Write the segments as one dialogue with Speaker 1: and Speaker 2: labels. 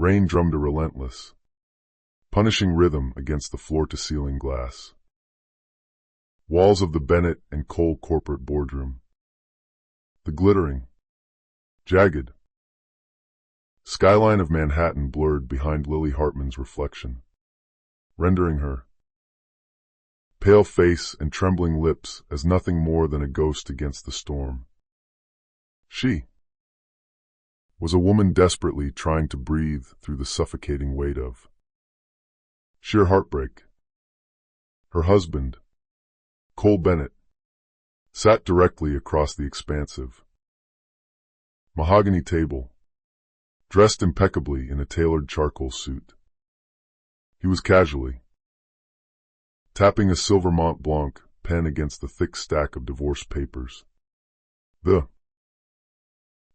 Speaker 1: Rain drummed a relentless, punishing rhythm against the floor-to-ceiling glass. Walls of the Bennett and Cole corporate boardroom. The glittering, jagged skyline of Manhattan blurred behind Lily Hartman's reflection, rendering her pale face and trembling lips as nothing more than a ghost against the storm. She was a woman desperately trying to breathe through the suffocating weight of sheer heartbreak. Her husband, Cole Bennett, sat directly across the expansive mahogany table, dressed impeccably in a tailored charcoal suit. He was casually tapping a silver Mont Blanc pen against the thick stack of divorce papers. The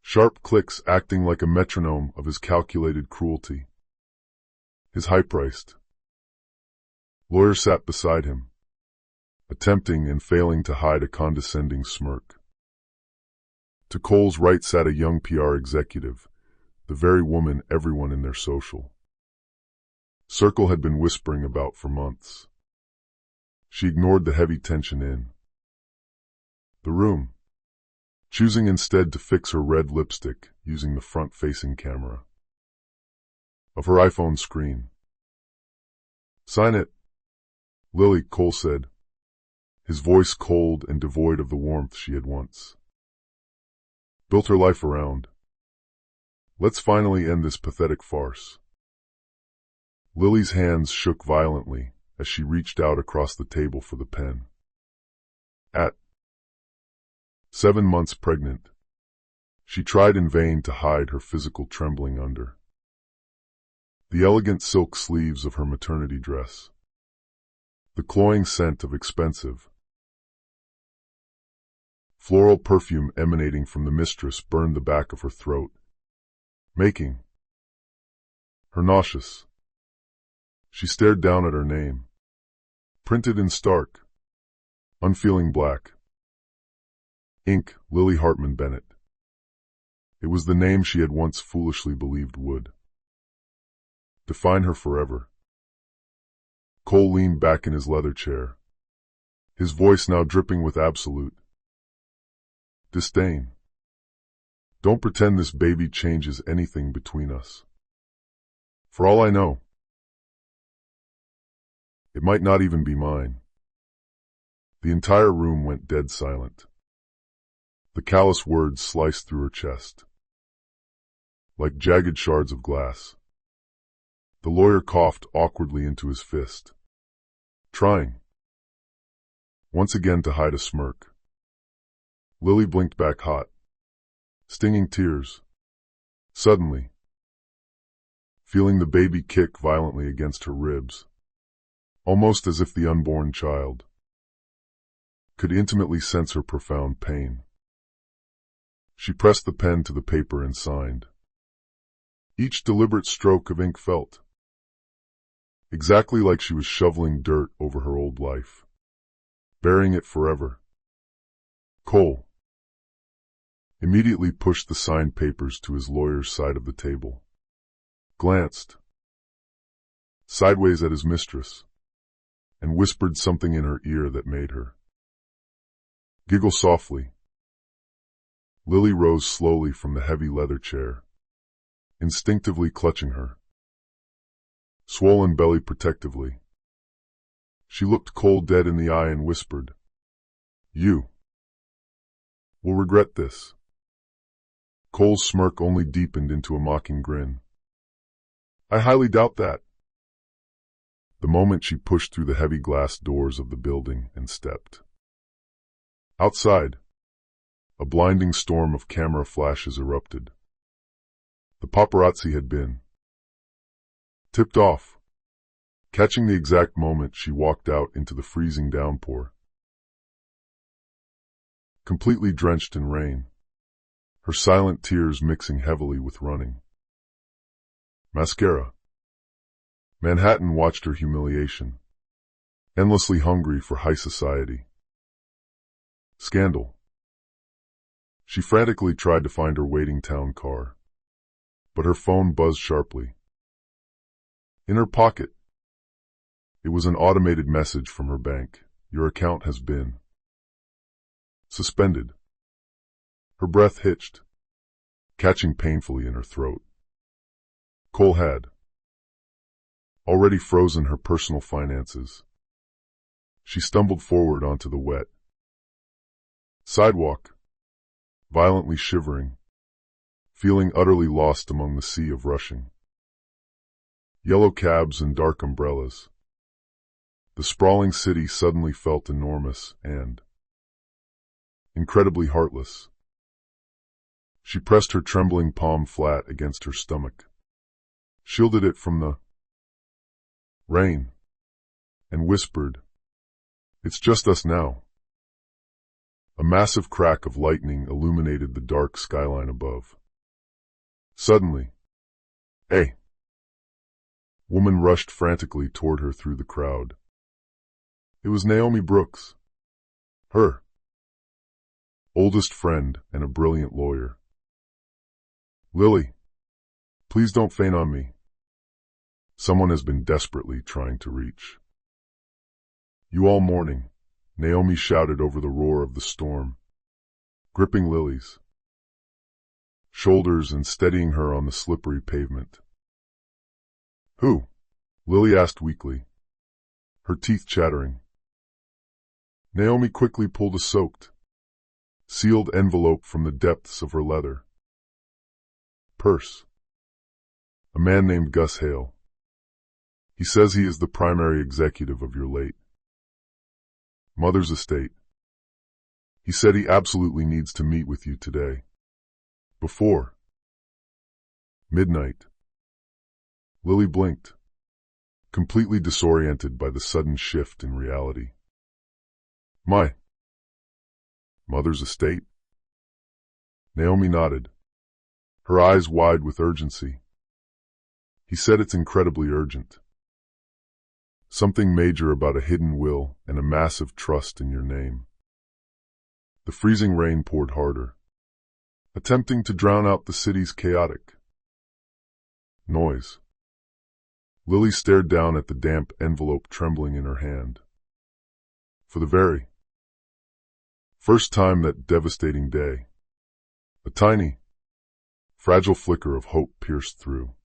Speaker 1: sharp clicks acting like a metronome of his calculated cruelty. His high-priced lawyer sat beside him, attempting and failing to hide a condescending smirk. To Cole's right sat a young PR executive, the very woman everyone in their social circle had been whispering about for months. She ignored the heavy tension in the room, choosing instead to fix her red lipstick using the front-facing camera of her iPhone screen. "Sign it, Lily," Cole said, his voice cold and devoid of the warmth she had once built her life around. "Let's finally end this pathetic farce." Lily's hands shook violently as she reached out across the table for the pen. At 7 months pregnant, she tried in vain to hide her physical trembling under the elegant silk sleeves of her maternity dress. The cloying scent of expensive floral perfume emanating from the mistress burned the back of her throat, making her nauseous. She stared down at her name, printed in stark, unfeeling black ink, Lily Hartman Bennett. It was the name she had once foolishly believed would define her forever. Cole leaned back in his leather chair, his voice now dripping with absolute disdain. "Don't pretend this baby changes anything between us. For all I know, it might not even be mine." The entire room went dead silent. The callous words sliced through her chest like jagged shards of glass. The lawyer coughed awkwardly into his fist, trying once again to hide a smirk. Lily blinked back hot, stinging tears, suddenly feeling the baby kick violently against her ribs, almost as if the unborn child could intimately sense her profound pain. She pressed the pen to the paper and signed. Each deliberate stroke of ink felt exactly like she was shoveling dirt over her old life, burying it forever. Cole immediately pushed the signed papers to his lawyer's side of the table, glanced sideways at his mistress, and whispered something in her ear that made her giggle softly. Lily rose slowly from the heavy leather chair, instinctively clutching her swollen belly protectively. She looked Cole dead in the eye and whispered, "You will regret this." Cole's smirk only deepened into a mocking grin. "I highly doubt that." The moment she pushed through the heavy glass doors of the building and stepped outside, a blinding storm of camera flashes erupted. The paparazzi had been tipped off, catching the exact moment she walked out into the freezing downpour. Completely drenched in rain, her silent tears mixing heavily with running mascara. Manhattan watched her humiliation, endlessly hungry for high society scandal. She frantically tried to find her waiting town car, but her phone buzzed sharply. In her pocket, it was an automated message from her bank. Your account has been suspended. Her breath hitched, catching painfully in her throat. Cole had already frozen her personal finances. She stumbled forward onto the wet sidewalk, violently shivering, feeling utterly lost among the sea of rushing yellow cabs and dark umbrellas. The sprawling city suddenly felt enormous and incredibly heartless. She pressed her trembling palm flat against her stomach, shielded it from the rain, and whispered, "It's just us now." A massive crack of lightning illuminated the dark skyline above. Suddenly, a woman rushed frantically toward her through the crowd. It was Naomi Brooks, her oldest friend and a brilliant lawyer. "Lily, please don't faint on me. Someone has been desperately trying to reach you all morning," Naomi shouted over the roar of the storm, gripping Lily's shoulders and steadying her on the slippery pavement. "Who?" Lily asked weakly, her teeth chattering. Naomi quickly pulled a soaked, sealed envelope from the depths of her leather purse. "A man named Gus Hale. He says he is the primary executive of your late mother's estate. He said he absolutely needs to meet with you today, before midnight." Lily blinked, completely disoriented by the sudden shift in reality. "My mother's estate?" Naomi nodded, her eyes wide with urgency. "He said it's incredibly urgent. Something major about a hidden will and a massive trust in your name." The freezing rain poured harder, attempting to drown out the city's chaotic noise. Lily stared down at the damp envelope trembling in her hand. For the very first time that devastating day, a tiny, fragile flicker of hope pierced through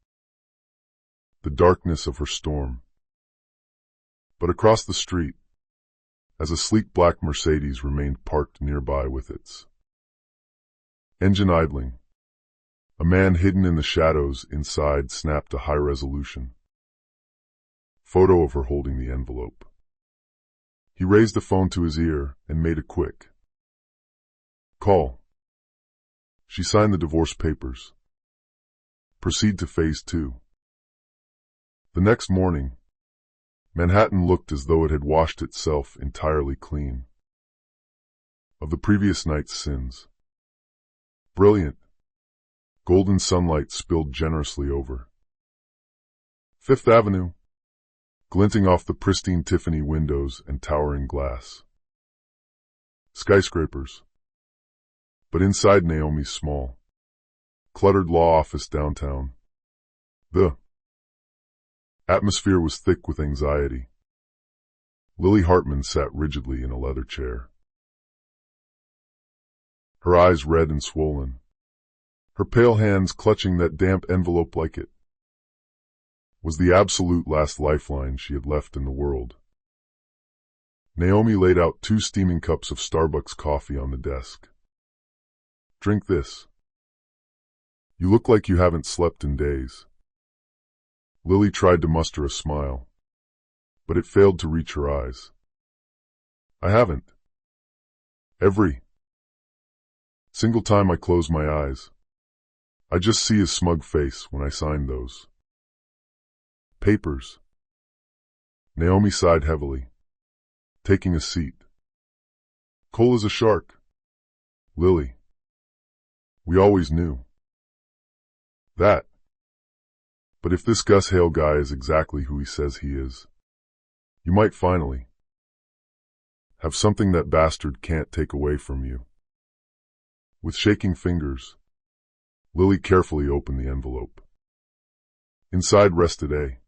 Speaker 1: the darkness of her storm. But across the street, as a sleek black Mercedes remained parked nearby with its engine idling, a man hidden in the shadows inside snapped a high-resolution photo of her holding the envelope. He raised the phone to his ear and made a quick call. She signed the divorce papers. Proceed to phase 2. The next morning, Manhattan looked as though it had washed itself entirely clean of the previous night's sins. Brilliant, golden sunlight spilled generously over Fifth Avenue, glinting off the pristine Tiffany windows and towering glass skyscrapers. But inside Naomi's small, cluttered law office downtown, the atmosphere was thick with anxiety. Lily Hartman sat rigidly in a leather chair, her eyes red and swollen, her pale hands clutching that damp envelope like it was the absolute last lifeline she had left in the world. Naomi laid out 2 steaming cups of Starbucks coffee on the desk. "Drink this. You look like you haven't slept in days." Lily tried to muster a smile, but it failed to reach her eyes. "I haven't. Every single time I close my eyes, I just see his smug face when I signed those papers." Naomi sighed heavily, taking a seat. "Cole is a shark, Lily. We always knew that. But if this Gus Hale guy is exactly who he says he is, you might finally have something that bastard can't take away from you." With shaking fingers, Lily carefully opened the envelope. Inside rested a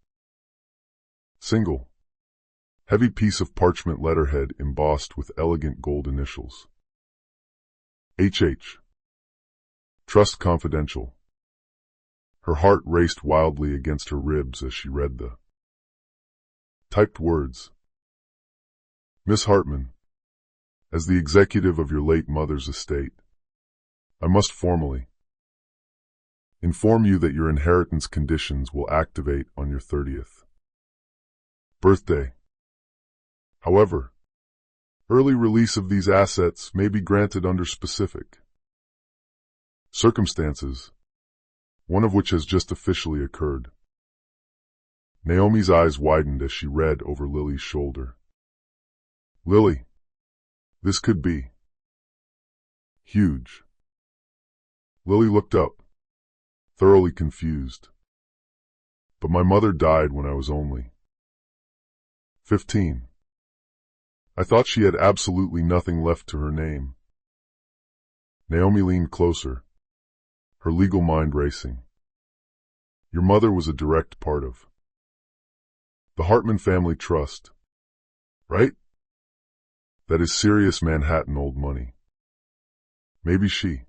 Speaker 1: Single, heavy piece of parchment letterhead embossed with elegant gold initials. HH. Trust confidential. Her heart raced wildly against her ribs as she read the typed words. Miss Hartman, as the executive of your late mother's estate, I must formally inform you that your inheritance conditions will activate on your 30th birthday. However, early release of these assets may be granted under specific circumstances, one of which has just officially occurred. Naomi's eyes widened as she read over Lily's shoulder. Lily, this could be huge. Lily looked up, thoroughly confused. But my mother died when I was only 15. I thought she had absolutely nothing left to her name. Naomi leaned closer, her legal mind racing. Your mother was a direct part of the Hartman family trust, right? That is serious Manhattan old money. Maybe she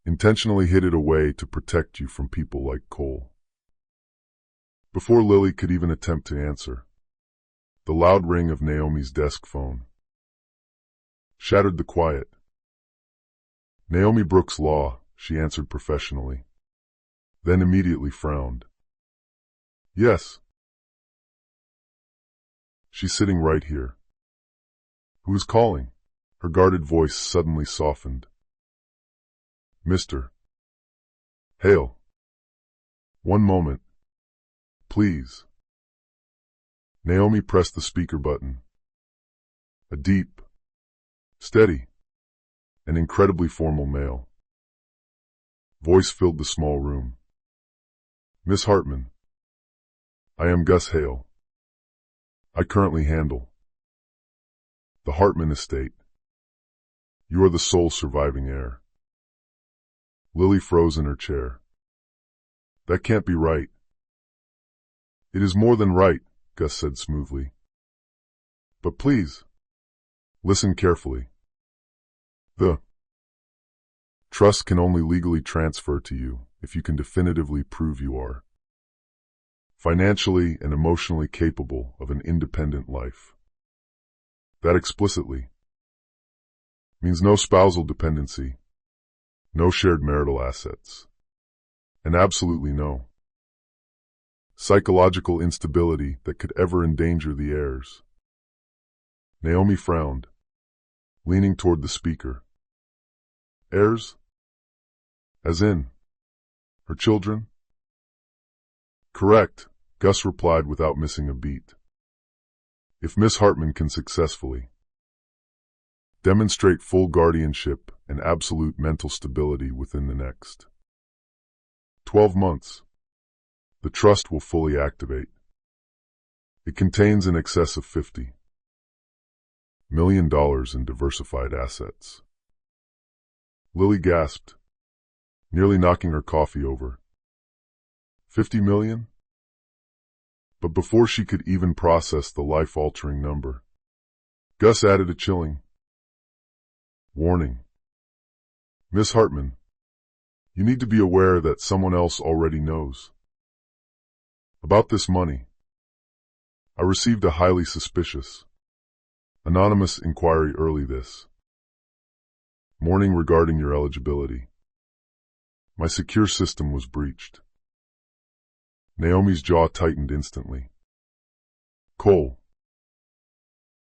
Speaker 1: intentionally hid it away to protect you from people like Cole. Before Lily could even attempt to answer, the loud ring of Naomi's desk phone shattered the quiet. Naomi Brooks Law, she answered professionally, then immediately frowned. Yes. She's sitting right here. Who is calling? Her guarded voice suddenly softened. Mr. Hale. One moment, please. Naomi pressed the speaker button. A deep, steady, and incredibly formal male voice filled the small room. Miss Hartman, I am Gus Hale. I currently handle the Hartman estate. You are the sole surviving heir. Lily froze in her chair. That can't be right. It is more than right, Gus said smoothly. But please, listen carefully. The trust can only legally transfer to you if you can definitively prove you are financially and emotionally capable of an independent life. That explicitly means no spousal dependency, no shared marital assets, and absolutely no psychological instability that could ever endanger the heirs. Naomi frowned, leaning toward the speaker. Heirs? As in, her children? Correct, Gus replied without missing a beat. If Miss Hartman can successfully demonstrate full guardianship and absolute mental stability within the next 12 months, the trust will fully activate. It contains in excess of $50 million in diversified assets. Lily gasped, nearly knocking her coffee over. 50 million? But before she could even process the life-altering number, Gus added a chilling warning. Miss Hartman, you need to be aware that someone else already knows about this money. I received a highly suspicious, anonymous inquiry early this morning regarding your eligibility. My secure system was breached. Naomi's jaw tightened instantly. Cole.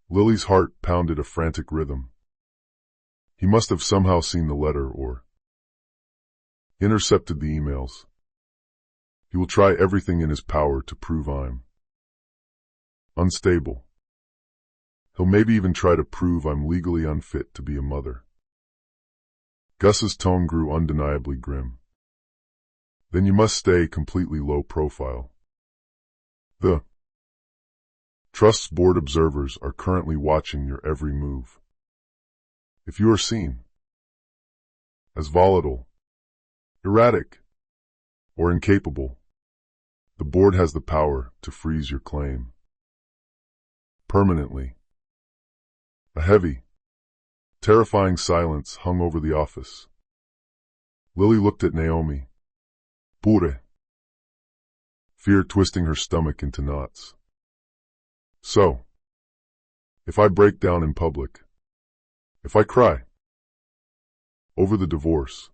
Speaker 1: Lily's heart pounded a frantic rhythm. He must have somehow seen the letter or intercepted the emails. He will try everything in his power to prove I'm unstable. He'll maybe even try to prove I'm legally unfit to be a mother. Gus's tone grew undeniably grim. Then you must stay completely low profile. The Trust's board observers are currently watching your every move. If you are seen as volatile, erratic, or incapable, The board has the power to freeze your claim. Permanently. A heavy, terrifying silence hung over the office. Lily looked at Naomi. Pure. Fear twisting her stomach into knots. So, if I break down in public, if I cry over the divorce,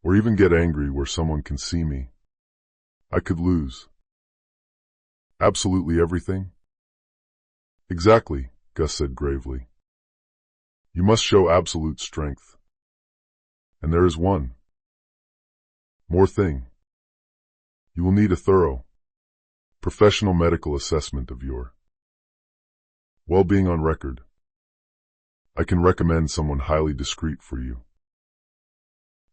Speaker 1: or even get angry where someone can see me, I could lose absolutely everything? Exactly, Gus said gravely. You must show absolute strength. And there is one more thing. You will need a thorough, professional medical assessment of your well-being on record. I can recommend someone highly discreet for you.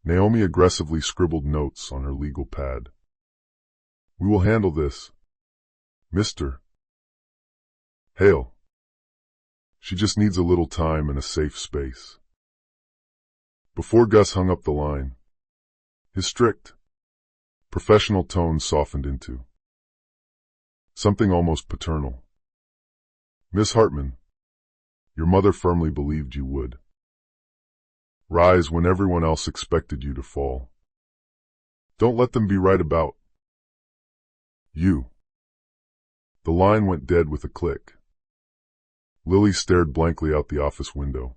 Speaker 1: Naomi aggressively scribbled notes on her legal pad. We will handle this, Mr. Hale. She just needs a little time and a safe space. Before Gus hung up the line, his strict, professional tone softened into something almost paternal. Miss Hartman, your mother firmly believed you would rise when everyone else expected you to fall. Don't let them be right about you. The line went dead with a click. Lily stared blankly out the office window.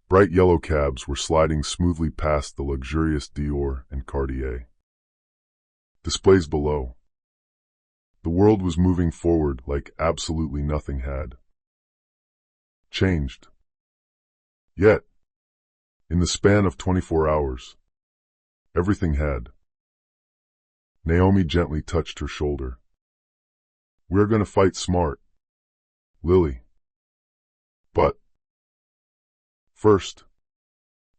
Speaker 1: Bright yellow cabs were sliding smoothly past the luxurious Dior and Cartier displays below. The world was moving forward like absolutely nothing had changed. Yet, in the span of 24 hours, everything had. Naomi gently touched her shoulder. We're going to fight smart, Lily. But first,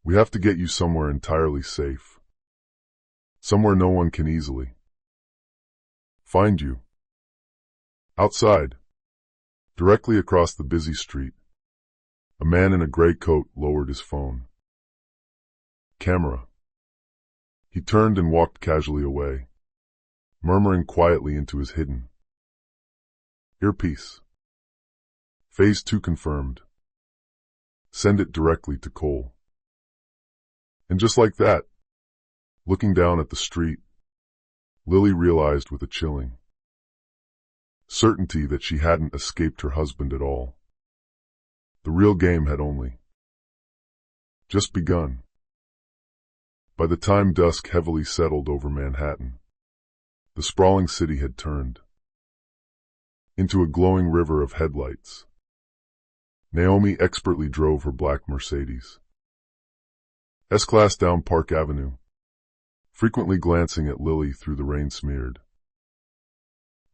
Speaker 1: we have to get you somewhere entirely safe. Somewhere no one can easily find you. Outside, directly across the busy street, a man in a gray coat lowered his phone. Camera. He turned and walked casually away, murmuring quietly into his hidden earpiece. Phase 2 confirmed. Send it directly to Cole. And just like that, looking down at the street, Lily realized with a chilling certainty that she hadn't escaped her husband at all. The real game had only just begun. By the time dusk heavily settled over Manhattan, the sprawling city had turned into a glowing river of headlights. Naomi expertly drove her black Mercedes S-Class down Park Avenue, frequently glancing at Lily through the rain-smeared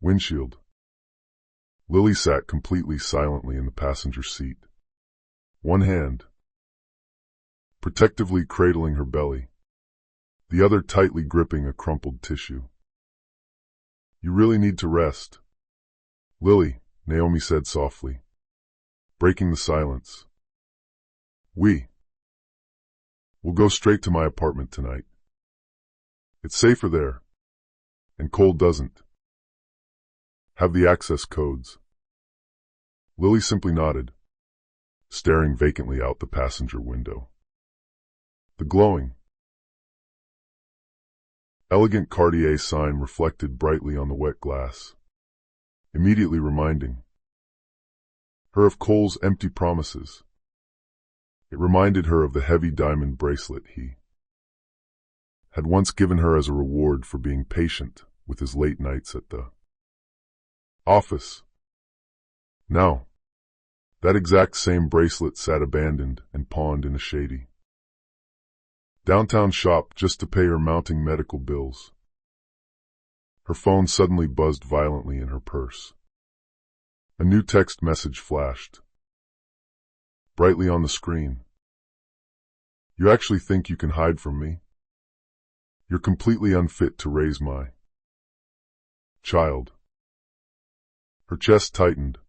Speaker 1: windshield. Lily sat completely silently in the passenger seat, one hand protectively cradling her belly, the other tightly gripping a crumpled tissue. You really need to rest, Lily, Naomi said softly, breaking the silence. We'll go straight to my apartment tonight. It's safer there, and Cole doesn't have the access codes. Lily simply nodded, staring vacantly out the passenger window. The glowing, elegant Cartier sign reflected brightly on the wet glass, immediately reminding her of Cole's empty promises. It reminded her of the heavy diamond bracelet he had once given her as a reward for being patient with his late nights at the office. Now, that exact same bracelet sat abandoned and pawned in a shady downtown shop just to pay her mounting medical bills. Her phone suddenly buzzed violently in her purse. A new text message flashed brightly on the screen. You actually think you can hide from me? You're completely unfit to raise my child. Her chest tightened,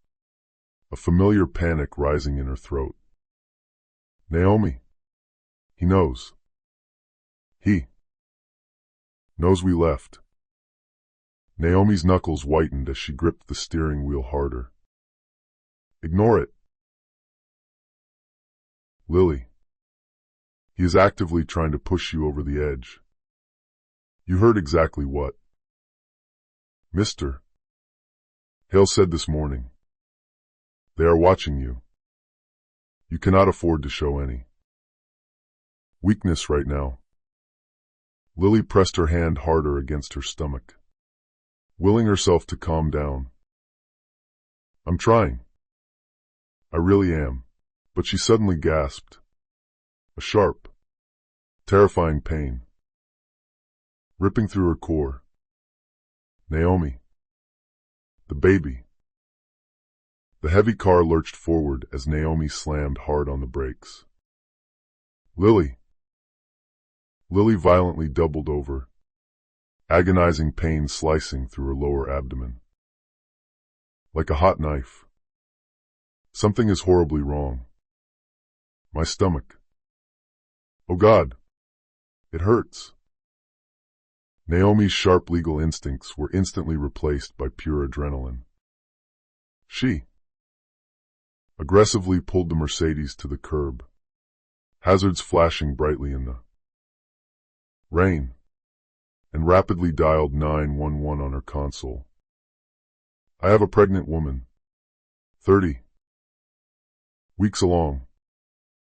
Speaker 1: a familiar panic rising in her throat. Naomi. He knows. He knows we left Naomi's knuckles whitened as she gripped the steering wheel harder. Ignore it. Lily. He is actively trying to push you over the edge. You heard exactly what Mr. Hale said this morning. They are watching you. You cannot afford to show any weakness right now. Lily pressed her hand harder against her stomach, willing herself to calm down. I'm trying. I really am. But she suddenly gasped. A sharp, terrifying pain ripping through her core. Naomi. The baby. The heavy car lurched forward as Naomi slammed hard on the brakes. Lily. Lily violently doubled over, agonizing pain slicing through her lower abdomen. Like a hot knife. Something is horribly wrong. My stomach. Oh God. It hurts. Naomi's sharp legal instincts were instantly replaced by pure adrenaline. She aggressively pulled the Mercedes to the curb, hazards flashing brightly in the rain, and rapidly dialed 911 on her console. I have a pregnant woman, 30 weeks along,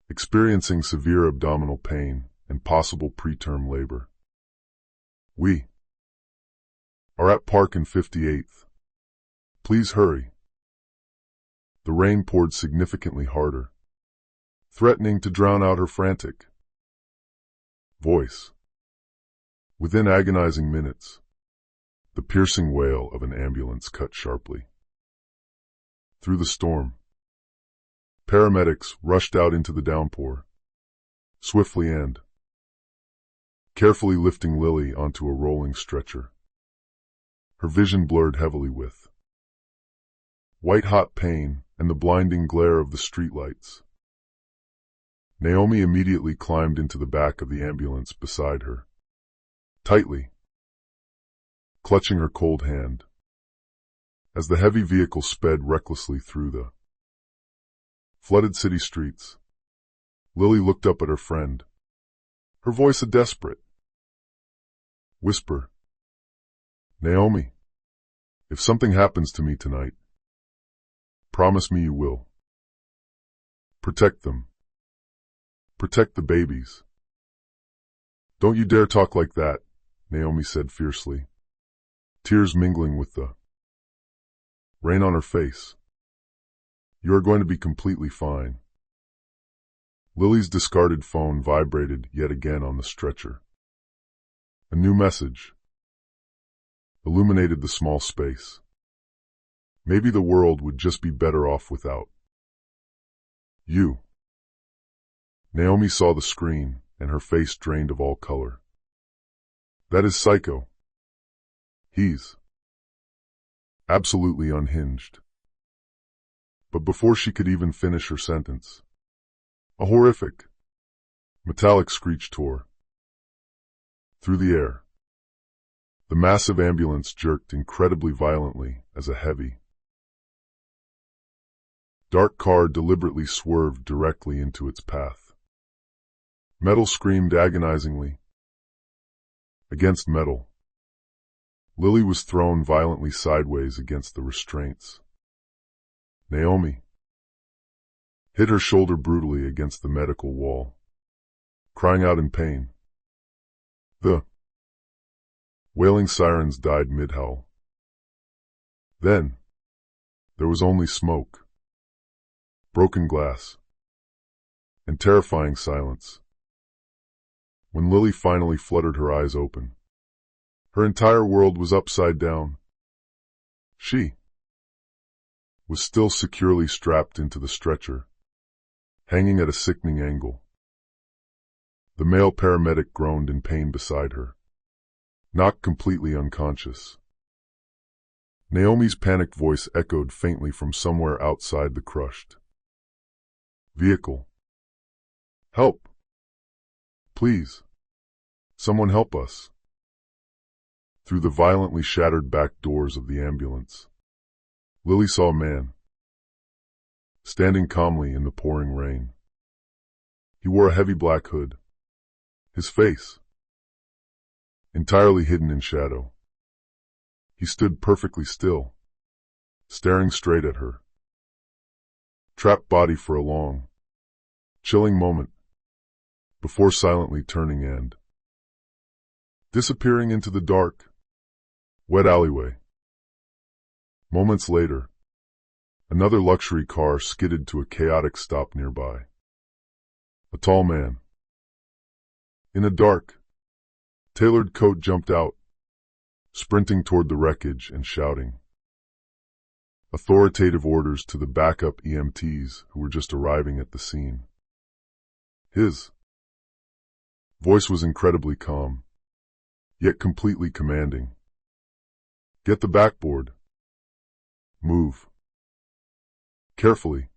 Speaker 1: experiencing severe abdominal pain and possible preterm labor. We are at Park and 58th. Please hurry. The rain poured significantly harder, threatening to drown out her frantic voice. Within agonizing minutes, the piercing wail of an ambulance cut sharply through the storm. Paramedics rushed out into the downpour, swiftly and carefully lifting Lily onto a rolling stretcher. Her vision blurred heavily with white-hot pain and the blinding glare of the streetlights. Naomi immediately climbed into the back of the ambulance beside her, tightly clutching her cold hand. As the heavy vehicle sped recklessly through the flooded city streets, Lily looked up at her friend, her voice a desperate whisper. Naomi, if something happens to me tonight, promise me you will protect them. Protect the babies. Don't you dare talk like that, Naomi said fiercely, tears mingling with the rain on her face. You are going to be completely fine. Lily's discarded phone vibrated yet again on the stretcher. A new message illuminated the small space. Maybe the world would just be better off without you. Naomi saw the screen, and her face drained of all color. That is Psycho. He's absolutely unhinged. But before she could even finish her sentence, a horrific, metallic screech tore through the air. The massive ambulance jerked incredibly violently as a heavy, dark car deliberately swerved directly into its path. Metal screamed agonizingly against metal. Lily was thrown violently sideways against the restraints. Naomi hit her shoulder brutally against the medical wall, crying out in pain. The wailing sirens died mid-howl. Then, there was only smoke, broken glass, and terrifying silence. When Lily finally fluttered her eyes open, her entire world was upside down. She was still securely strapped into the stretcher, hanging at a sickening angle. The male paramedic groaned in pain beside her, knocked completely unconscious. Naomi's panicked voice echoed faintly from somewhere outside the crushed vehicle. Help! Please! Someone help us! Through the violently shattered back doors of the ambulance, Lily saw a man, standing calmly in the pouring rain. He wore a heavy black hood, his face entirely hidden in shadow. He stood perfectly still, staring straight at her, trapped body for a long, chilling moment, before silently turning and disappearing into the dark, wet alleyway. Moments later, another luxury car skidded to a chaotic stop nearby. A tall man, in a dark, tailored coat, jumped out, sprinting toward the wreckage and shouting authoritative orders to the backup EMTs who were just arriving at the scene. His voice was incredibly calm, yet completely commanding. "Get the backboard. Move. Carefully.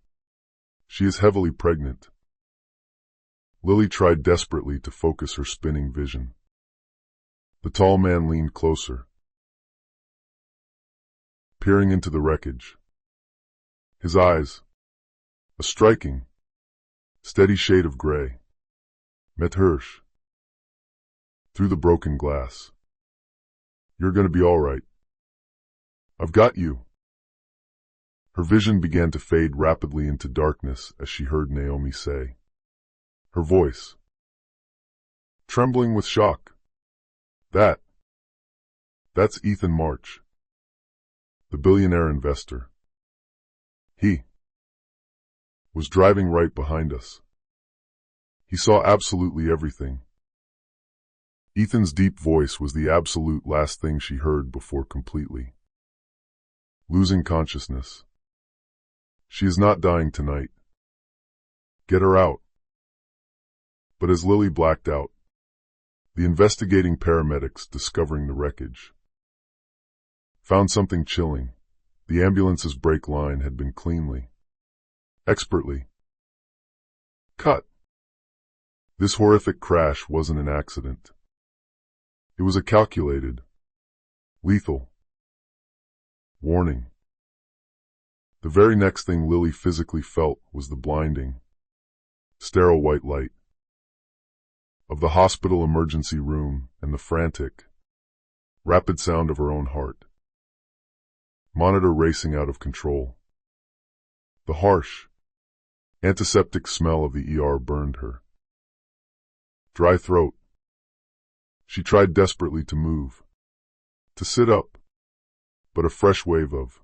Speaker 1: She is heavily pregnant." Lily tried desperately to focus her spinning vision. The tall man leaned closer, peering into the wreckage. His eyes, a striking, steady shade of gray, met hers through the broken glass. "You're going to be all right. I've got you." Her vision began to fade rapidly into darkness as she heard Naomi say, her voice trembling with shock, That's Ethan March, the billionaire investor. He was driving right behind us. He saw absolutely everything." Ethan's deep voice was the absolute last thing she heard before completely losing consciousness. "She is not dying tonight. Get her out." But as Lily blacked out, the investigating paramedics, discovering the wreckage, found something chilling. The ambulance's brake line had been cleanly, expertly cut. This horrific crash wasn't an accident. It was a calculated, lethal warning. The very next thing Lily physically felt was the blinding, sterile white light of the hospital emergency room and the frantic, rapid sound of her own heart monitor racing out of control. The harsh, antiseptic smell of the ER burned her dry throat. She tried desperately to move, to sit up, but a fresh wave of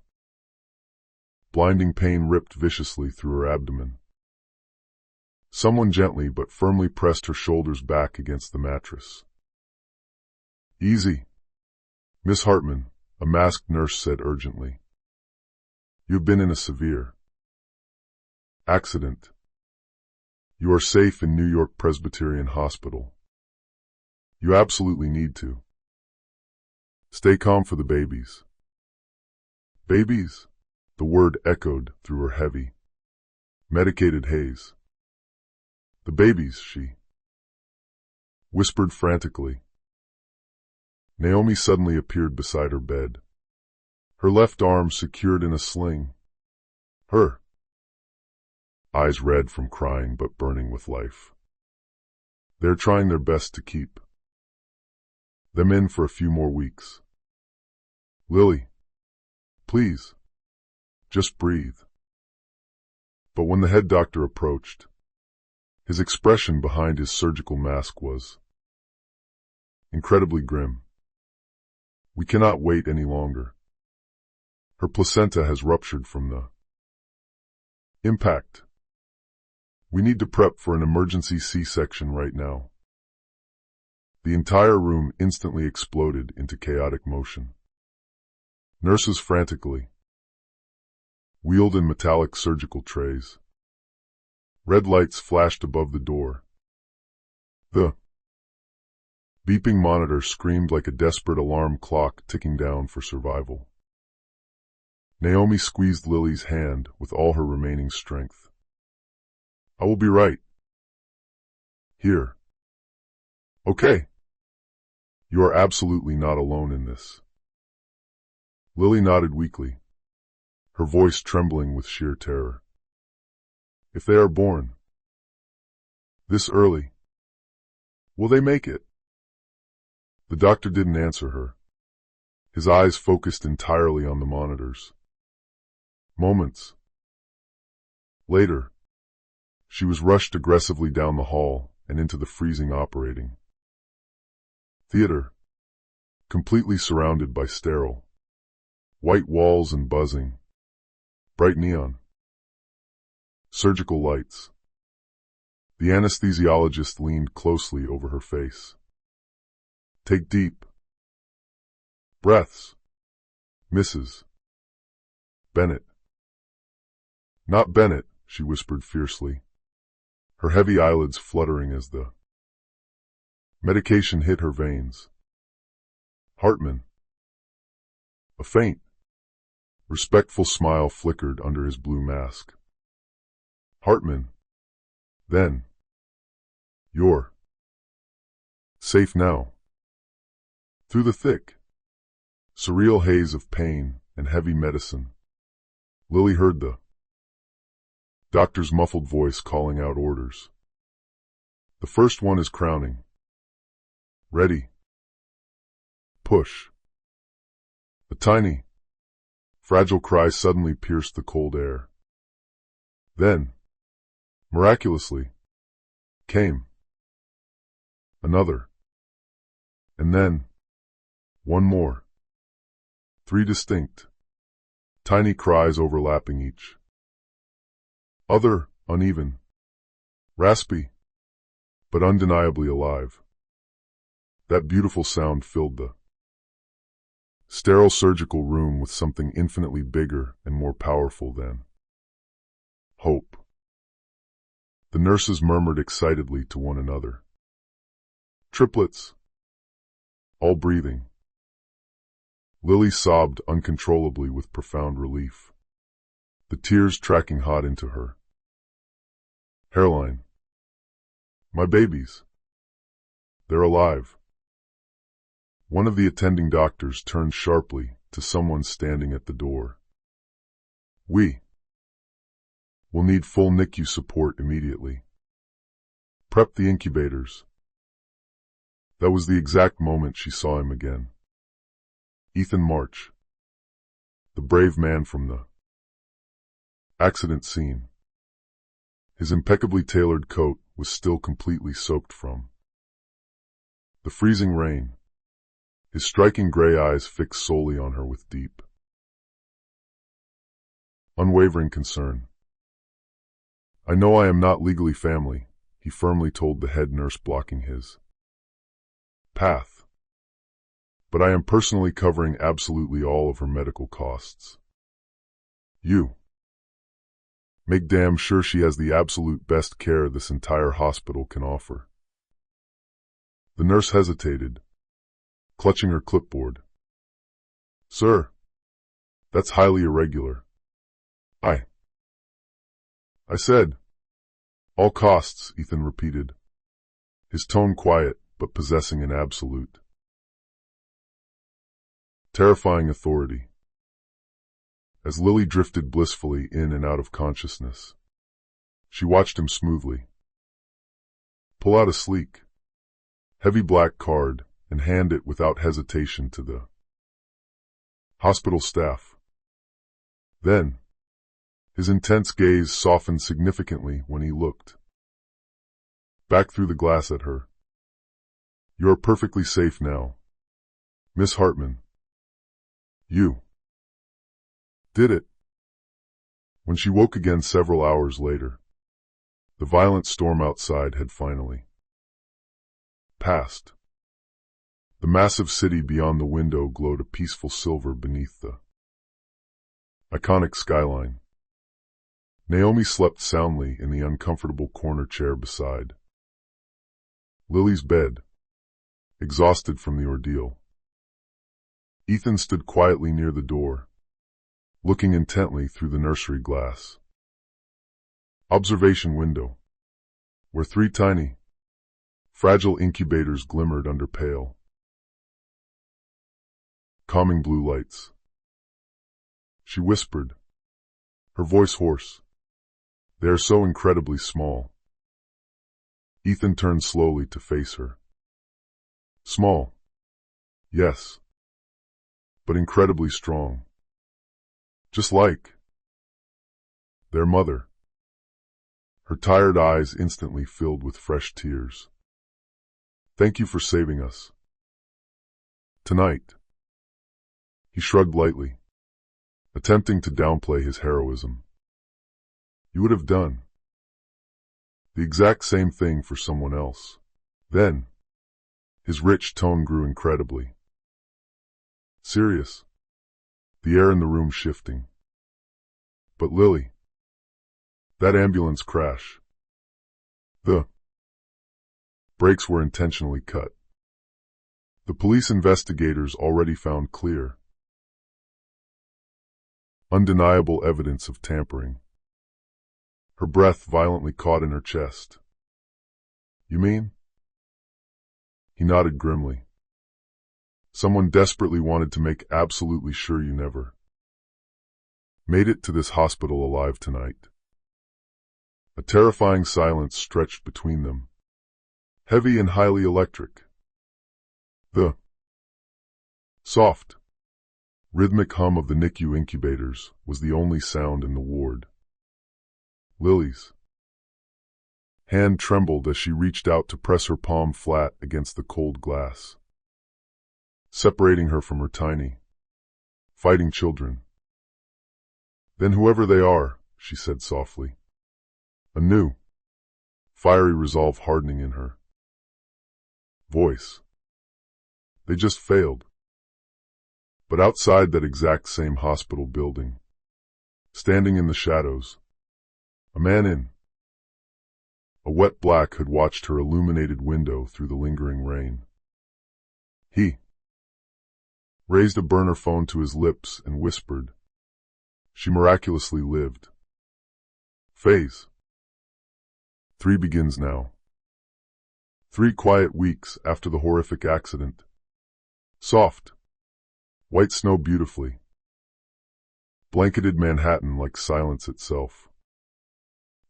Speaker 1: blinding pain ripped viciously through her abdomen. Someone gently but firmly pressed her shoulders back against the mattress. "Easy, Miss Hartman," a masked nurse said urgently. "You've been in a severe accident. You are safe in New York Presbyterian Hospital. You absolutely need to stay calm for the babies." "Babies?" The word echoed through her heavy, medicated haze. "The babies," she whispered frantically. Naomi suddenly appeared beside her bed, her left arm secured in a sling, her eyes red from crying but burning with life. "They're trying their best to keep them in for a few more weeks. Lily, please, just breathe." But when the head doctor approached, his expression behind his surgical mask was incredibly grim. "We cannot wait any longer. Her placenta has ruptured from the impact. We need to prep for an emergency C-section right now." The entire room instantly exploded into chaotic motion. Nurses frantically wheeled in metallic surgical trays. Red lights flashed above the door. The beeping monitor screamed like a desperate alarm clock ticking down for survival. Naomi squeezed Lily's hand with all her remaining strength. "I will be right here. Okay?" You are absolutely not alone in this. Lily nodded weakly, her voice trembling with sheer terror. If they are born this early, will they make it? The doctor didn't answer her, his eyes focused entirely on the monitors. Moments later, she was rushed aggressively down the hall and into the freezing operating theater, completely surrounded by sterile white walls and buzzing bright neon surgical lights. The anesthesiologist leaned closely over her face. Take deep breaths, Mrs. Bennett. Not Bennett, she whispered fiercely, her heavy eyelids fluttering as the medication hit her veins. Hartman. A faint, respectful smile flickered under his blue mask. Hartman. Then. You're safe now. Through the thick, surreal haze of pain and heavy medicine, Lily heard the doctor's muffled voice calling out orders. The first one is crowning. Ready. Push. A tiny, fragile cry suddenly pierced the cold air. Then, miraculously, came another. And then, one more. 3 distinct, tiny cries overlapping each other, uneven, raspy, but undeniably alive. That beautiful sound filled the sterile surgical room with something infinitely bigger and more powerful than hope. The nurses murmured excitedly to one another. Triplets. All breathing. Lily sobbed uncontrollably with profound relief, the tears tracking hot into her hairline. My babies. They're alive. One of the attending doctors turned sharply to someone standing at the door. We will need full NICU support immediately. Prep the incubators. That was the exact moment she saw him again. Ethan March, the brave man from the accident scene. His impeccably tailored coat was still completely soaked from the freezing rain, his striking gray eyes fixed solely on her with deep, unwavering concern. I know I am not legally family, he firmly told the head nurse blocking his path, but I am personally covering absolutely all of her medical costs. You make damn sure she has the absolute best care this entire hospital can offer. The nurse hesitated, clutching her clipboard. Sir, that's highly irregular. I said, all costs, Ethan repeated, his tone quiet but possessing an absolute, terrifying authority. As Lily drifted blissfully in and out of consciousness, she watched him smoothly pull out a sleek, heavy black card and hand it without hesitation to the hospital staff. Then, his intense gaze softened significantly when he looked back through the glass at her. You are perfectly safe now, Miss Hartman. You did it. When she woke again several hours later, the violent storm outside had finally passed. The massive city beyond the window glowed a peaceful silver beneath the iconic skyline. Naomi slept soundly in the uncomfortable corner chair beside Lily's bed, exhausted from the ordeal. Ethan stood quietly near the door, looking intently through the nursery glass observation window, where 3 tiny, fragile incubators glimmered under pale calming blue lights. She whispered, her voice hoarse. They are so incredibly small. Ethan turned slowly to face her. Small. Yes. But incredibly strong. Just like their mother. Her tired eyes instantly filled with fresh tears. Thank you for saving us. Tonight. He shrugged lightly, attempting to downplay his heroism. You would have done the exact same thing for someone else. Then, his rich tone grew incredibly serious, the air in the room shifting. But Lily, that ambulance crash. The brakes were intentionally cut. The police investigators already found clear, undeniable evidence of tampering. Her breath violently caught in her chest. You mean? He nodded grimly. Someone desperately wanted to make absolutely sure you never made it to this hospital alive tonight. A terrifying silence stretched between them, heavy and highly electric. The soft, rhythmic hum of the NICU incubators was the only sound in the ward. Lily's hand trembled as she reached out to press her palm flat against the cold glass, separating her from her tiny, fighting children. Then whoever they are, she said softly, a new, fiery resolve hardening in her voice. They just failed. But outside that exact same hospital building, standing in the shadows, a man in a wet black had watched her illuminated window through the lingering rain. He raised a burner phone to his lips and whispered, she miraculously lived. Phase 3 begins now. 3 quiet weeks after the horrific accident. Soft, white snow beautifully blanketed Manhattan like silence itself.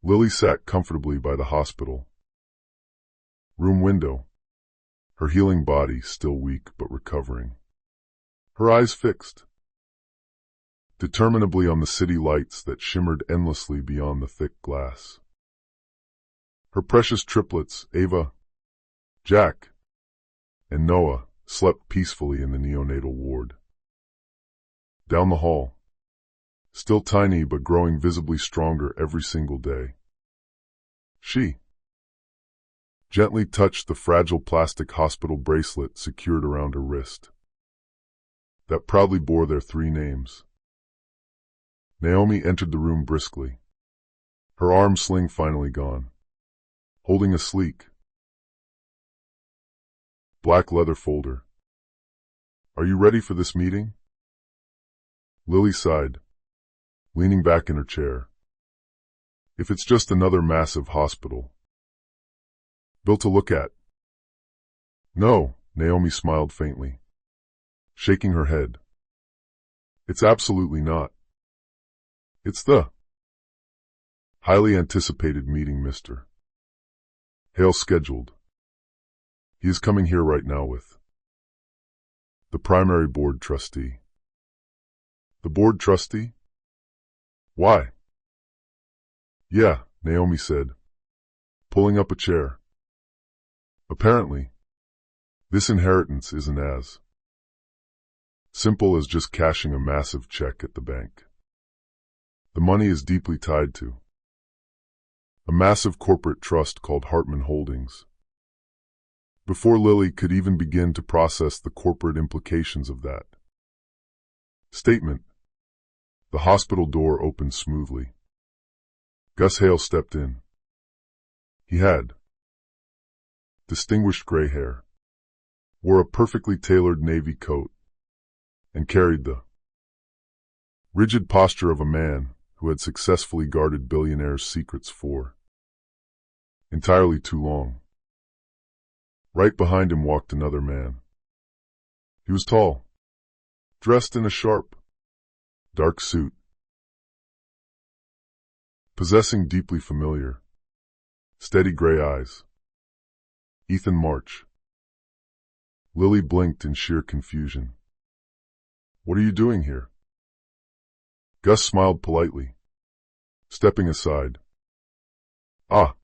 Speaker 1: Lily sat comfortably by the hospital room window, her healing body still weak but recovering. Her eyes fixed determinably on the city lights that shimmered endlessly beyond the thick glass. Her precious triplets, Ava, Jack, and Noah, slept peacefully in the neonatal ward. Down the hall, still tiny but growing visibly stronger every single day, she gently touched the fragile plastic hospital bracelet secured around her wrist that proudly bore their 3 names. Naomi entered the room briskly, her arm sling finally gone, holding a sleek, black leather folder. Are you ready for this meeting? Lily sighed, leaning back in her chair. If it's just another massive hospital built to look at. No, Naomi smiled faintly, shaking her head. It's absolutely not. It's the highly anticipated meeting Mr. Hale scheduled. He is coming here right now with the primary board trustee. The board trustee? Why? Yeah, Naomi said, pulling up a chair. Apparently, this inheritance isn't as simple as just cashing a massive check at the bank. The money is deeply tied to a massive corporate trust called Hartman Holdings. Before Lily could even begin to process the corporate implications of that statement, the hospital door opened smoothly. Gus Hale stepped in. He had distinguished gray hair, wore a perfectly tailored navy coat, and carried the rigid posture of a man who had successfully guarded billionaires' secrets for entirely too long. Right behind him walked another man. He was tall, dressed in a sharp, dark suit, possessing deeply familiar, steady gray eyes. Ethan March. Lily blinked in sheer confusion. What are you doing here? Gus smiled politely, stepping aside. Ah,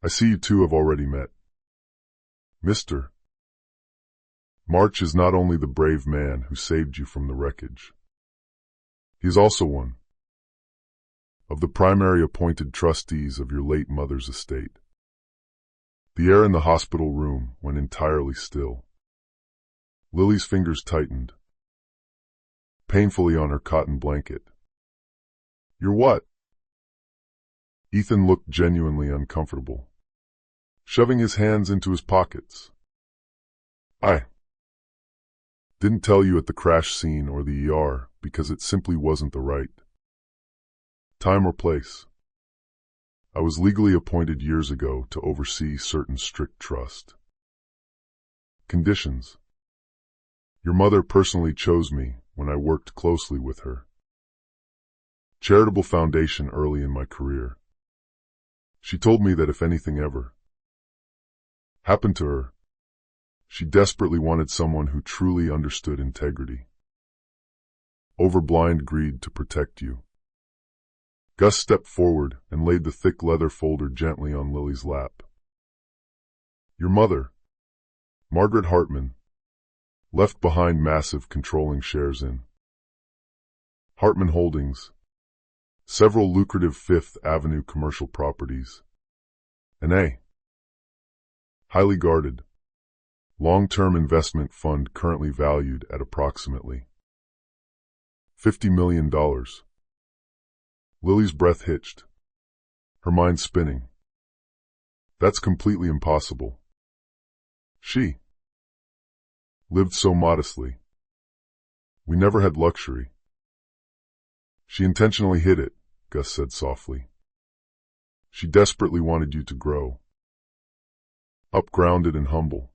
Speaker 1: I see you two have already met. Mr. March is not only the brave man who saved you from the wreckage. He is also one of the primary appointed trustees of your late mother's estate. The air in the hospital room went entirely still. Lily's fingers tightened painfully on her cotton blanket. You're what? Ethan looked genuinely uncomfortable, shoving his hands into his pockets. I didn't tell you at the crash scene or the ER because it simply wasn't the right time or place. I was legally appointed years ago to oversee certain strict trust conditions. Your mother personally chose me when I worked closely with her charitable foundation early in my career. She told me that if anything ever happened to her, she desperately wanted someone who truly understood integrity over blind greed to protect you. Gus stepped forward and laid the thick leather folder gently on Lily's lap. Your mother, Margaret Hartman, left behind massive controlling shares in Hartman Holdings, several lucrative Fifth Avenue commercial properties, and a highly guarded, long-term investment fund currently valued at approximately $50 million. Lily's breath hitched, her mind spinning. That's completely impossible. She lived so modestly. We never had luxury. She intentionally hid it, Gus said softly. She desperately wanted you to grow up grounded and humble,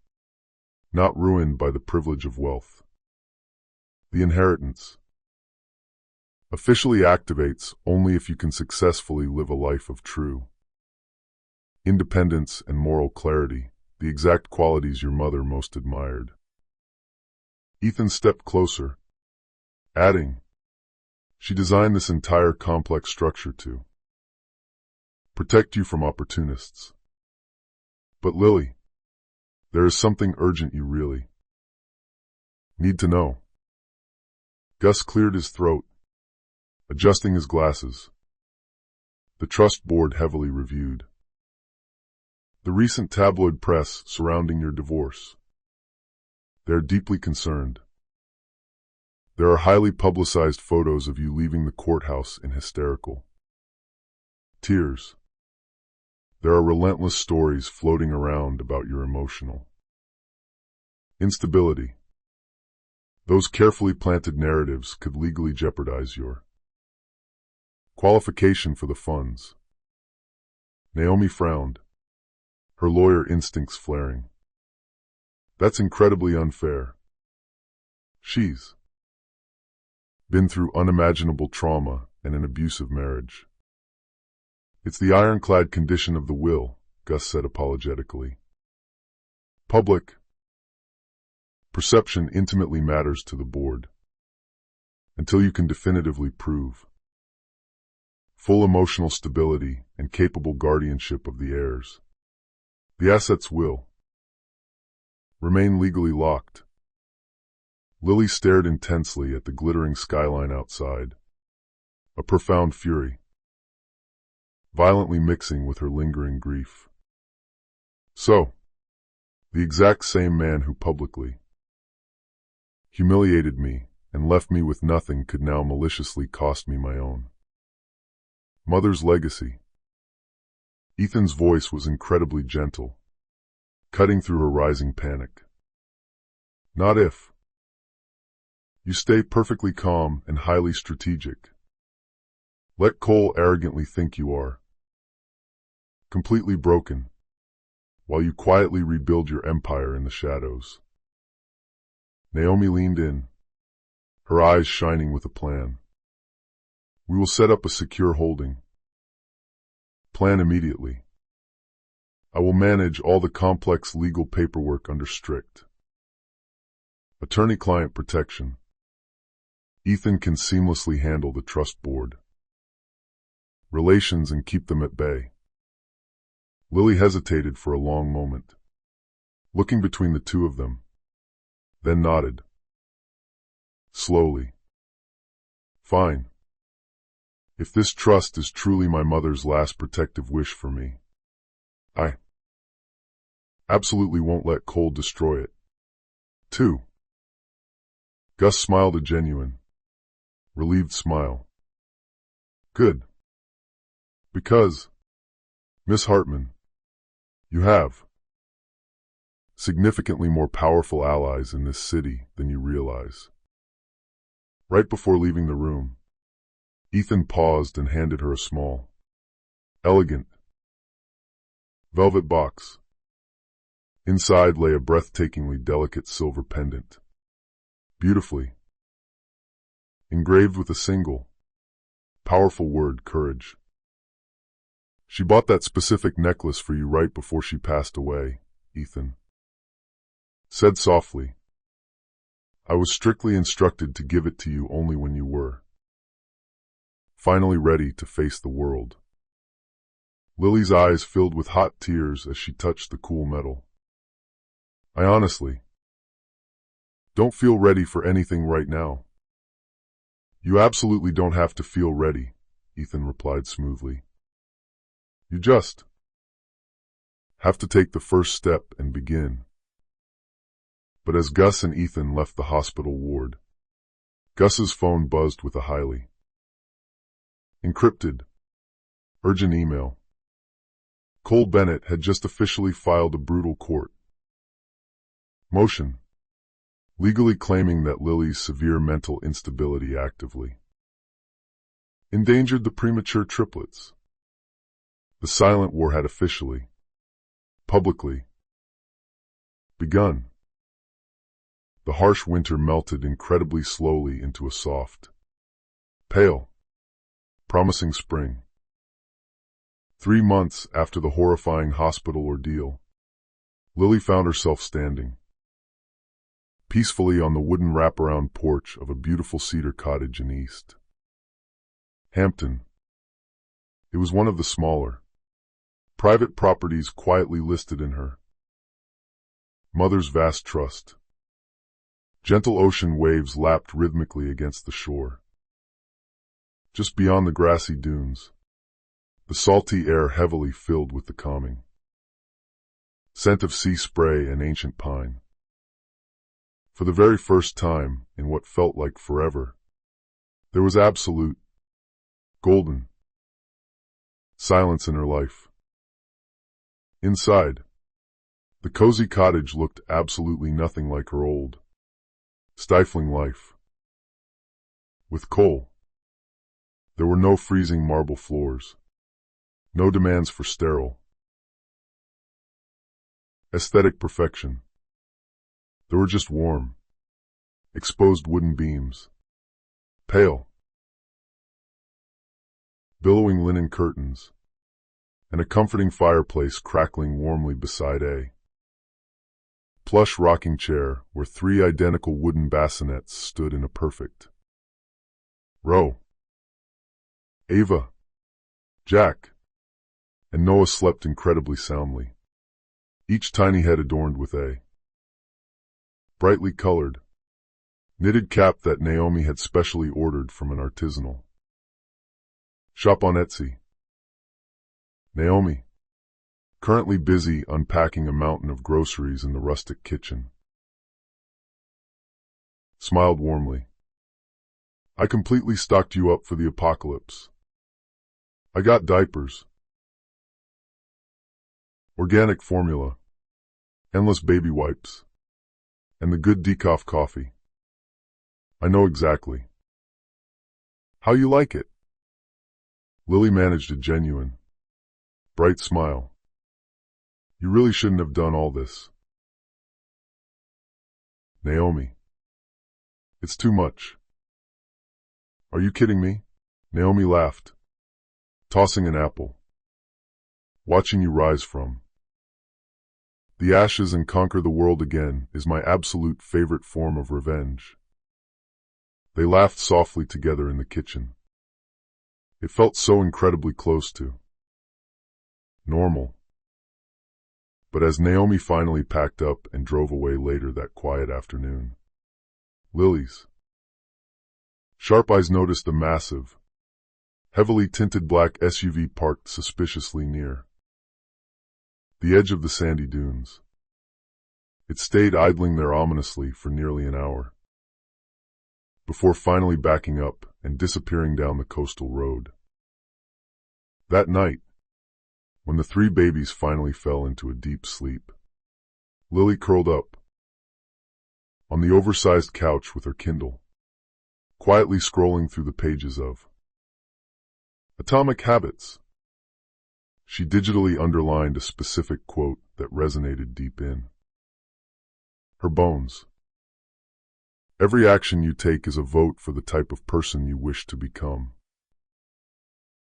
Speaker 1: not ruined by the privilege of wealth. The inheritance officially activates only if you can successfully live a life of true independence and moral clarity, the exact qualities your mother most admired. Ethan stepped closer, adding, she designed this entire complex structure to protect you from opportunists. But Lily, there is something urgent you really need to know. Gus cleared his throat, adjusting his glasses. The trust board heavily reviewed the recent tabloid press surrounding your divorce. They are deeply concerned. There are highly publicized photos of you leaving the courthouse in hysterical tears. There are relentless stories floating around about your emotional instability. Those carefully planted narratives could legally jeopardize your qualification for the funds. Naomi frowned, her lawyer instincts flaring. That's incredibly unfair. She's been through unimaginable trauma and an abusive marriage. It's the ironclad condition of the will, Gus said apologetically. Public perception intimately matters to the board until you can definitively prove full emotional stability and capable guardianship of the heirs. The assets will remain legally locked. Lily stared intensely at the glittering skyline outside, a profound fury violently mixing with her lingering grief. So, the exact same man who publicly humiliated me and left me with nothing could now maliciously cost me my own mother's legacy. Ethan's voice was incredibly gentle, cutting through her rising panic. Not if. You stay perfectly calm and highly strategic. Let Cole arrogantly think you are completely broken, while you quietly rebuild your empire in the shadows. Naomi leaned in, her eyes shining with a plan. We will set up a secure holding plan immediately. I will manage all the complex legal paperwork under strict attorney-client protection. Ethan can seamlessly handle the trust board relations and keep them at bay. Lily hesitated for a long moment, looking between the two of them, then nodded. Slowly. Fine. If this trust is truly my mother's last protective wish for me, I absolutely won't let Cole destroy it. 2. Gus smiled a genuine, relieved smile. Good. Because, Miss Hartman, you have significantly more powerful allies in this city than you realize. Right before leaving the room, Ethan paused and handed her a small, elegant, velvet box. Inside lay a breathtakingly delicate silver pendant, beautifully engraved with a single, powerful word, courage. She bought that specific necklace for you right before she passed away, Ethan said softly. I was strictly instructed to give it to you only when you were finally ready to face the world. Lily's eyes filled with hot tears as she touched the cool metal. I honestly don't feel ready for anything right now. You absolutely don't have to feel ready, Ethan replied smoothly. You just have to take the first step and begin. But as Gus and Ethan left the hospital ward, Gus's phone buzzed with a highly encrypted, urgent email. Cole Bennett had just officially filed a brutal court motion, legally claiming that Lily's severe mental instability actively endangered the premature triplets. The silent war had officially, publicly, begun. The harsh winter melted incredibly slowly into a soft, pale, promising spring. 3 months after the horrifying hospital ordeal, Lily found herself standing peacefully on the wooden wraparound porch of a beautiful cedar cottage in East Hampton. It was one of the smaller, private properties quietly listed in her mother's vast trust. Gentle ocean waves lapped rhythmically against the shore. Just beyond the grassy dunes, the salty air heavily filled with the calming scent of sea spray and ancient pine. For the very first time, in what felt like forever, there was absolute, golden silence in her life. Inside, the cozy cottage looked absolutely nothing like her old, stifling life. With Cole, there were no freezing marble floors, no demands for sterile, aesthetic perfection. There were just warm, exposed wooden beams, pale, billowing linen curtains, and a comforting fireplace crackling warmly beside a plush rocking chair where 3 identical wooden bassinets stood in a perfect row. Ava, Jack, and Noah slept incredibly soundly, each tiny head adorned with a brightly colored, knitted cap that Naomi had specially ordered from an artisanal shop on Etsy. Naomi, currently busy unpacking a mountain of groceries in the rustic kitchen, smiled warmly. I completely stocked you up for the apocalypse. I got diapers, organic formula, endless baby wipes, and the good decaf coffee. I know exactly how you like it. Lily managed a genuine, bright smile. You really shouldn't have done all this, Naomi. It's too much. Are you kidding me? Naomi laughed, tossing an apple. Watching you rise from the ashes and conquer the world again is my absolute favorite form of revenge. They laughed softly together in the kitchen. It felt so incredibly close to normal. But as Naomi finally packed up and drove away later that quiet afternoon, Lily's sharp eyes noticed a massive, heavily tinted black SUV parked suspiciously near the edge of the sandy dunes. It stayed idling there ominously for nearly an hour, before finally backing up and disappearing down the coastal road. That night, when the three babies finally fell into a deep sleep, Lily curled up on the oversized couch with her Kindle, quietly scrolling through the pages of Atomic Habits. She digitally underlined a specific quote that resonated deep in her bones. Every action you take is a vote for the type of person you wish to become.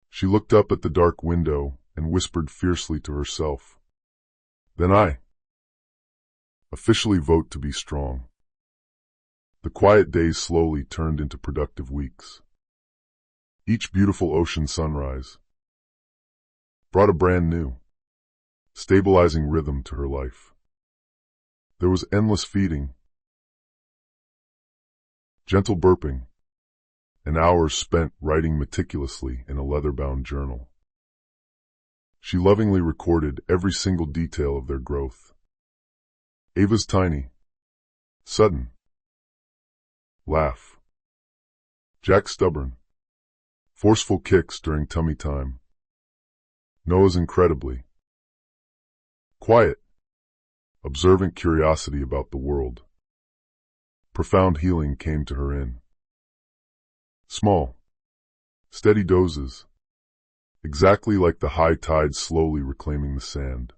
Speaker 1: She looked up at the dark window and whispered fiercely to herself, "Then I officially vote to be strong." The quiet days slowly turned into productive weeks. Each beautiful ocean sunrise brought a brand new, stabilizing rhythm to her life. There was endless feeding, gentle burping, and hours spent writing meticulously in a leather-bound journal. She lovingly recorded every single detail of their growth. Ava's tiny, sudden laugh, Jack's stubborn, forceful kicks during tummy time, Noah's incredibly quiet, observant curiosity about the world. Profound healing came to her in small, steady doses, exactly like the high tide slowly reclaiming the sand.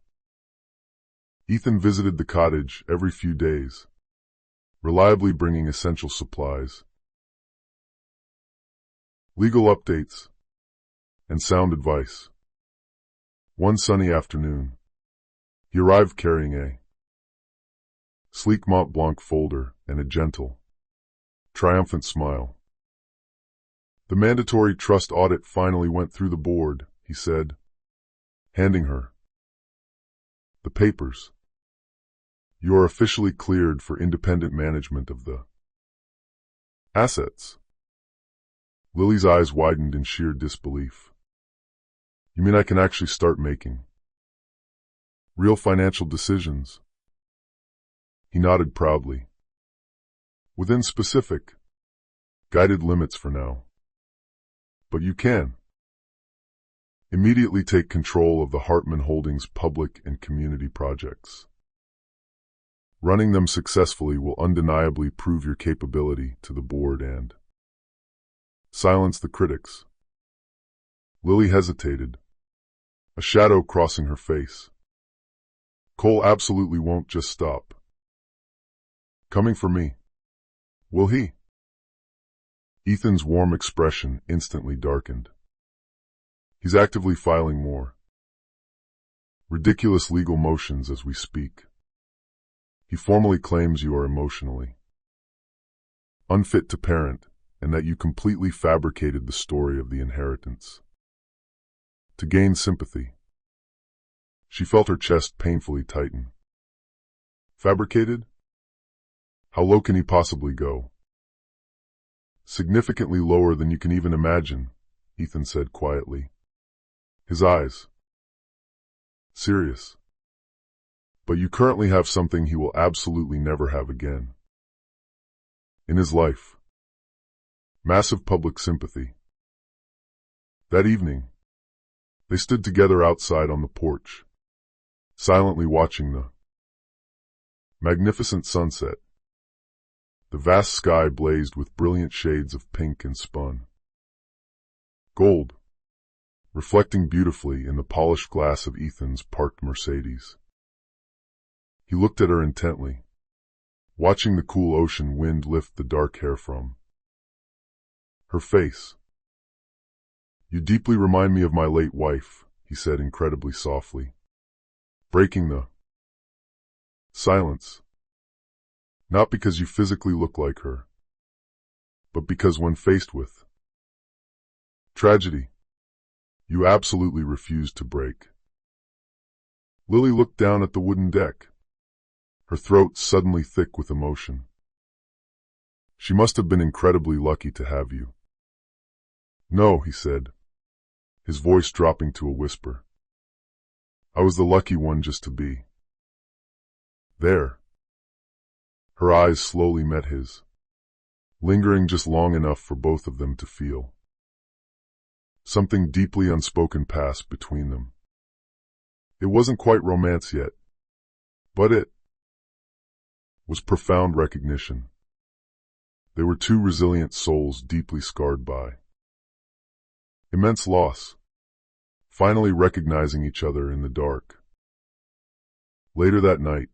Speaker 1: Ethan visited the cottage every few days, reliably bringing essential supplies, legal updates, and sound advice. One sunny afternoon, he arrived carrying a sleek Mont Blanc folder and a gentle, triumphant smile. "The mandatory trust audit finally went through the board," he said, handing her the papers. "You are officially cleared for independent management of the assets." Lily's eyes widened in sheer disbelief. "You mean I can actually start making real financial decisions?" He nodded proudly. "Within specific, guided limits for now. But you can immediately take control of the Hartman Holdings public and community projects. Running them successfully will undeniably prove your capability to the board and silence the critics." Lily hesitated, a shadow crossing her face. "Cole absolutely won't just stop coming for me, will he?" Ethan's warm expression instantly darkened. "He's actively filing more ridiculous legal motions as we speak. He formally claims you are emotionally unfit to parent and that you completely fabricated the story of the inheritance to gain sympathy." She felt her chest painfully tighten. "Fabricated? How low can he possibly go?" "Significantly lower than you can even imagine," Ethan said quietly, his eyes serious. "But you currently have something he will absolutely never have again in his life: massive public sympathy." That evening, they stood together outside on the porch, silently watching the magnificent sunset. The vast sky blazed with brilliant shades of pink and spun gold, reflecting beautifully in the polished glass of Ethan's parked Mercedes. He looked at her intently, watching the cool ocean wind lift the dark hair from Her face. "You deeply remind me of my late wife," he said incredibly softly, breaking the silence. "Not because you physically look like her, but because when faced with tragedy, you absolutely refuse to break." Lily looked down at the wooden deck, her throat suddenly thick with emotion. "She must have been incredibly lucky to have you." "No," he said, his voice dropping to a whisper. "I was the lucky one just to be there." Her eyes slowly met his, lingering just long enough for both of them to feel something deeply unspoken pass between them. It wasn't quite romance yet, but it was profound recognition. They were two resilient souls deeply scarred by immense loss, finally recognizing each other in the dark. Later that night,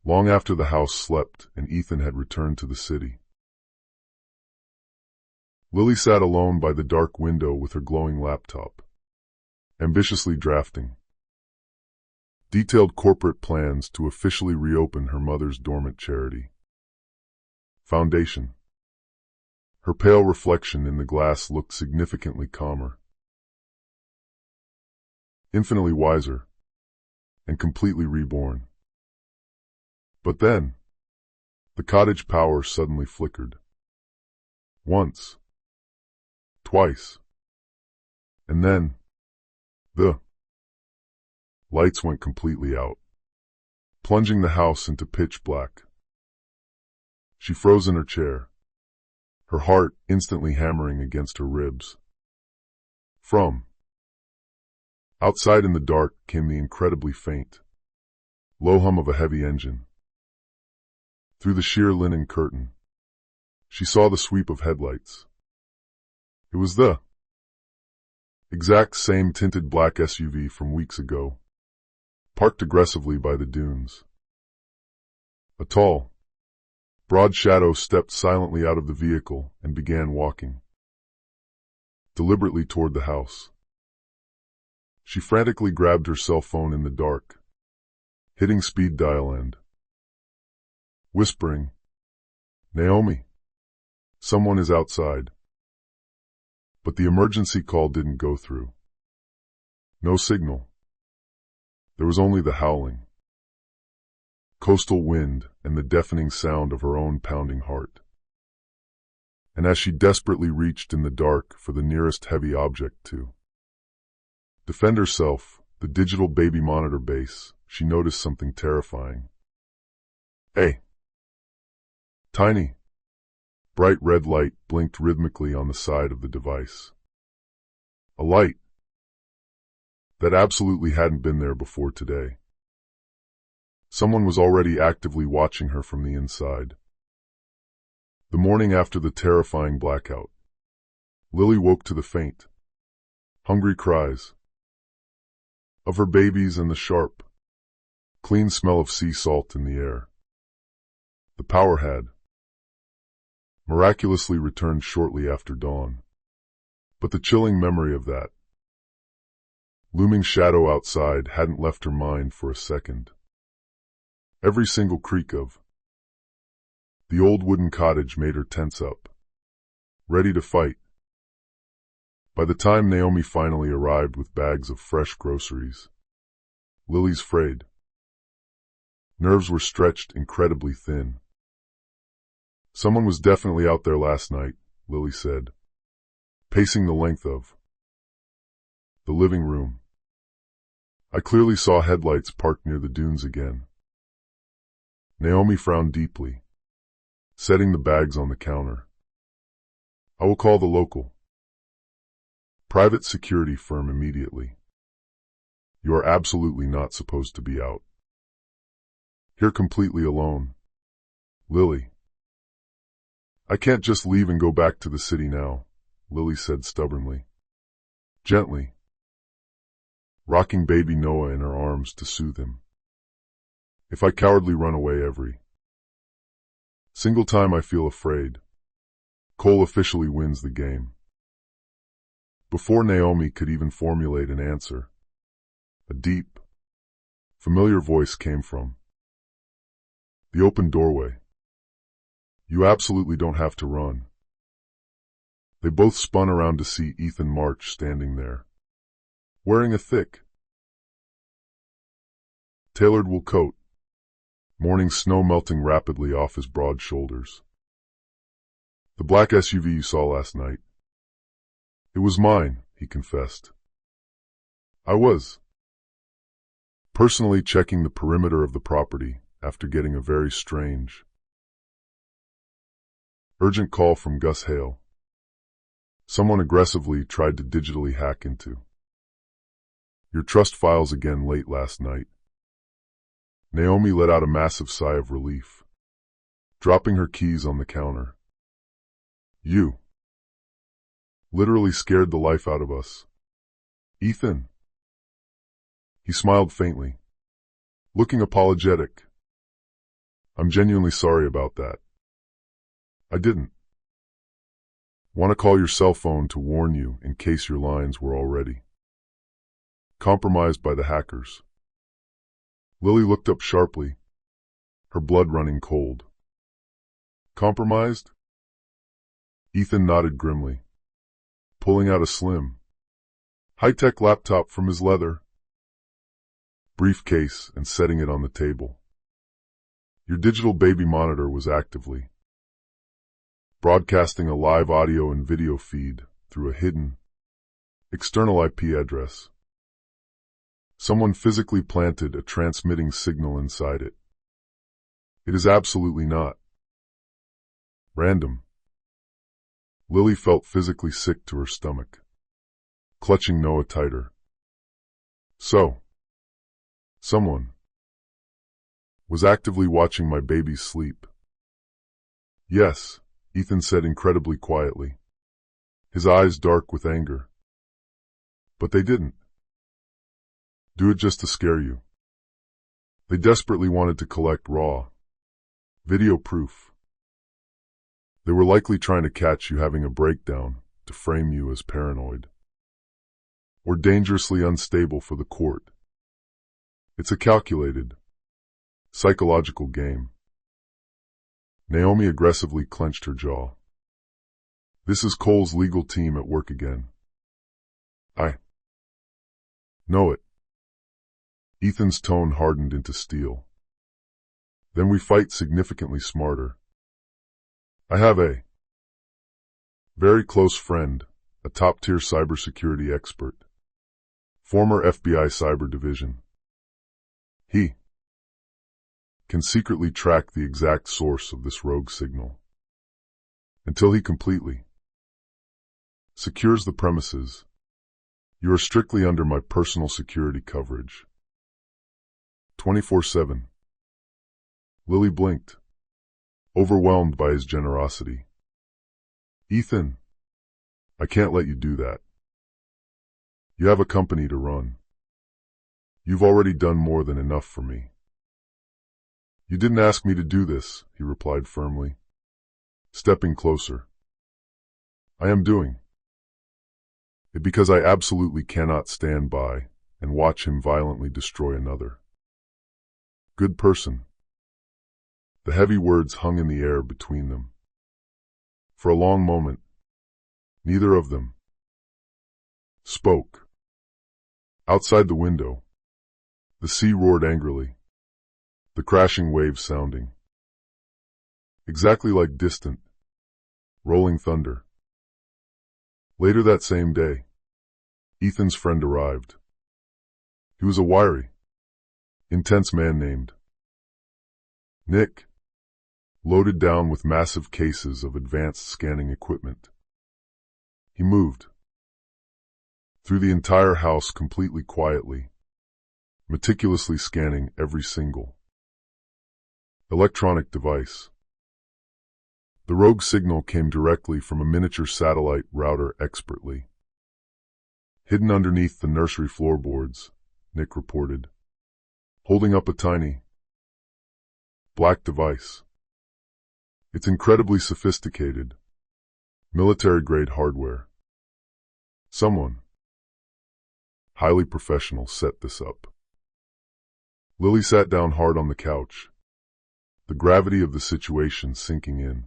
Speaker 1: long after the house slept and Ethan had returned to the city, Lily sat alone by the dark window with her glowing laptop, ambitiously drafting detailed corporate plans to officially reopen her mother's dormant charity foundation. Her pale reflection in the glass looked significantly calmer, infinitely wiser, and completely reborn. But then, the cottage power suddenly flickered. Once, twice, and then, the lights went completely out, plunging the house into pitch black. She froze in her chair, her heart instantly hammering against her ribs. From outside in the dark came the incredibly faint, low hum of a heavy engine. Through the sheer linen curtain, she saw the sweep of headlights. It was the exact same tinted black SUV from weeks ago, parked aggressively by the dunes. A tall, broad shadow stepped silently out of the vehicle and began walking deliberately toward the house. She frantically grabbed her cell phone in the dark, hitting speed dial and whispering, "Naomi, someone is outside." But the emergency call didn't go through. No signal. There was only the howling coastal wind and the deafening sound of her own pounding heart. And as she desperately reached in the dark for the nearest heavy object to defend herself, the digital baby monitor base, she noticed something terrifying. A tiny, bright red light blinked rhythmically on the side of the device. A light that absolutely hadn't been there before today. Someone was already actively watching her from the inside. The morning after the terrifying blackout, Lily woke to the faint, hungry cries of her babies and the sharp, clean smell of sea salt in the air. The power had miraculously returned shortly after dawn, but the chilling memory of that looming shadow outside hadn't left her mind for a second. Every single creak of the old wooden cottage made her tense up, ready to fight. By the time Naomi finally arrived with bags of fresh groceries, Lily's frayed nerves were stretched incredibly thin. "Someone was definitely out there last night," Lily said, pacing the length of the living room. "I clearly saw headlights parked near the dunes again." Naomi frowned deeply, setting the bags on the counter. "I will call the local private security firm immediately. You are absolutely not supposed to be out here completely alone." "Lily, I can't just leave and go back to the city now," Lily said stubbornly, gently, rocking baby Noah in her arms to soothe him. "If I cowardly run away every single time I feel afraid, Cole officially wins the game. Before Naomi could even formulate an answer, a deep, familiar voice came from the open doorway. You absolutely don't have to run. They both spun around to see Ethan March standing there, wearing a thick, tailored wool coat, morning snow melting rapidly off his broad shoulders. The black SUV you saw last night. It was mine, he confessed. I was personally checking the perimeter of the property after getting a very strange, urgent call from Gus Hale. Someone aggressively tried to digitally hack into your trust files again late last night. Naomi let out a massive sigh of relief, dropping her keys on the counter. You literally scared the life out of us. Ethan. He smiled faintly, looking apologetic. I'm genuinely sorry about that. I didn't want to call your cell phone to warn you in case your lines were already compromised by the hackers. Lily looked up sharply, her blood running cold. Compromised? Ethan nodded grimly, pulling out a slim, high-tech laptop from his leather briefcase and setting it on the table. Your digital baby monitor was actively broadcasting a live audio and video feed through a hidden, external IP address. Someone physically planted a transmitting signal inside it. It is absolutely not random. Lily felt physically sick to her stomach, clutching Noah tighter. So, someone was actively watching my baby's sleep. Yes, Ethan said incredibly quietly, his eyes dark with anger. But they didn't do it just to scare you. They desperately wanted to collect raw video proof. They were likely trying to catch you having a breakdown to frame you as paranoid or dangerously unstable for the court. It's a calculated, psychological game. Naomi aggressively clenched her jaw. This is Cole's legal team at work again. I know it. Ethan's tone hardened into steel. Then we fight significantly smarter. I have a very close friend, a top-tier cybersecurity expert, former FBI cyber division. He can secretly track the exact source of this rogue signal until he completely secures the premises. You are strictly under my personal security coverage. 24/7. Lily blinked, overwhelmed by his generosity. Ethan, I can't let you do that. You have a company to run. You've already done more than enough for me. You didn't ask me to do this, he replied firmly, stepping closer. I am doing it because I absolutely cannot stand by and watch him violently destroy another good person. The heavy words hung in the air between them. For a long moment, neither of them spoke. Outside the window, the sea roared angrily, the crashing waves sounding exactly like distant, rolling thunder. Later that same day, Ethan's friend arrived. He was a wiry, intense man named Nick, loaded down with massive cases of advanced scanning equipment. He moved through the entire house completely quietly, meticulously scanning every single electronic device. The rogue signal came directly from a miniature satellite router expertly hidden underneath the nursery floorboards, Nick reported, holding up a tiny black device. It's incredibly sophisticated, Military-grade hardware. Someone highly professional set this up. Lily sat down hard on the couch, the gravity of the situation sinking in.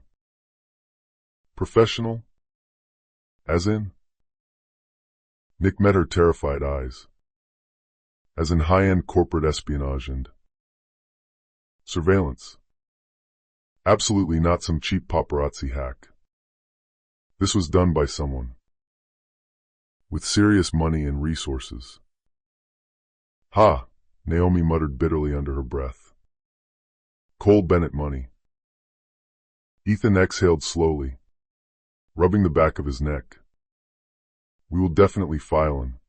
Speaker 1: Professional? As in? Nick met her terrified eyes. As in high-end corporate espionage and surveillance. Absolutely not some cheap paparazzi hack. This was done by someone with serious money and resources. Ha! Naomi muttered bitterly under her breath. Cole Bennett money. Ethan exhaled slowly, rubbing the back of his neck. We will definitely file an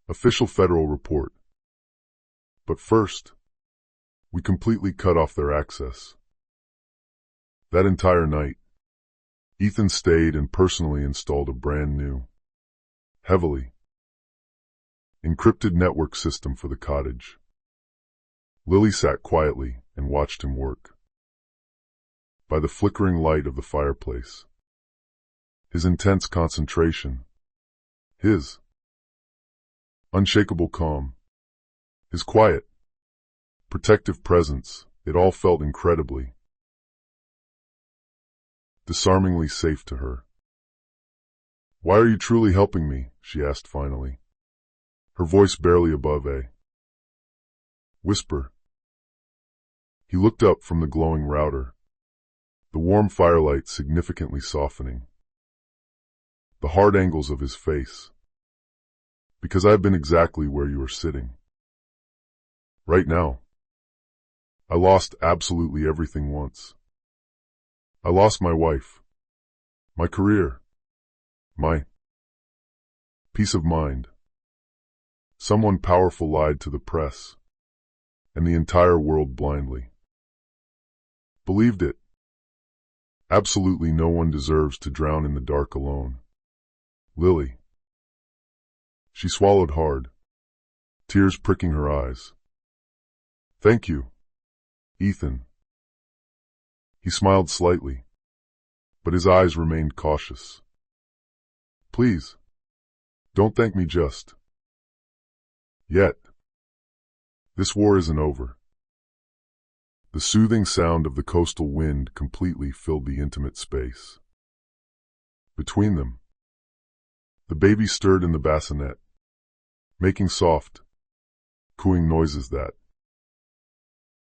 Speaker 1: official federal report. But first, we completely cut off their access. That entire night, Ethan stayed and personally installed a brand new, heavily encrypted network system for the cottage. Lily sat quietly and watched him work. By the flickering light of the fireplace, his intense concentration, his unshakable calm, his quiet, protective presence, it all felt incredibly, disarmingly safe to her. Why are you truly helping me? She asked finally, her voice barely above a whisper. He looked up from the glowing router, the warm firelight significantly softening the hard angles of his face. Because I've been exactly where you are sitting. Right now. I lost absolutely everything once. I lost my wife, my career, my peace of mind. Someone powerful lied to the press, and the entire world blindly believed it. Absolutely no one deserves to drown in the dark alone. Lily. She swallowed hard, tears pricking her eyes. Thank you, Ethan. He smiled slightly, but his eyes remained cautious. Please, don't thank me just yet. This war isn't over. The soothing sound of the coastal wind completely filled the intimate space. Between them, the baby stirred in the bassinet, making soft, cooing noises that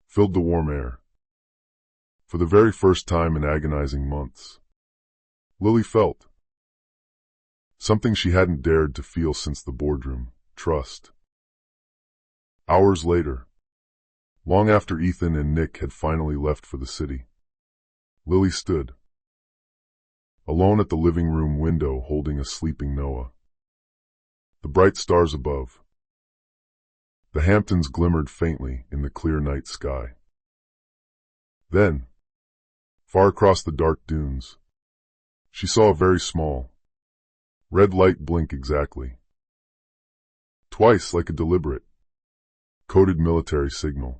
Speaker 1: filled the warm air. For the very first time in agonizing months, Lily felt something she hadn't dared to feel since the boardroom, trust. Hours later, long after Ethan and Nick had finally left for the city, Lily stood alone at the living room window holding a sleeping Noah. The bright stars above, the Hamptons glimmered faintly in the clear night sky. Then, far across the dark dunes, she saw a very small, red light blink exactly, twice like a deliberate, coded military signal.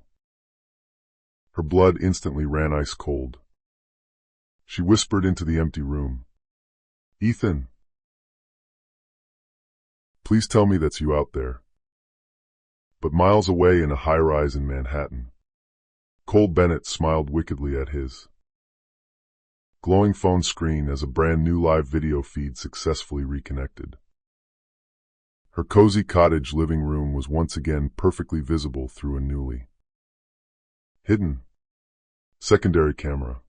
Speaker 1: Her blood instantly ran ice cold. She whispered into the empty room, Ethan, please tell me that's you out there. But miles away in a high-rise in Manhattan, Cole Bennett smiled wickedly at his glowing phone screen as a brand new live video feed successfully reconnected. Her cozy cottage living room was once again perfectly visible through a newly hidden secondary camera.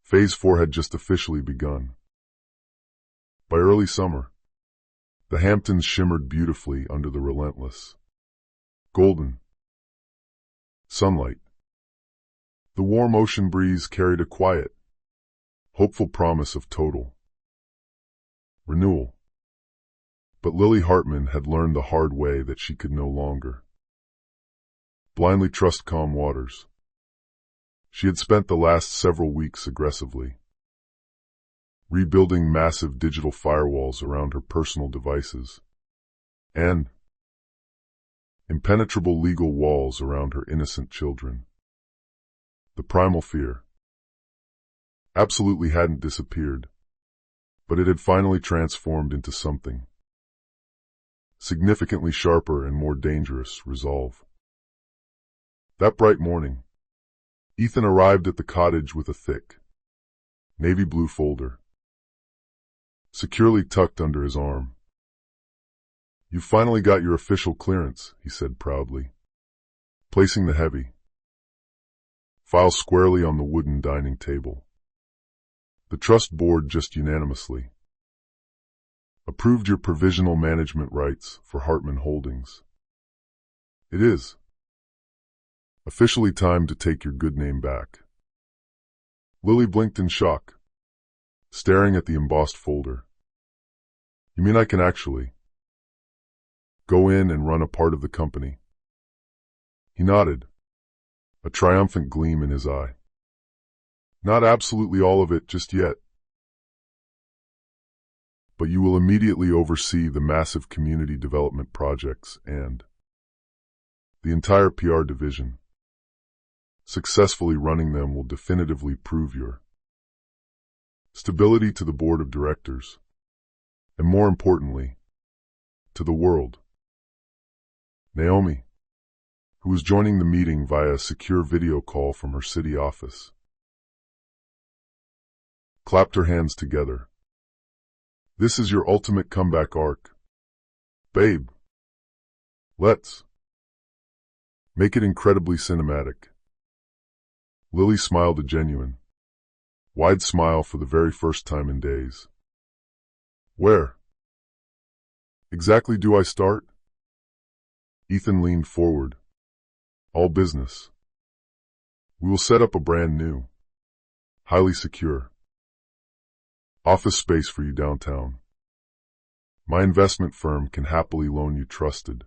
Speaker 1: Phase 4 had just officially begun. By early summer, the Hamptons shimmered beautifully under the relentless golden sunlight. The warm ocean breeze carried a quiet, hopeful promise of total renewal. But Lily Hartman had learned the hard way that she could no longer blindly trust calm waters. She had spent the last several weeks aggressively rebuilding massive digital firewalls around her personal devices and impenetrable legal walls around her innocent children. The primal fear, absolutely hadn't disappeared, but it had finally transformed into something significantly sharper and more dangerous: resolve. That bright morning, Ethan arrived at the cottage with a thick, navy blue folder securely tucked under his arm. "You finally got your official clearance," he said proudly, placing the heavy file squarely on the wooden dining table. "The trust board just unanimously approved your provisional management rights for Hartman Holdings. It is officially time to take your good name back." Lily blinked in shock, staring at the embossed folder. "You mean I can actually go in and run a part of the company?" He nodded, a triumphant gleam in his eye. "Not absolutely all of it just yet, but you will immediately oversee the massive community development projects and the entire PR division. Successfully running them will definitively prove your stability to the board of directors, and more importantly, to the world." Naomi, who was joining the meeting via a secure video call from her city office, clapped her hands together. "This is your ultimate comeback arc, babe. Let's make it incredibly cinematic." Lily smiled, a genuine, wide smile for the very first time in days. "Where exactly do I start?" Ethan leaned forward. "All business. We will set up a brand new, highly secure office space for you downtown. My investment firm can happily loan you trusted,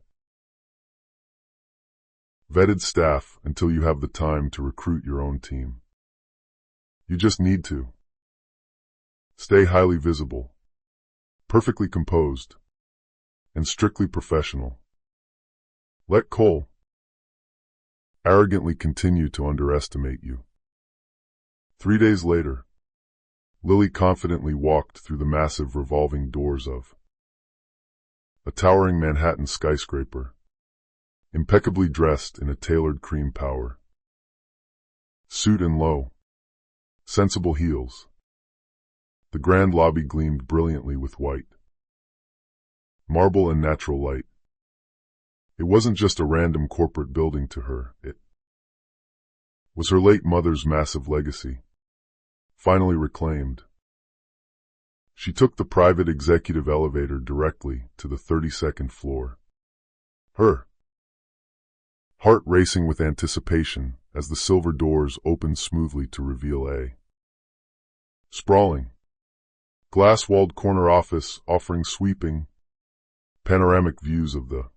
Speaker 1: vetted staff until you have the time to recruit your own team. You just need to stay highly visible, perfectly composed, and strictly professional. Let Cole arrogantly continue to underestimate you." 3 days later, Lily confidently walked through the massive revolving doors of a towering Manhattan skyscraper, impeccably dressed in a tailored cream power suit and low, sensible heels. The grand lobby gleamed brilliantly with white marble and natural light. It wasn't just a random corporate building to her, it was her late mother's massive legacy, finally reclaimed. She took the private executive elevator directly to the 32nd floor, her heart racing with anticipation as the silver doors opened smoothly to reveal a sprawling, glass-walled corner office offering sweeping, panoramic views of the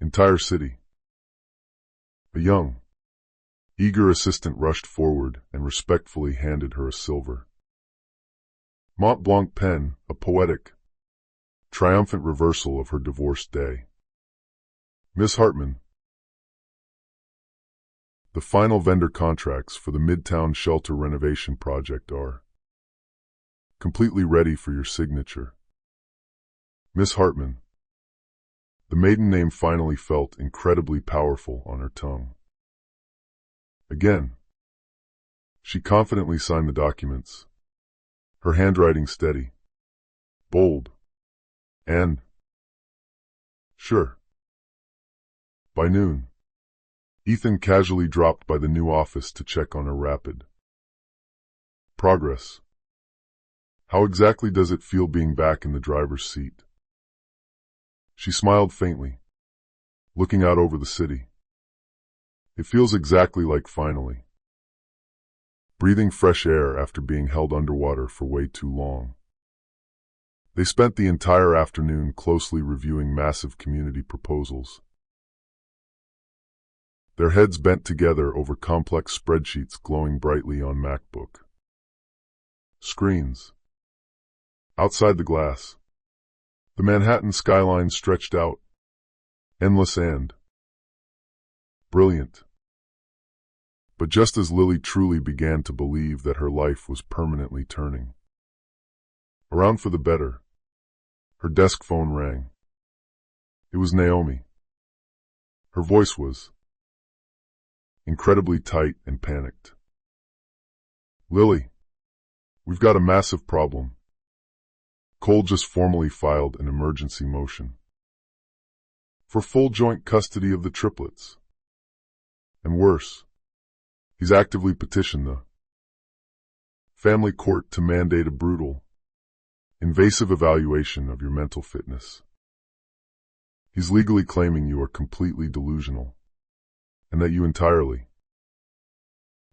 Speaker 1: entire city. A young, eager assistant rushed forward and respectfully handed her a silver Mont Blanc pen, a poetic, triumphant reversal of her divorced day. "Miss Hartman, the final vendor contracts for the Midtown Shelter renovation project are completely ready for your signature." Miss Hartman. The maiden name finally felt incredibly powerful on her tongue. Again, she confidently signed the documents, her handwriting steady, bold, and sure. By noon, Ethan casually dropped by the new office to check on her rapid progress. "How exactly does it feel being back in the driver's seat?" She smiled faintly, looking out over the city. "It feels exactly like finally breathing fresh air after being held underwater for way too long." They spent the entire afternoon closely reviewing massive community proposals, their heads bent together over complex spreadsheets glowing brightly on MacBook screens. Outside the glass, the Manhattan skyline stretched out, endless and brilliant. But just as Lily truly began to believe that her life was permanently turning around for the better, her desk phone rang. It was Naomi. Her voice was incredibly tight and panicked. "Lily, we've got a massive problem. Cole just formally filed an emergency motion for full joint custody of the triplets. And worse, he's actively petitioned the family court to mandate a brutal, invasive evaluation of your mental fitness. He's legally claiming you are completely delusional, and that you entirely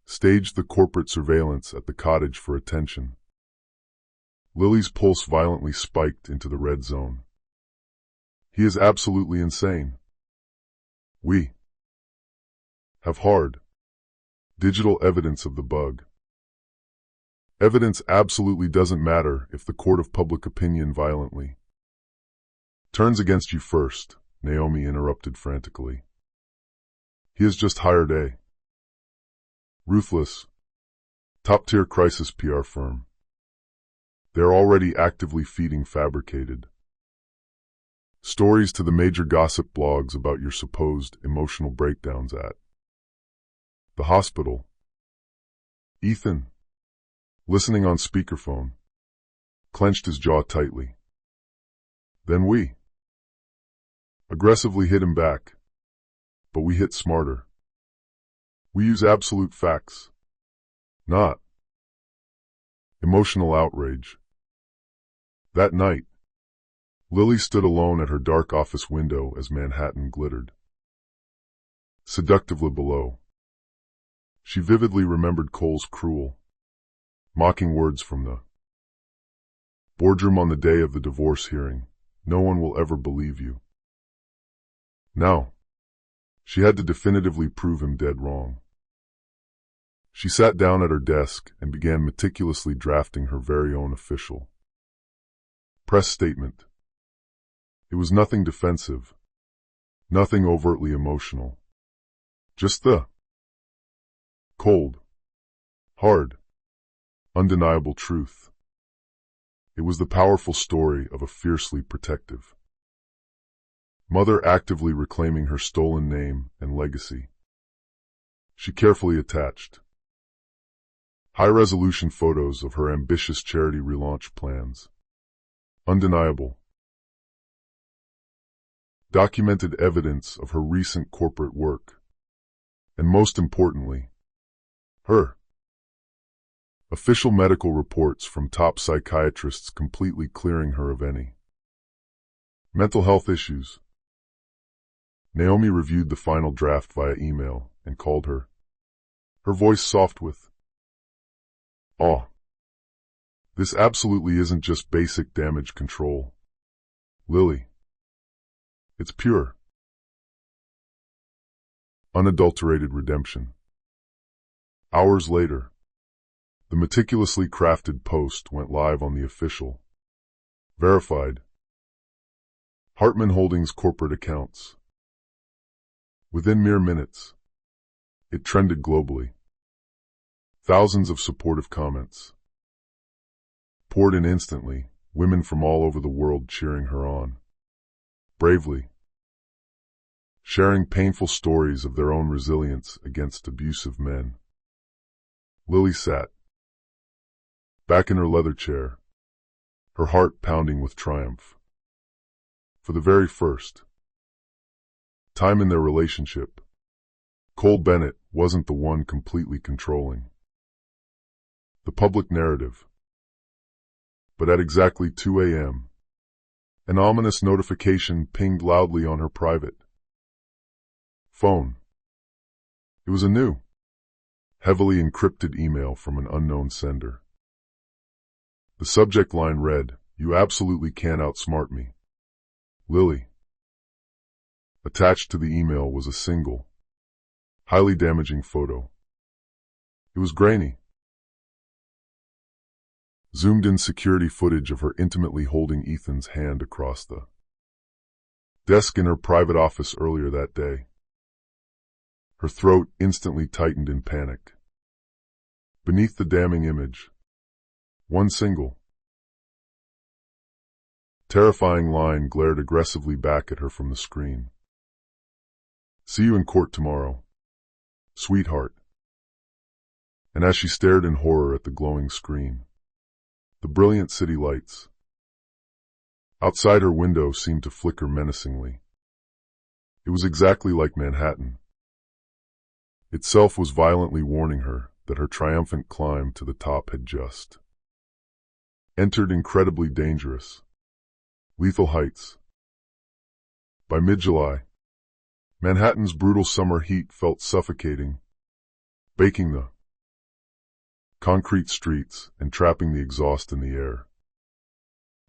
Speaker 1: staged the corporate surveillance at the cottage for attention." Lily's pulse violently spiked into the red zone. "He is absolutely insane. We have hard, digital evidence of the bug. Evidence absolutely doesn't matter if the court of public opinion violently turns against you first," Naomi interrupted frantically. "He has just hired a ruthless, top-tier crisis PR firm. They're already actively feeding fabricated stories to the major gossip blogs about your supposed emotional breakdowns at the hospital." Ethan, listening on speakerphone, clenched his jaw tightly. "Then we aggressively hit him back, but we hit smarter. We use absolute facts, not emotional outrage." That night, Lily stood alone at her dark office window as Manhattan glittered seductively below. She vividly remembered Cole's cruel, mocking words from the boardroom on the day of the divorce hearing. "No one will ever believe you." Now, she had to definitively prove him dead wrong. She sat down at her desk and began meticulously drafting her very own official press statement. It was nothing defensive, nothing overtly emotional. Just the cold, hard, undeniable truth. It was the powerful story of a fiercely protective mother actively reclaiming her stolen name and legacy. She carefully attached high-resolution photos of her ambitious charity relaunch plans. Undeniable, documented evidence of her recent corporate work. And most importantly, her official medical reports from top psychiatrists completely clearing her of any mental health issues. Naomi reviewed the final draft via email and called her voice soft with awe. "This absolutely isn't just basic damage control, Lily. It's pure, unadulterated redemption." Hours later, the meticulously crafted post went live on the official, verified Hartman Holdings corporate accounts. Within mere minutes, it trended globally. Thousands of supportive comments poured in instantly, women from all over the world cheering her on, bravely sharing painful stories of their own resilience against abusive men. Lily sat back in her leather chair, her heart pounding with triumph. For the very first time in their relationship, Cole Bennett wasn't the one completely controlling the public narrative. But at exactly 2 a.m., an ominous notification pinged loudly on her private phone. It was a new, heavily encrypted email from an unknown sender. The subject line read, "You absolutely can't outsmart me, Lily." Attached to the email was a single, highly damaging photo. It was grainy. Zoomed-in security footage of her intimately holding Ethan's hand across the desk in her private office earlier that day. Her throat instantly tightened in panic. Beneath the damning image, one single, terrifying line glared aggressively back at her from the screen. "See you in court tomorrow, sweetheart." And as she stared in horror at the glowing screen, the brilliant city lights outside her window seemed to flicker menacingly. It was exactly like Manhattan. Itself was violently warning her that her triumphant climb to the top had just entered incredibly dangerous, lethal heights. By mid-July, Manhattan's brutal summer heat felt suffocating, baking the concrete streets and trapping the exhaust in the air.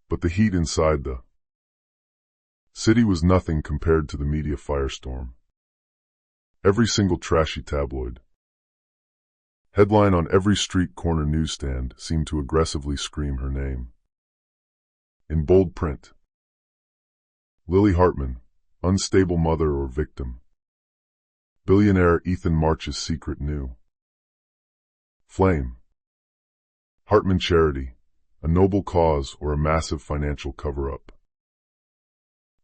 Speaker 1: But the heat inside the city was nothing compared to the media firestorm. Every single trashy tabloid, headline on every street corner newsstand seemed to aggressively scream her name. In bold print, Lily Hartman, unstable mother or victim. Billionaire Ethan March's secret new flame. Hartman charity, a noble cause or a massive financial cover-up.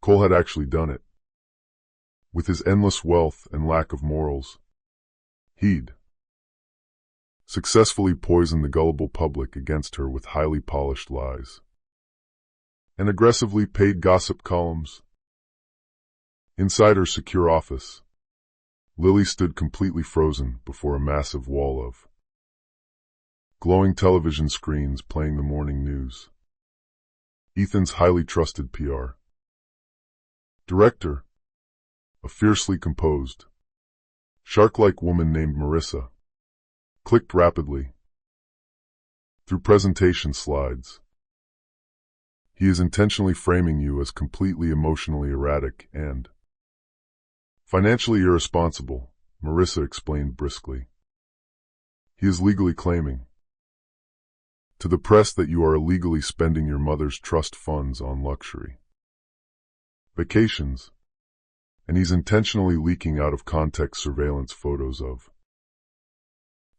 Speaker 1: Cole had actually done it. With his endless wealth and lack of morals, he'd successfully poisoned the gullible public against her with highly polished lies and aggressively paid gossip columns. Inside her secure office, Lily stood completely frozen before a massive wall of glowing television screens playing the morning news. Ethan's highly trusted PR director, a fiercely composed, shark-like woman named Marissa, clicked rapidly through presentation slides. "He is intentionally framing you as completely emotionally erratic and financially irresponsible," Marissa explained briskly. "He is legally claiming to the press that you are illegally spending your mother's trust funds on luxury vacations, and he's intentionally leaking out of context surveillance photos of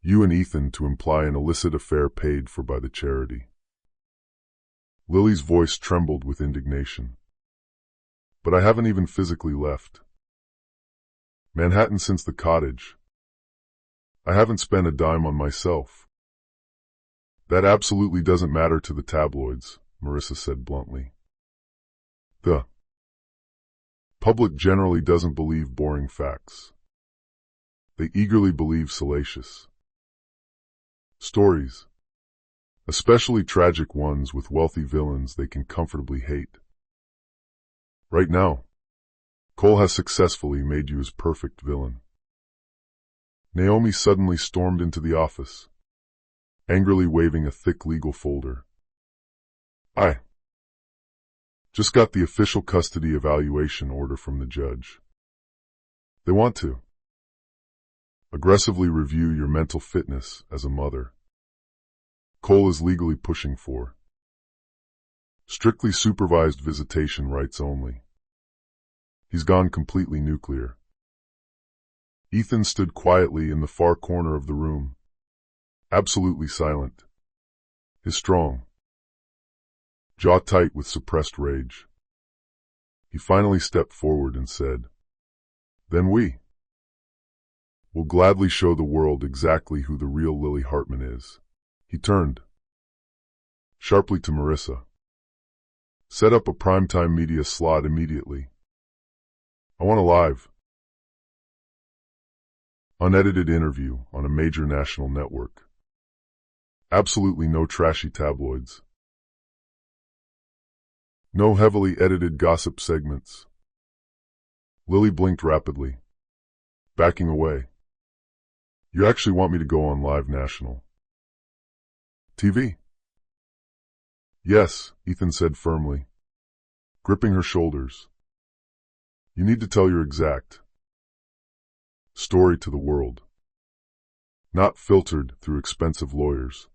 Speaker 1: you and Ethan to imply an illicit affair paid for by the charity." Lily's voice trembled with indignation. "But I haven't even physically left Manhattan since the cottage. I haven't spent a dime on myself." "That absolutely doesn't matter to the tabloids," Marissa said bluntly. "The public generally doesn't believe boring facts. They eagerly believe salacious stories, especially tragic ones with wealthy villains they can comfortably hate. Right now, Cole has successfully made you his perfect villain." Naomi suddenly stormed into the office, angrily waving a thick legal folder. "I just got the official custody evaluation order from the judge. They want to aggressively review your mental fitness as a mother. Cole is legally pushing for strictly supervised visitation rights only. He's gone completely nuclear." Ethan stood quietly in the far corner of the room, absolutely silent, his strong jaw tight with suppressed rage. He finally stepped forward and said, "Then we will gladly show the world exactly who the real Lily Hartman is." He turned sharply to Marissa. "Set up a primetime media slot immediately. I want a live, unedited interview on a major national network. Absolutely no trashy tabloids. No heavily edited gossip segments." Lily blinked rapidly, backing away. "You actually want me to go on live national TV?" "Yes," Ethan said firmly, gripping her shoulders. "You need to tell your exact story to the world. Not filtered through expensive lawyers.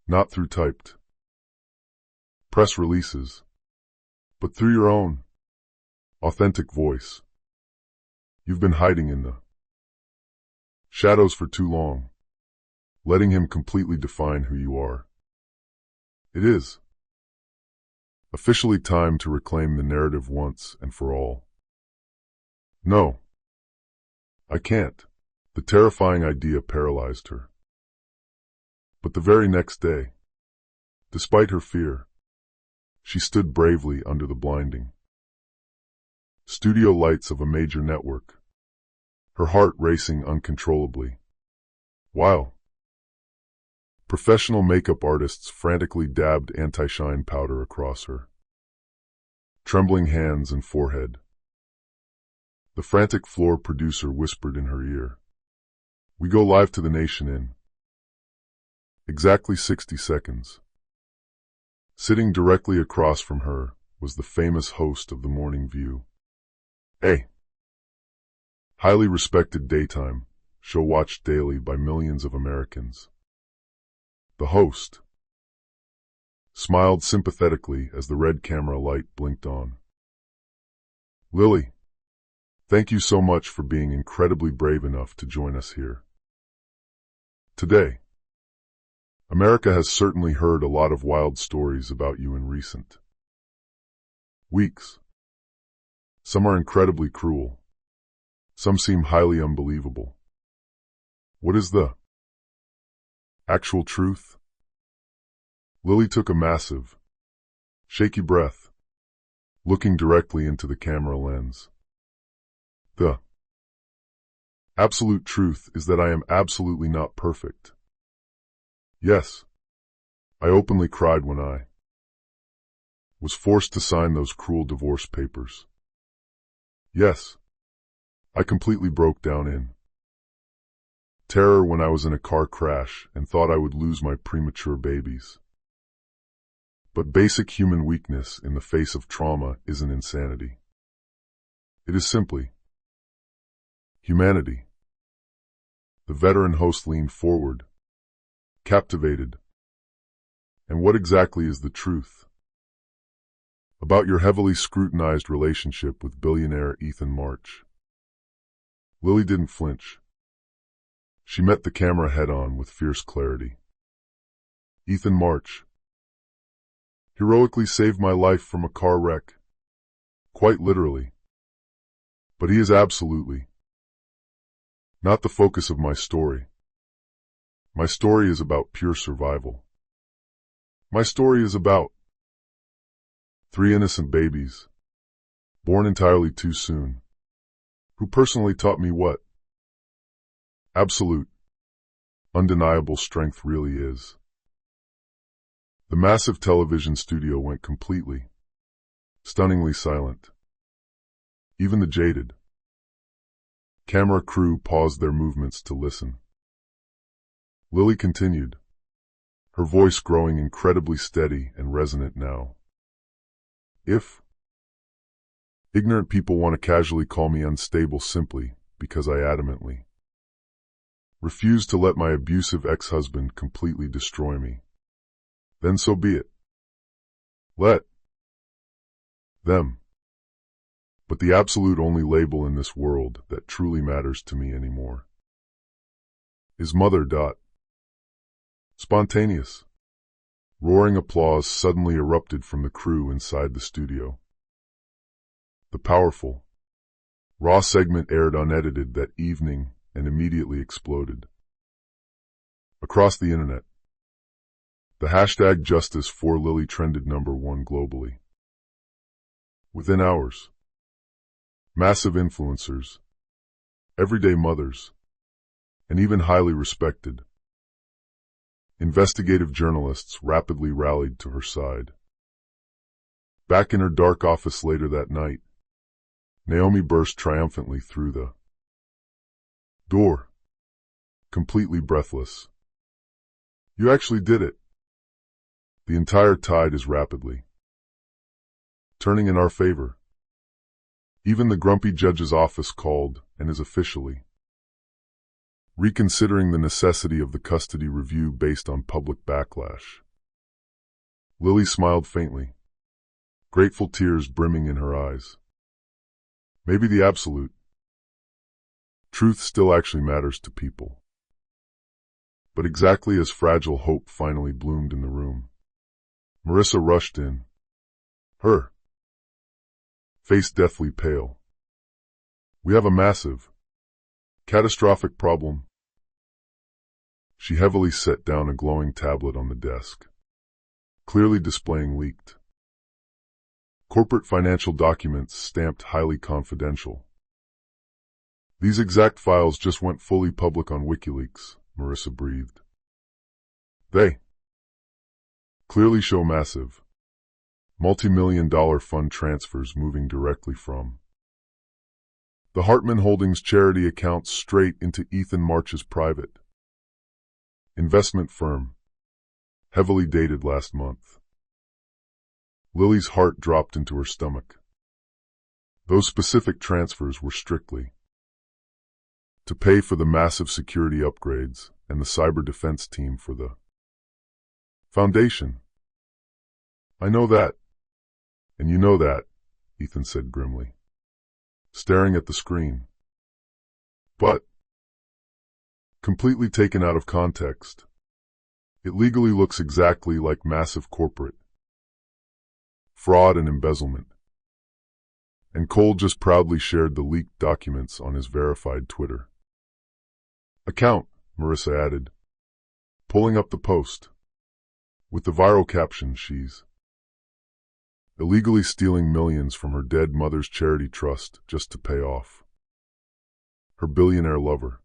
Speaker 1: Not through typed press releases. But through your own authentic voice. You've been hiding in the Shadows for too long, letting him completely define who you are. It is officially time to reclaim the narrative once and for all. No, I can't. The terrifying idea paralyzed her. But the very next day, despite her fear, she stood bravely under the blinding studio lights of a major network, her heart racing uncontrollably, while professional makeup artists frantically dabbed anti-shine powder across her trembling hands and forehead. The frantic floor producer whispered in her ear, "We go live to the nation in exactly 60 seconds. Sitting directly across from her was the famous host of the Morning View, a highly respected daytime show watched daily by millions of Americans. The host smiled sympathetically as the red camera light blinked on. "Lily, thank you so much for being incredibly brave enough to join us here today. America has certainly heard a lot of wild stories about you in recent weeks. Some are incredibly cruel. Some seem highly unbelievable. What is the actual truth?" Lily took a massive, shaky breath, looking directly into the camera lens. "The absolute truth is that I am absolutely not perfect. Yes, I openly cried when I was forced to sign those cruel divorce papers. Yes, I completely broke down in terror when I was in a car crash and thought I would lose my premature babies. But basic human weakness in the face of trauma isn't insanity. It is simply humanity." The veteran host leaned forward, captivated. "And what exactly is the truth about your heavily scrutinized relationship with billionaire Ethan March?" Lily didn't flinch. She met the camera head-on with fierce clarity. "Ethan March heroically saved my life from a car wreck. Quite literally. But he is absolutely not the focus of my story. My story is about pure survival. My story is about 3 innocent babies, born entirely too soon, who personally taught me what absolute, undeniable strength really is." The massive television studio went completely, stunningly silent. Even the jaded camera crew paused their movements to listen. Lily continued, her voice growing incredibly steady and resonant now. "If ignorant people want to casually call me unstable simply because I adamantly refuse to let my abusive ex-husband completely destroy me, then so be it. Let them. But the absolute only label in this world that truly matters to me anymore is mother. Spontaneous, roaring applause suddenly erupted from the crew inside the studio. The powerful, raw segment aired unedited that evening and immediately exploded across the internet. The hashtag #Justice4Lily trended #1 globally. Within hours, massive influencers, everyday mothers, and even highly respected investigative journalists rapidly rallied to her side. Back in her dark office later that night, Naomi burst triumphantly through the door, completely breathless. "You actually did it. The entire tide is rapidly turning in our favor. Even the grumpy judge's office called and is officially reconsidering the necessity of the custody review based on public backlash." Lily smiled faintly, grateful tears brimming in her eyes. Maybe the absolute Truth still actually matters to people. But exactly as fragile hope finally bloomed in the room, Marissa rushed in, her face deathly pale. "We have a massive, catastrophic problem." She heavily set down a glowing tablet on the desk, clearly displaying leaked corporate financial documents stamped highly confidential. "These exact files just went fully public on WikiLeaks," Marissa breathed. "They clearly show massive, multi-million-dollar fund transfers moving directly from the Hartman Holdings charity accounts straight into Ethan March's private investment firm, heavily dated last month." Lily's heart dropped into her stomach. Those specific transfers were strictly to pay for the massive security upgrades and the cyber defense team for the Foundation. "I know that, and you know that," Ethan said grimly, staring at the screen. "But, completely taken out of context, it legally looks exactly like massive corporate fraud and embezzlement." And Cole just proudly shared the leaked documents on his verified Twitter account, Marissa added, pulling up the post with the viral caption, "She's illegally stealing millions from her dead mother's charity trust just to pay off her billionaire lover."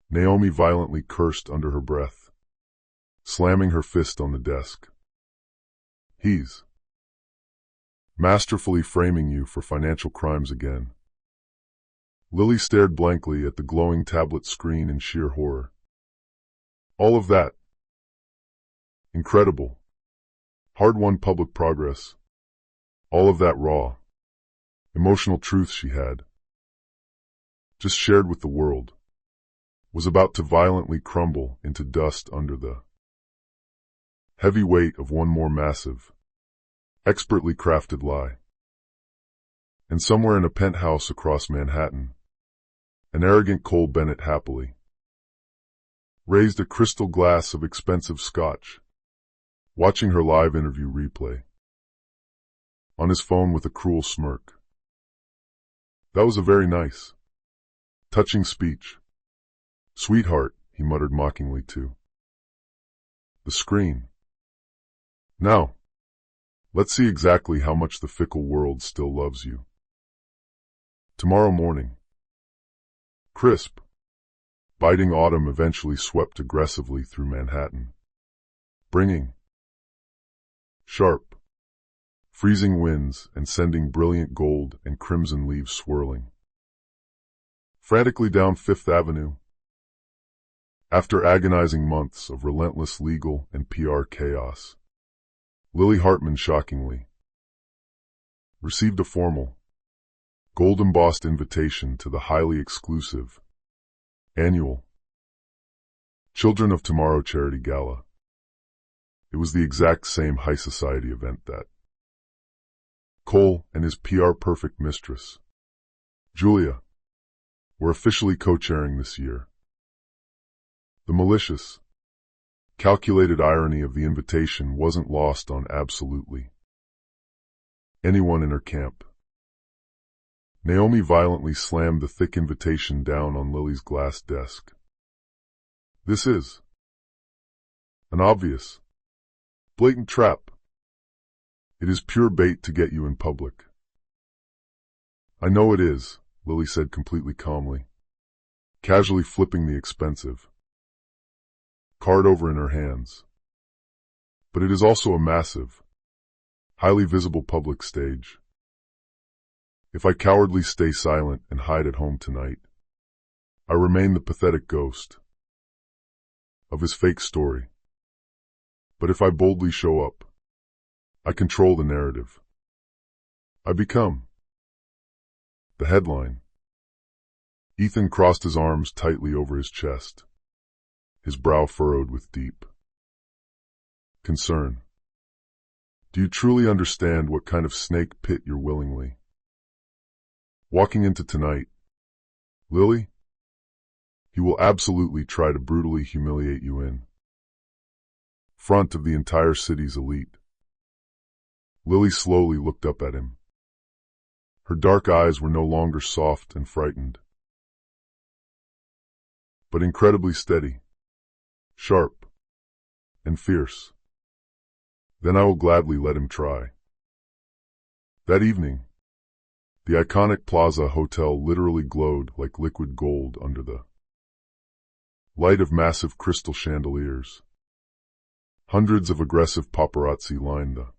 Speaker 1: Naomi violently cursed under her breath, slamming her fist on the desk. "He's masterfully framing you for financial crimes again." Lily stared blankly at the glowing tablet screen in sheer horror. All of that incredible, hard-won public progress, all of that raw, emotional truth she had just shared with the world, was about to violently crumble into dust under the heavy weight of one more massive, expertly crafted lie. And somewhere in a penthouse across Manhattan, an arrogant Cole Bennett happily raised a crystal glass of expensive scotch, watching her live interview replay on his phone with a cruel smirk. "That was a very nice, touching speech, sweetheart," he muttered mockingly to the screen. "Now, let's see exactly how much the fickle world still loves you." Tomorrow morning, crisp, biting autumn eventually swept aggressively through Manhattan, bringing sharp, freezing winds and sending brilliant gold and crimson leaves swirling frantically down Fifth Avenue. After agonizing months of relentless legal and PR chaos, Lily Hartman shockingly received a formal, gold-embossed invitation to the highly exclusive annual Children of Tomorrow charity gala. It was the exact same high society event that Cole and his PR-perfect mistress, Julia, were officially co-chairing this year. The malicious, calculated irony of the invitation wasn't lost on absolutely anyone in her camp. Naomi violently slammed the thick invitation down on Lily's glass desk. "This is an obvious, blatant trap. It is pure bait to get you in public." "I know it is," Lily said completely calmly, casually flipping the expensive card over in her hands. "But it is also a massive, highly visible public stage. If I cowardly stay silent and hide at home tonight, I remain the pathetic ghost of his fake story. But if I boldly show up, I control the narrative. I become the headline." Ethan crossed his arms tightly over his chest, his brow furrowed with deep concern. "Do you truly understand what kind of snake pit you're willingly walking into tonight?" Lily? He will absolutely try to brutally humiliate you in front of the entire city's elite. Lily slowly looked up at him. Her dark eyes were no longer soft and frightened, but incredibly steady, sharp, and fierce. Then I will gladly let him try. That evening, the iconic Plaza Hotel literally glowed like liquid gold under the light of massive crystal chandeliers. Hundreds of aggressive paparazzi lined the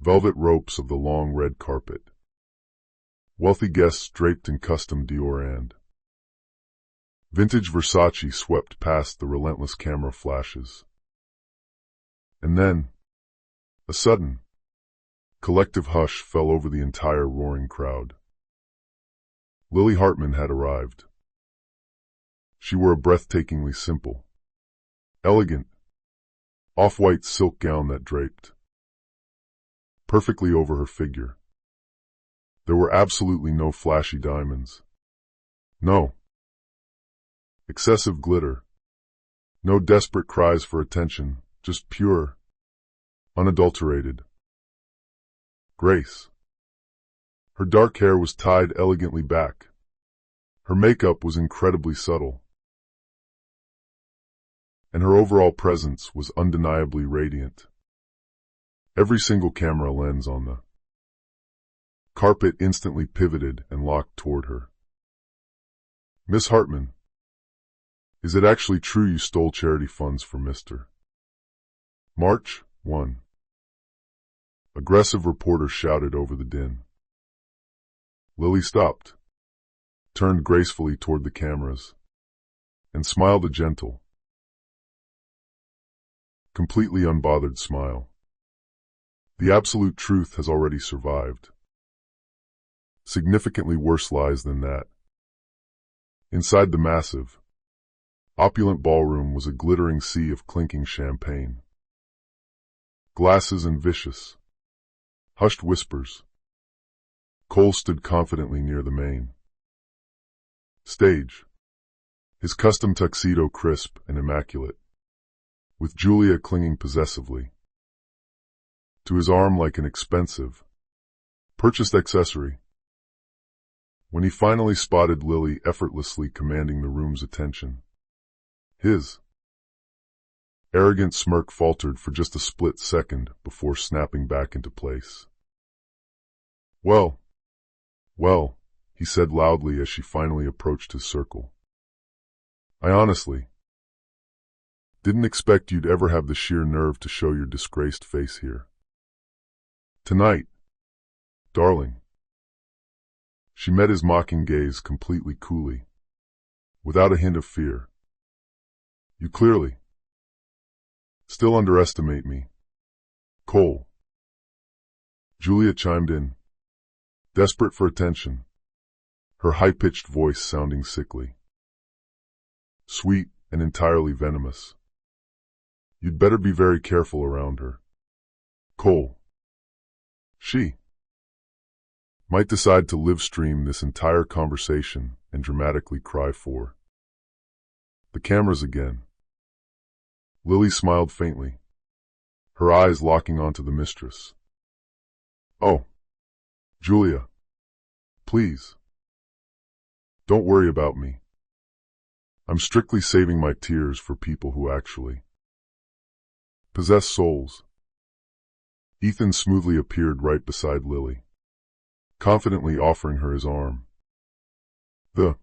Speaker 1: velvet ropes of the long red carpet. Wealthy guests draped in custom Dior and vintage Versace swept past the relentless camera flashes. And then, a sudden, collective hush fell over the entire roaring crowd. Lily Hartman had arrived. She wore a breathtakingly simple, elegant, off-white silk gown that draped perfectly over her figure. There were absolutely no flashy diamonds. No excessive glitter. No desperate cries for attention, just pure, unadulterated grace. Her dark hair was tied elegantly back. Her makeup was incredibly subtle, and her overall presence was undeniably radiant. Every single camera lens on the carpet instantly pivoted and locked toward her. Miss Hartman, is it actually true you stole charity funds for Mr. March 1? Aggressive reporter shouted over the din. Lily stopped, turned gracefully toward the cameras, and smiled a gentle, completely unbothered smile. The absolute truth has already survived. Significantly worse lies than that. Inside the massive, opulent ballroom was a glittering sea of clinking champagne, glasses and vicious, hushed whispers. Cole stood confidently near the main stage, his custom tuxedo crisp and immaculate, with Julia clinging possessively to his arm like an expensive, purchased accessory. When he finally spotted Lily effortlessly commanding the room's attention, his arrogant smirk faltered for just a split second before snapping back into place. Well, he said loudly as she finally approached his circle. I honestly didn't expect you'd ever have the sheer nerve to show your disgraced face here tonight, darling. She met his mocking gaze completely coolly, without a hint of fear. You clearly still underestimate me, Cole. Julia chimed in, desperate for attention, her high-pitched voice sounding sickly, sweet and entirely venomous. You'd better be very careful around her, Cole. She might decide to live stream this entire conversation and dramatically cry for the cameras again. Lily smiled faintly, her eyes locking onto the mistress. Oh, Julia, please, don't worry about me. I'm strictly saving my tears for people who actually possess souls. Ethan smoothly appeared right beside Lily, confidently offering her his arm. The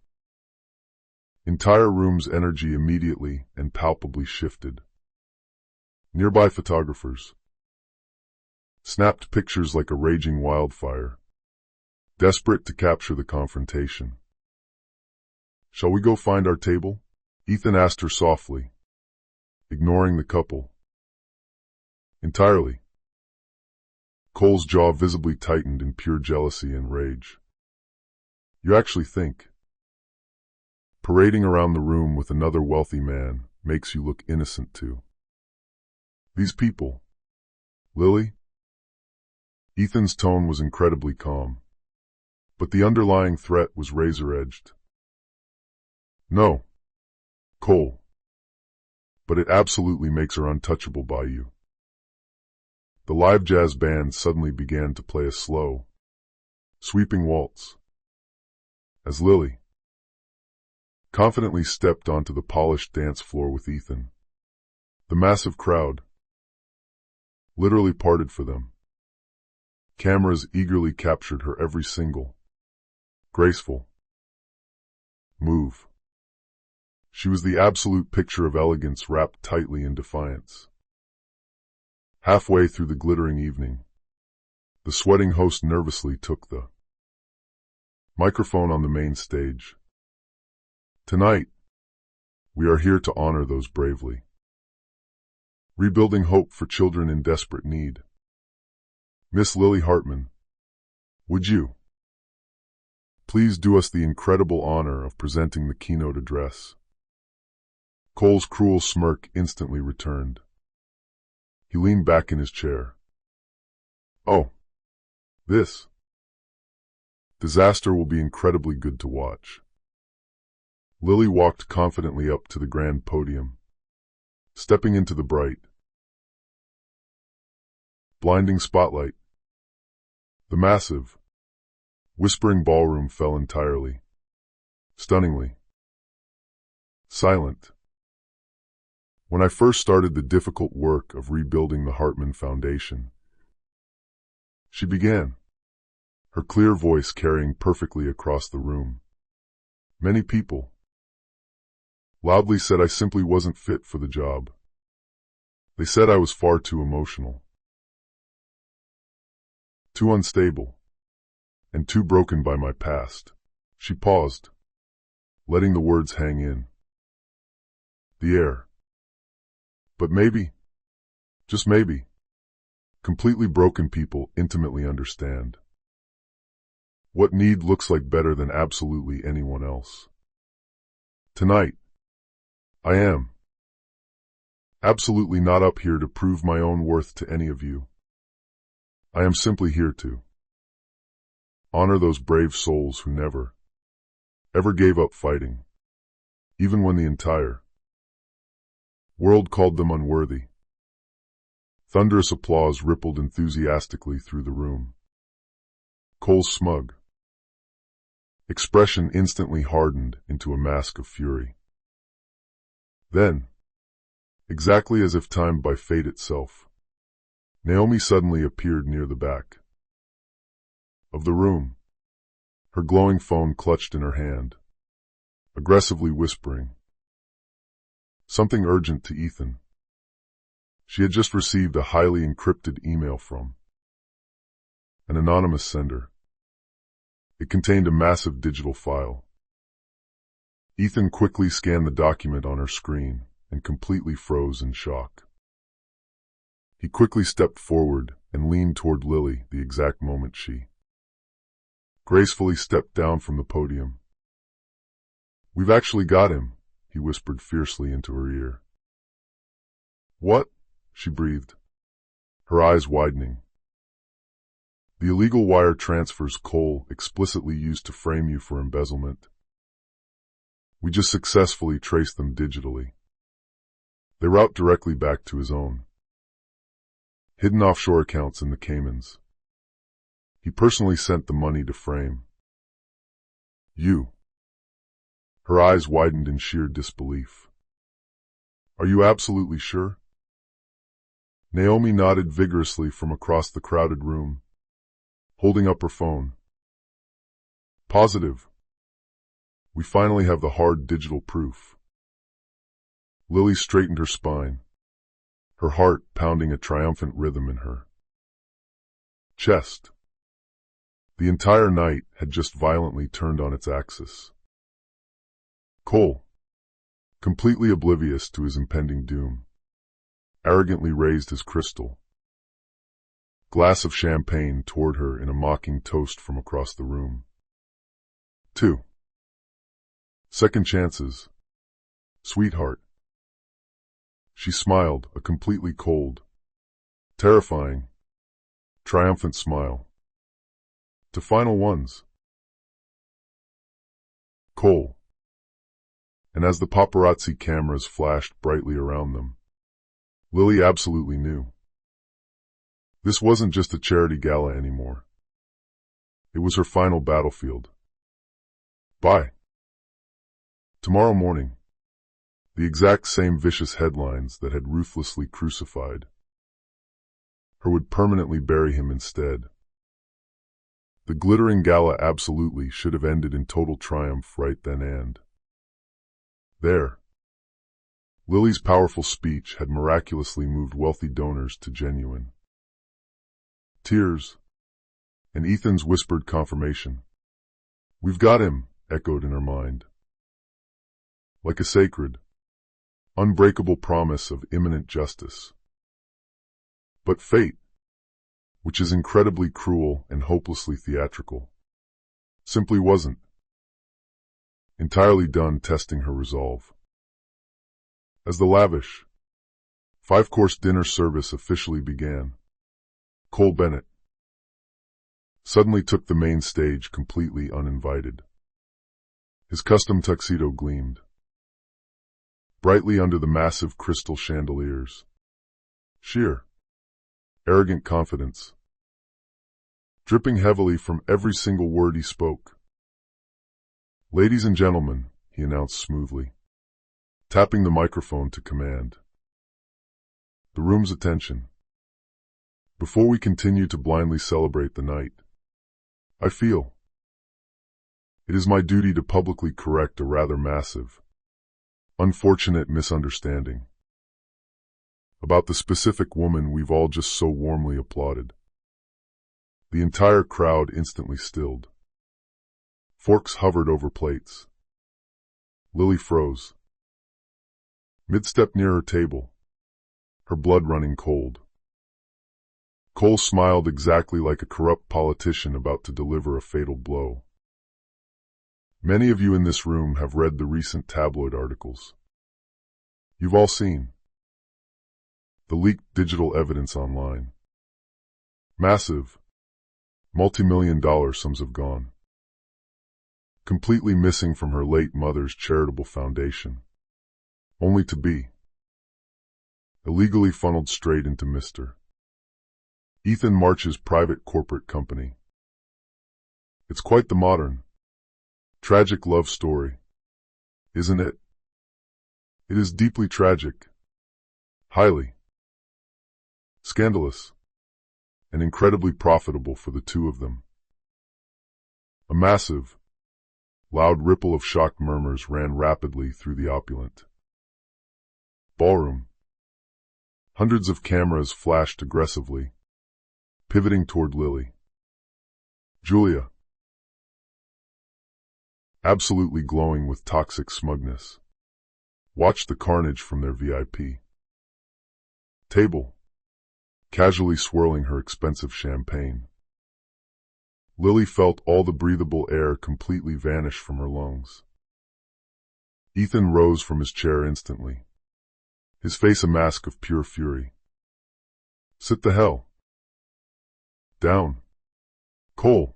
Speaker 1: entire room's energy immediately and palpably shifted. Nearby photographers snapped pictures like a raging wildfire, desperate to capture the confrontation. Shall we go find our table? Ethan asked her softly, ignoring the couple entirely. Cole's jaw visibly tightened in pure jealousy and rage. You actually think parading around the room with another wealthy man makes you look innocent too? These people, Lily? Ethan's tone was incredibly calm, but the underlying threat was razor-edged. No, Cole. But it absolutely makes her untouchable by you. The live jazz band suddenly began to play a slow, sweeping waltz, as Lily confidently stepped onto the polished dance floor with Ethan. The massive crowd literally parted for them. Cameras eagerly captured her every single, graceful move. She was the absolute picture of elegance wrapped tightly in defiance. Halfway through the glittering evening, the sweating host nervously took the microphone on the main stage. Tonight, we are here to honor those bravely rebuilding hope for children in desperate need. Miss Lily Hartman, would you please do us the incredible honor of presenting the keynote address? Cole's cruel smirk instantly returned. He leaned back in his chair. Oh, this disaster will be incredibly good to watch. Lily walked confidently up to the grand podium, stepping into the bright, blinding spotlight. The massive, whispering ballroom fell entirely, stunningly silent. When I first started the difficult work of rebuilding the Hartman Foundation, she began, her clear voice carrying perfectly across the room. Many people loudly said I simply wasn't fit for the job. They said I was far too emotional, too unstable, and too broken by my past. She paused, letting the words hang in the air. But maybe, just maybe, completely broken people intimately understand what need looks like better than absolutely anyone else. Tonight, I am absolutely not up here to prove my own worth to any of you. I am simply here to honor those brave souls who never, ever gave up fighting, even when the entire world called them unworthy. Thunderous applause rippled enthusiastically through the room. Cole's smug expression instantly hardened into a mask of fury. Then, exactly as if timed by fate itself, Naomi suddenly appeared near the back of the room, her glowing phone clutched in her hand, aggressively whispering something urgent to Ethan. She had just received a highly encrypted email from an anonymous sender. It contained a massive digital file. Ethan quickly scanned the document on her screen and completely froze in shock. He quickly stepped forward and leaned toward Lily the exact moment she gracefully stepped down from the podium. "We've actually got him," he whispered fiercely into her ear. "What?" she breathed, her eyes widening. "The illegal wire transfers Cole explicitly used to frame you for embezzlement. We just successfully traced them digitally. They route directly back to his own hidden offshore accounts in the Caymans. He personally sent the money to frame you." Her eyes widened in sheer disbelief. "Are you absolutely sure?" Naomi nodded vigorously from across the crowded room, holding up her phone. "Positive. We finally have the hard digital proof." Lily straightened her spine, her heart pounding a triumphant rhythm in her chest. The entire night had just violently turned on its axis. Cole, completely oblivious to his impending doom, arrogantly raised his crystal glass of champagne toward her in a mocking toast from across the room. 2 second chances, sweetheart. She smiled, a completely cold, terrifying, triumphant smile. To final ones. Cole And as the paparazzi cameras flashed brightly around them, Lily absolutely knew. This wasn't just a charity gala anymore. It was her final battlefield. By tomorrow morning, the exact same vicious headlines that had ruthlessly crucified her would permanently bury him instead. The glittering gala absolutely should have ended in total triumph right then and there. Lily's powerful speech had miraculously moved wealthy donors to genuine tears, and Ethan's whispered confirmation, "We've got him," echoed in her mind. Like a sacred, unbreakable promise of imminent justice. But fate, which is incredibly cruel and hopelessly theatrical, simply wasn't entirely done testing her resolve. As the lavish, five-course dinner service officially began, Cole Bennett suddenly took the main stage completely uninvited. His custom tuxedo gleamed brightly under the massive crystal chandeliers. Sheer, arrogant confidence, dripping heavily from every single word he spoke. "Ladies and gentlemen," he announced smoothly, tapping the microphone to command the room's attention. "Before we continue to blindly celebrate the night, I feel it is my duty to publicly correct a rather massive, unfortunate misunderstanding about the specific woman we've all just so warmly applauded." The entire crowd instantly stilled. Forks hovered over plates. Lily froze. Mid-step near her table, her blood running cold. Cole smiled exactly like a corrupt politician about to deliver a fatal blow. Many of you in this room have read the recent tabloid articles. You've all seen the leaked digital evidence online. Massive, multi-million-dollar sums have gone completely missing from her late mother's charitable foundation, only to be illegally funneled straight into Mr. Ethan March's private corporate company. It's quite the modern, tragic love story, isn't it? It is deeply tragic, highly scandalous, and incredibly profitable for the two of them. A massive, loud ripple of shocked murmurs ran rapidly through the opulent ballroom. Hundreds of cameras flashed aggressively, pivoting toward Lily. Julia, absolutely glowing with toxic smugness, watched the carnage from their VIP table, casually swirling her expensive champagne. Lily felt all the breathable air completely vanish from her lungs. Ethan rose from his chair instantly, his face a mask of pure fury. "Sit the hell down, Cole.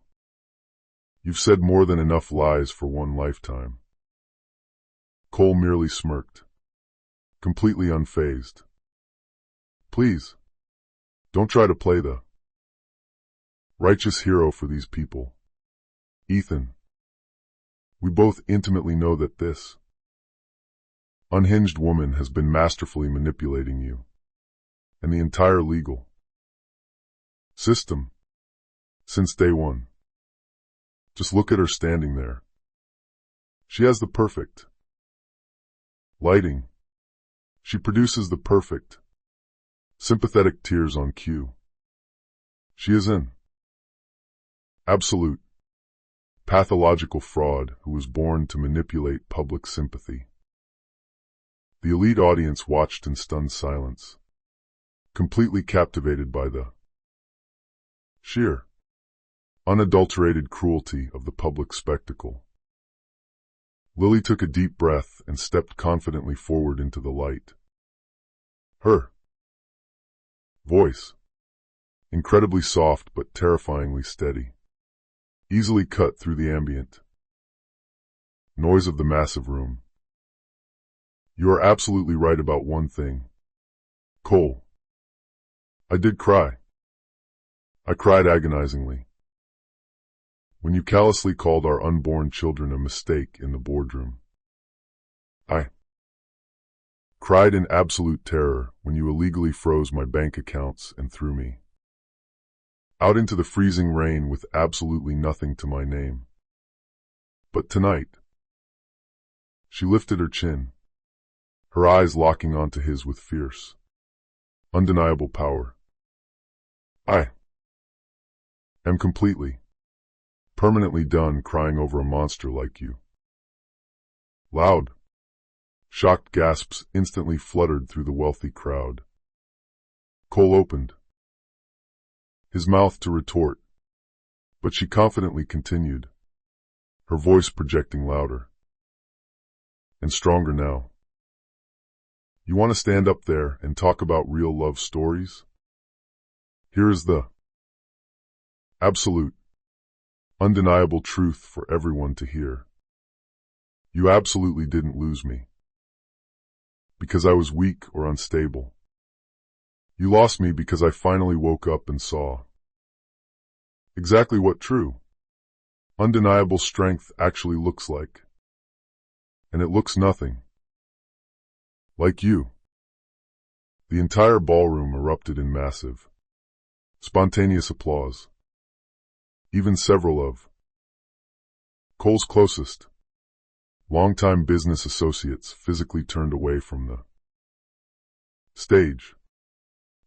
Speaker 1: You've said more than enough lies for one lifetime." Cole merely smirked, completely unfazed. "Please, don't try to play the righteous hero for these people, Ethan. We both intimately know that this unhinged woman has been masterfully manipulating you and the entire legal system since day one. Just look at her standing there. She has the perfect lighting. She produces the perfect, sympathetic tears on cue. She is an absolute, pathological fraud who was born to manipulate public sympathy." The elite audience watched in stunned silence, completely captivated by the sheer, unadulterated cruelty of the public spectacle. Lily took a deep breath and stepped confidently forward into the light. Her voice, incredibly soft but terrifyingly steady, easily cut through the ambient noise of the massive room. You are absolutely right about one thing. Cole. I did cry. I cried agonizingly. When you callously called our unborn children a mistake in the boardroom. I cried in absolute terror when you illegally froze my bank accounts and threw me out into the freezing rain with absolutely nothing to my name. But tonight, she lifted her chin, her eyes locking onto his with fierce, undeniable power. I am completely, permanently done crying over a monster like you. Loud, shocked gasps instantly fluttered through the wealthy crowd. Cole opened his mouth to retort, but she confidently continued, her voice projecting louder and stronger now. You want to stand up there and talk about real love stories? Here is the absolute, undeniable truth for everyone to hear. You absolutely didn't lose me because I was weak or unstable. You lost me because I finally woke up and saw exactly what true, undeniable strength actually looks like. And it looks nothing like you. The entire ballroom erupted in massive, spontaneous applause. Even several of Cole's closest, longtime business associates physically turned away from the stage,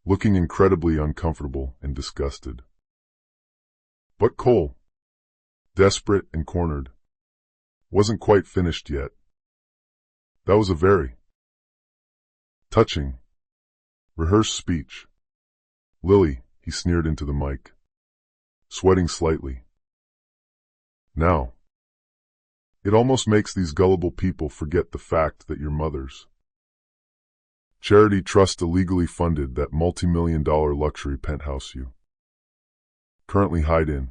Speaker 1: looking incredibly uncomfortable and disgusted. But Cole, desperate and cornered, wasn't quite finished yet. That was a very touching, rehearsed speech. Lily, he sneered into the mic, sweating slightly. Now, it almost makes these gullible people forget the fact that your mother's charity trust illegally funded that multi-million-dollar luxury penthouse you currently hide in.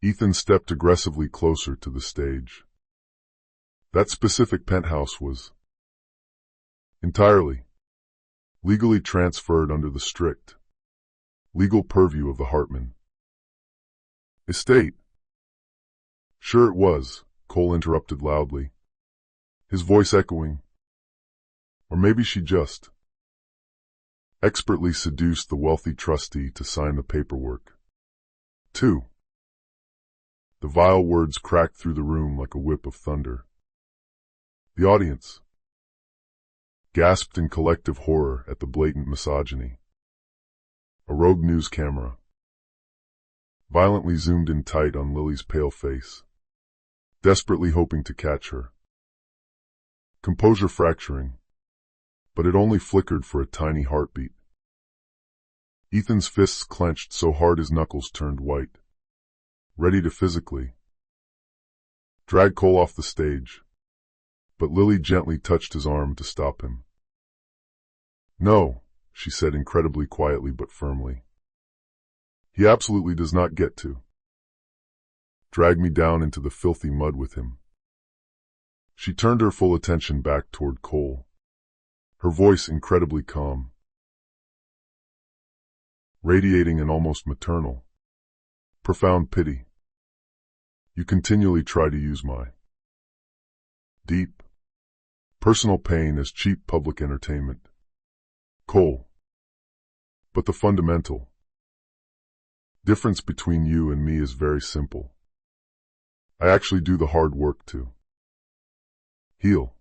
Speaker 1: Ethan stepped aggressively closer to the stage. That specific penthouse was entirely legally transferred under the strict legal purview of the Hartman estate. Sure it was, Cole interrupted loudly, his voice echoing. Or maybe she just expertly seduced the wealthy trustee to sign the paperwork. 2. The vile words cracked through the room like a whip of thunder. The audience gasped in collective horror at the blatant misogyny. A rogue news camera violently zoomed in tight on Lily's pale face, desperately hoping to catch her composure fracturing, but it only flickered for a tiny heartbeat. Ethan's fists clenched so hard his knuckles turned white, ready to physically drag Cole off the stage, but Lily gently touched his arm to stop him. No, she said incredibly quietly but firmly. He absolutely does not get to drag me down into the filthy mud with him. She turned her full attention back toward Cole, her voice incredibly calm, radiating an almost maternal, profound pity. You continually try to use my deep, personal pain as cheap public entertainment, Cole. But the fundamental difference between you and me is very simple. I actually do the hard work to heal.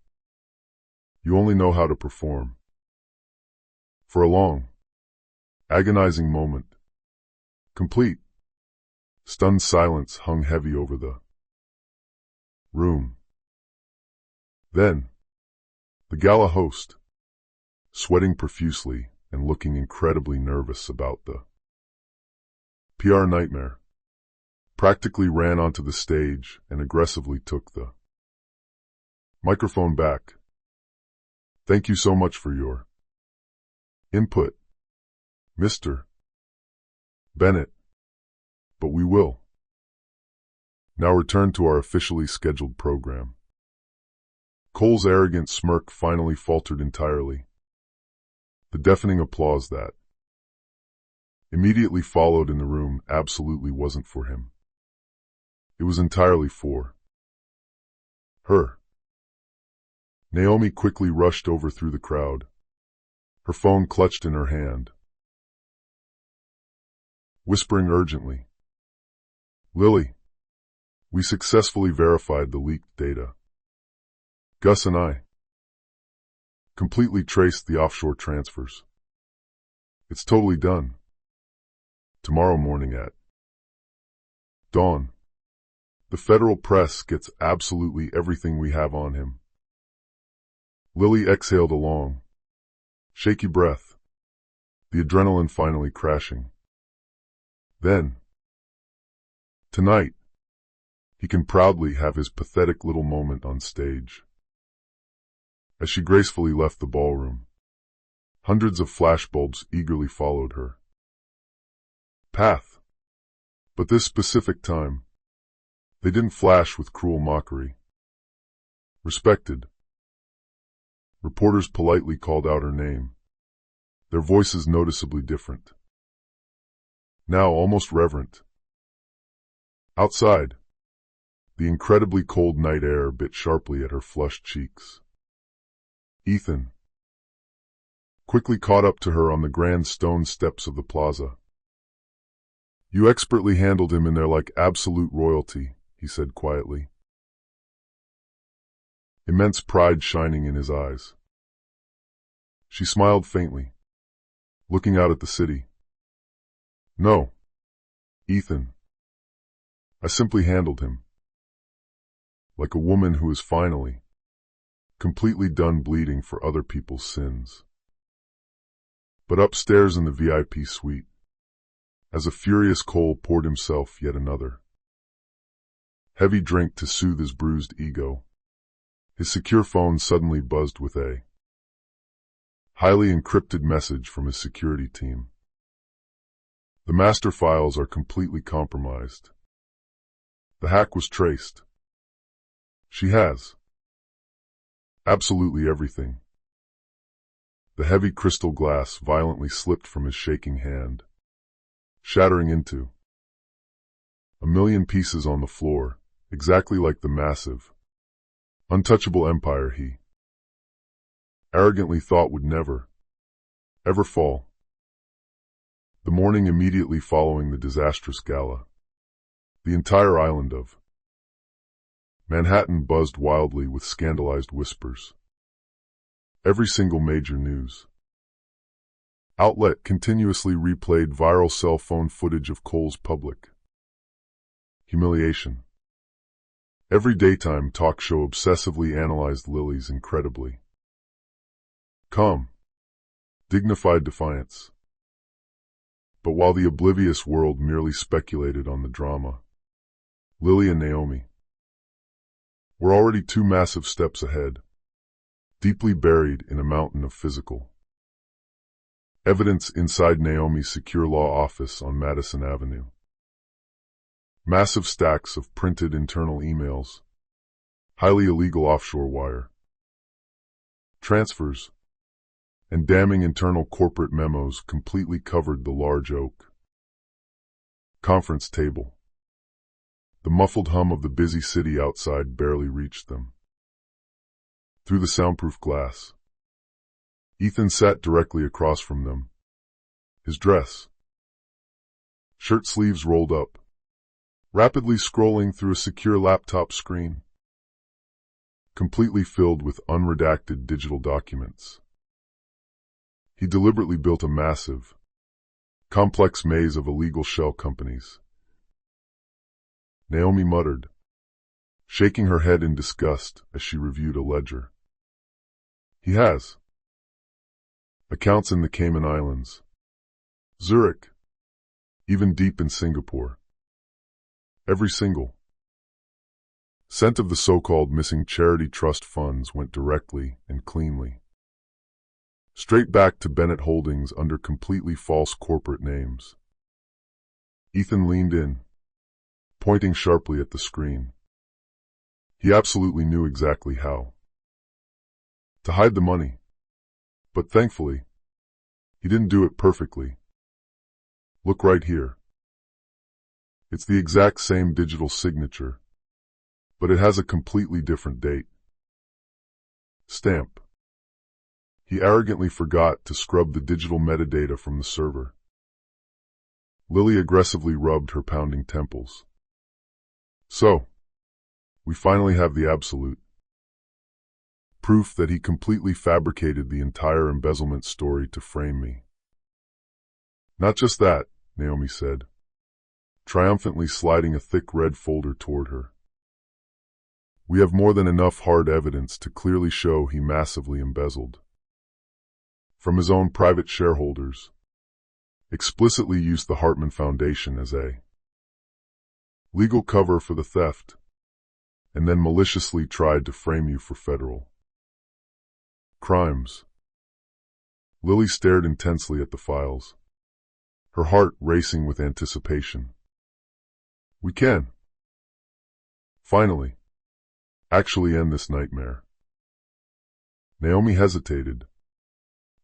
Speaker 1: You only know how to perform. For a long, agonizing moment, complete, stunned silence hung heavy over the room. Then, the gala host, sweating profusely and looking incredibly nervous about the PR nightmare, practically ran onto the stage and aggressively took the microphone back. Thank you so much for your input, Mr. Bennett. But we will now return to our officially scheduled program. Cole's arrogant smirk finally faltered entirely. The deafening applause that immediately followed in the room absolutely wasn't for him. It was entirely for her. Naomi quickly rushed over through the crowd, her phone clutched in her hand, whispering urgently, "Lily, we successfully verified the leaked data. Gus and I completely traced the offshore transfers. It's totally done. Tomorrow morning at dawn, the federal press gets absolutely everything we have on him." Lily exhaled a long, shaky breath, the adrenaline finally crashing. Then, tonight, he can proudly have his pathetic little moment on stage. As she gracefully left the ballroom, hundreds of flashbulbs eagerly followed her path. But this specific time, they didn't flash with cruel mockery. Respected. Reporters politely called out her name, their voices noticeably different. Now almost reverent. Outside, the incredibly cold night air bit sharply at her flushed cheeks. Ethan quickly caught up to her on the grand stone steps of the plaza. "You expertly handled him in there like absolute royalty," he said quietly, immense pride shining in his eyes. She smiled faintly, looking out at the city. "No, Ethan. I simply handled him like a woman who is finally completely done bleeding for other people's sins." But upstairs in the VIP suite, as a furious Cole poured himself yet another heavy drink to soothe his bruised ego, his secure phone suddenly buzzed with a highly encrypted message from his security team. "The master files are completely compromised. The hack was traced. She has absolutely everything." The heavy crystal glass violently slipped from his shaking hand, shattering into a million pieces on the floor, exactly like the massive, untouchable empire he arrogantly thought would never, ever fall. The morning immediately following the disastrous gala, the entire island of Manhattan buzzed wildly with scandalized whispers. Every single major news outlet continuously replayed viral cell phone footage of Cole's public humiliation. Every daytime talk show obsessively analyzed Lily's incredibly calm, dignified defiance. But while the oblivious world merely speculated on the drama, Lily and Naomi were already 2 massive steps ahead, deeply buried in a mountain of physical evidence inside Naomi's secure law office on Madison Avenue. Massive stacks of printed internal emails, highly illegal offshore wire transfers, and damning internal corporate memos completely covered the large oak conference table. The muffled hum of the busy city outside barely reached them. Through the soundproof glass, Ethan sat directly across from them, his dress, shirt sleeves rolled up, rapidly scrolling through a secure laptop screen, completely filled with unredacted digital documents. He deliberately built a massive, complex maze of illegal shell companies. Naomi muttered, shaking her head in disgust as she reviewed a ledger. "He has accounts in the Cayman Islands, Zurich, even deep in Singapore. Every single cent of the so-called missing charity trust funds went directly and cleanly straight back to Bennett Holdings under completely false corporate names." Ethan leaned in, pointing sharply at the screen. He absolutely knew exactly how to hide the money. But thankfully, he didn't do it perfectly. Look right here. It's the exact same digital signature, but it has a completely different date. Stamp. He arrogantly forgot to scrub the digital metadata from the server. Lily aggressively rubbed her pounding temples. So, we finally have the absolute proof that he completely fabricated the entire embezzlement story to frame me. Not just that, Naomi said, triumphantly sliding a thick red folder toward her. We have more than enough hard evidence to clearly show he massively embezzled. From his own private shareholders, explicitly used the Hartman Foundation as a legal cover for the theft, and then maliciously tried to frame you for federal crimes. Lily stared intensely at the files, her heart racing with anticipation. We can, finally, actually end this nightmare. Naomi hesitated,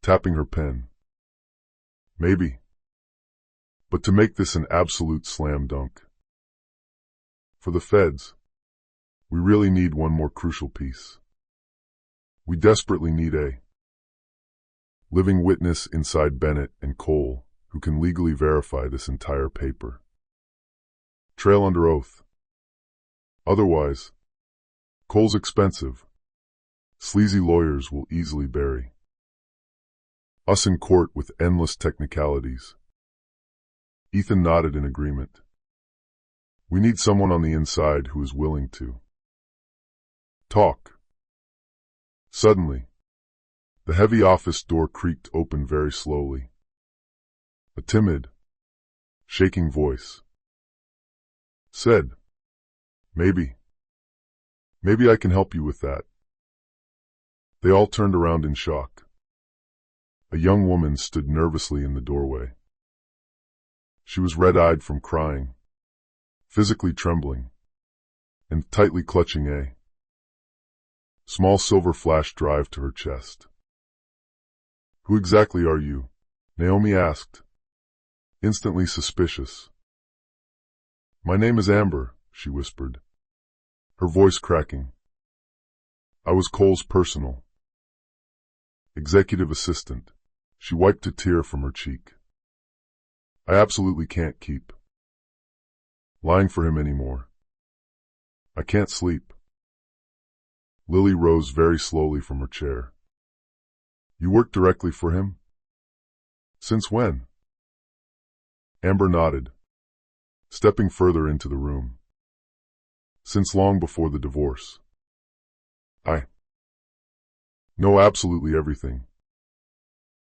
Speaker 1: tapping her pen. Maybe. But to make this an absolute slam dunk. For the feds, we really need one more crucial piece. We desperately need a living witness inside Bennett and Cole who can legally verify this entire paper. Trail under oath. Otherwise, Cole's expensive, sleazy lawyers will easily bury us in court with endless technicalities. Ethan nodded in agreement. We need someone on the inside who is willing to talk. Suddenly, the heavy office door creaked open very slowly. A timid, shaking voice said, Maybe I can help you with that. They all turned around in shock. A young woman stood nervously in the doorway. She was red-eyed from crying, physically trembling, and tightly clutching a small silver flash drive to her chest. Who exactly are you? Naomi asked, instantly suspicious. My name is Amber, she whispered, her voice cracking. I was Cole's personal executive assistant. She wiped a tear from her cheek. I absolutely can't keep lying for him anymore. I can't sleep. Lily rose very slowly from her chair. You work directly for him? Since when? Amber nodded, stepping further into the room. Since long before the divorce. I know absolutely everything.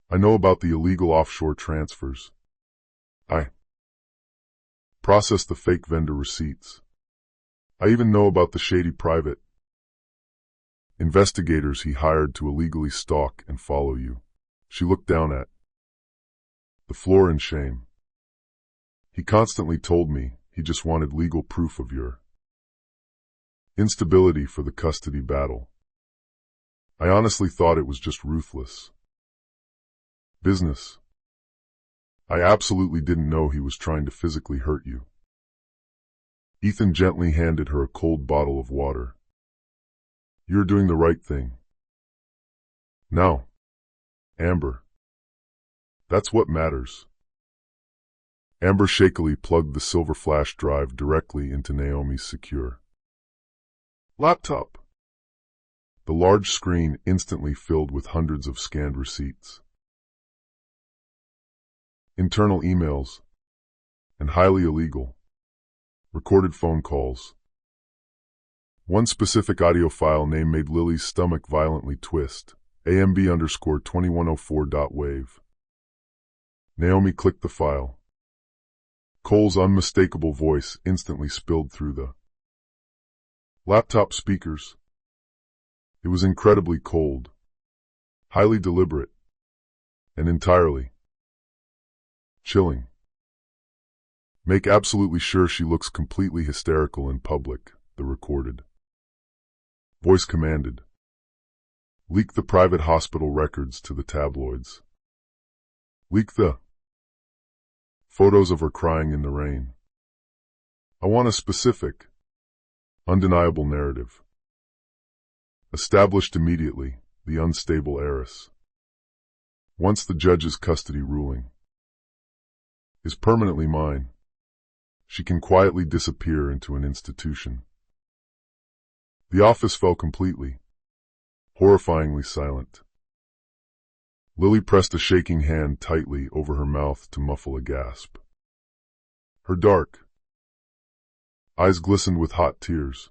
Speaker 1: I know about the illegal offshore transfers. I processed the fake vendor receipts. I even know about the shady private investigators he hired to illegally stalk and follow you. She looked down at the floor in shame. He constantly told me he just wanted legal proof of your instability for the custody battle. I honestly thought it was just ruthless business. I absolutely didn't know he was trying to physically hurt you. Ethan gently handed her a cold bottle of water. You're doing the right thing. Now, Amber. That's what matters. Amber shakily plugged the silver flash drive directly into Naomi's secure laptop. The large screen instantly filled with hundreds of scanned receipts, internal emails, and highly illegal recorded phone calls. One specific audio file name made Lily's stomach violently twist. AMB_2104.wave. Naomi clicked the file. Cole's unmistakable voice instantly spilled through the laptop speakers. It was incredibly cold, highly deliberate, and entirely chilling. Make absolutely sure she looks completely hysterical in public, the recorded voice commanded. Leak the private hospital records to the tabloids. Leak the photos of her crying in the rain. I want a specific, undeniable narrative. Established immediately, the unstable heiress. Once the judge's custody ruling is permanently mine, she can quietly disappear into an institution. The office fell completely, horrifyingly silent. Lily pressed a shaking hand tightly over her mouth to muffle a gasp. Her dark eyes glistened with hot tears,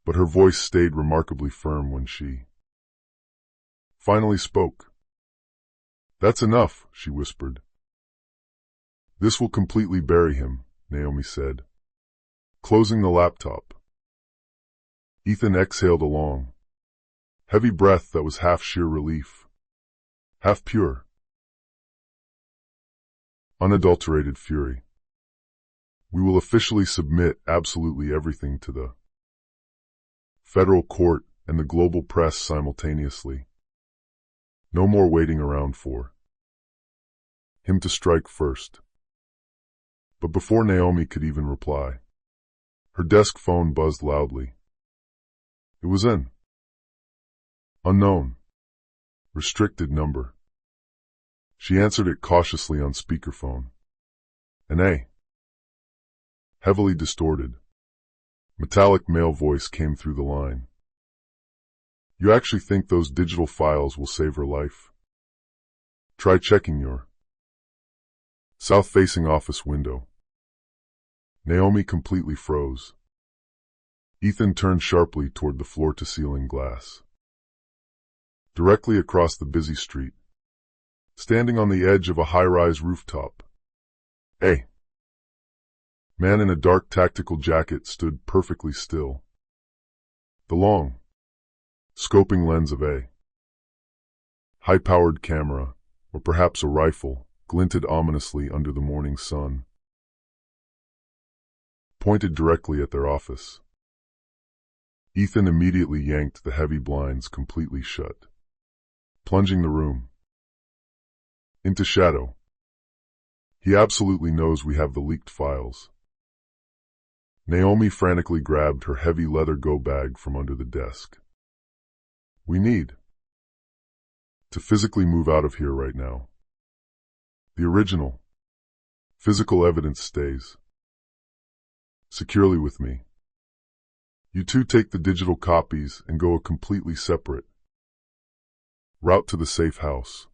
Speaker 1: but her voice stayed remarkably firm when she finally spoke. That's enough, she whispered. This will completely bury him, Naomi said, closing the laptop. Ethan exhaled a long, heavy breath that was half sheer relief, half pure, unadulterated fury. We will officially submit absolutely everything to the federal court and the global press simultaneously. No more waiting around for him to strike first. But before Naomi could even reply, her desk phone buzzed loudly. It was an unknown, restricted number. She answered it cautiously on speakerphone. An heavily distorted, metallic male voice came through the line. You actually think those digital files will save her life? Try checking your south-facing office window. Naomi completely froze. Ethan turned sharply toward the floor-to-ceiling glass. Directly across the busy street, standing on the edge of a high-rise rooftop, a man in a dark tactical jacket stood perfectly still. The long, scoping lens of a high-powered camera, or perhaps a rifle, glinted ominously under the morning sun, pointed directly at their office. Ethan immediately yanked the heavy blinds completely shut, plunging the room into shadow. He absolutely knows we have the leaked files. Naomi frantically grabbed her heavy leather go-bag from under the desk. We need to physically move out of here right now. The original, physical evidence stays securely with me. You two take the digital copies and go a completely separate route to the safe house.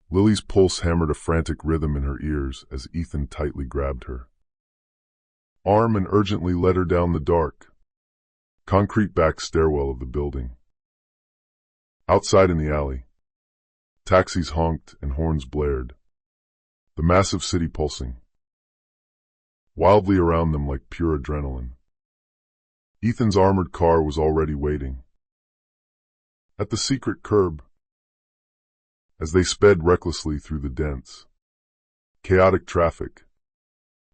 Speaker 1: Lily's pulse hammered a frantic rhythm in her ears as Ethan tightly grabbed her arm and urgently led her down the dark, concrete back stairwell of the building. Outside in the alley, taxis honked and horns blared, the massive city pulsing wildly around them like pure adrenaline. Ethan's armored car was already waiting at the secret curb. As they sped recklessly through the dense, chaotic traffic,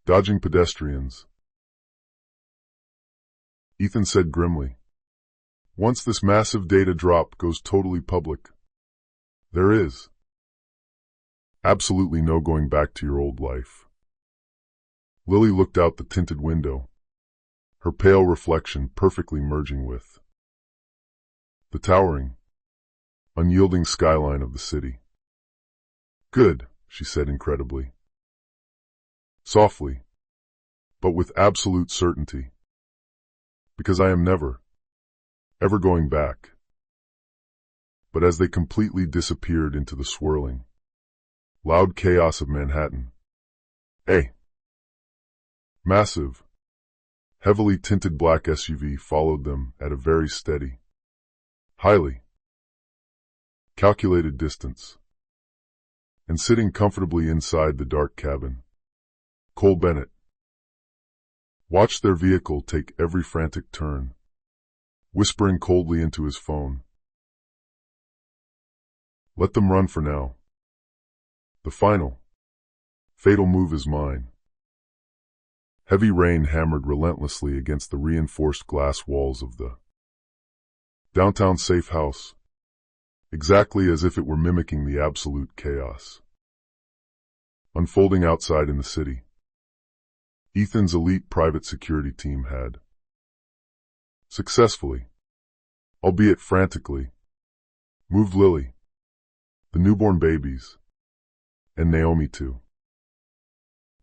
Speaker 1: dodging pedestrians, Ethan said grimly, once this massive data drop goes totally public, there is absolutely no going back to your old life. Lily looked out the tinted window, her pale reflection perfectly merging with the towering, unyielding skyline of the city. Good, she said incredibly. Softly, but with absolute certainty. Because I am never, ever going back. But as they completely disappeared into the swirling, loud chaos of Manhattan, a massive, heavily tinted black SUV followed them at a very steady, highly calculated distance. And sitting comfortably inside the dark cabin, Cole Bennett watched their vehicle take every frantic turn, whispering coldly into his phone. Let them run for now. The final, fatal move is mine. Heavy rain hammered relentlessly against the reinforced glass walls of the Downtown safe house, exactly as if it were mimicking the absolute chaos unfolding outside in the city. Ethan's elite private security team had successfully, albeit frantically, moved Lily, the newborn babies, and Naomi to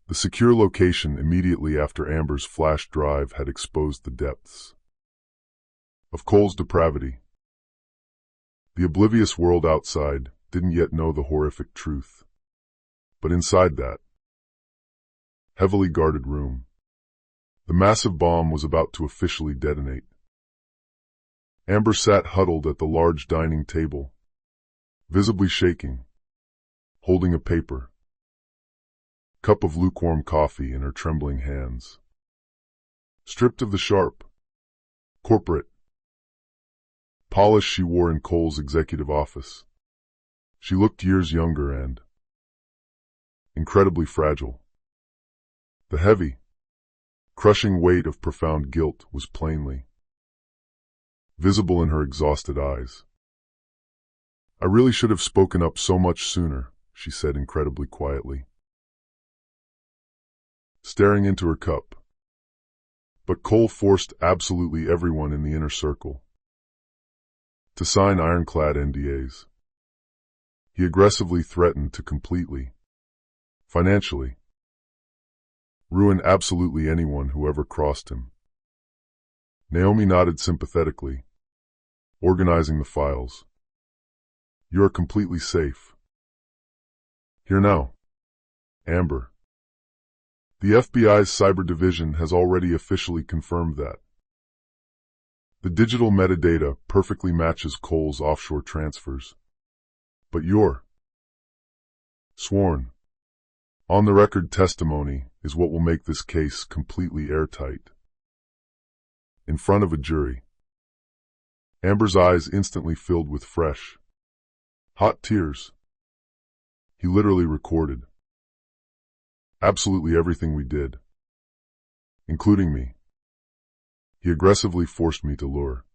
Speaker 1: the secure location immediately after Amber's flash drive had exposed the depths of Cole's depravity. The oblivious world outside didn't yet know the horrific truth. But inside that heavily guarded room, the massive bomb was about to officially detonate. Amber sat huddled at the large dining table, visibly shaking, holding a paper, cup of lukewarm coffee in her trembling hands. Stripped of the sharp, corporate polish she wore in Cole's executive office, she looked years younger and incredibly fragile. The heavy, crushing weight of profound guilt was plainly visible in her exhausted eyes. "I really should have spoken up so much sooner," she said incredibly quietly, staring into her cup. But Cole forced absolutely everyone in the inner circle to sign ironclad NDAs. He aggressively threatened to completely, financially, ruin absolutely anyone who ever crossed him. Naomi nodded sympathetically, organizing the files. "You are completely safe here now, Amber. The FBI's cyber division has already officially confirmed that. The digital metadata perfectly matches Cole's offshore transfers. But your sworn, on-the-record testimony is what will make this case completely airtight." In front of a jury, Amber's eyes instantly filled with fresh, hot tears. "He literally recorded absolutely everything we did, including me. He aggressively forced me to lure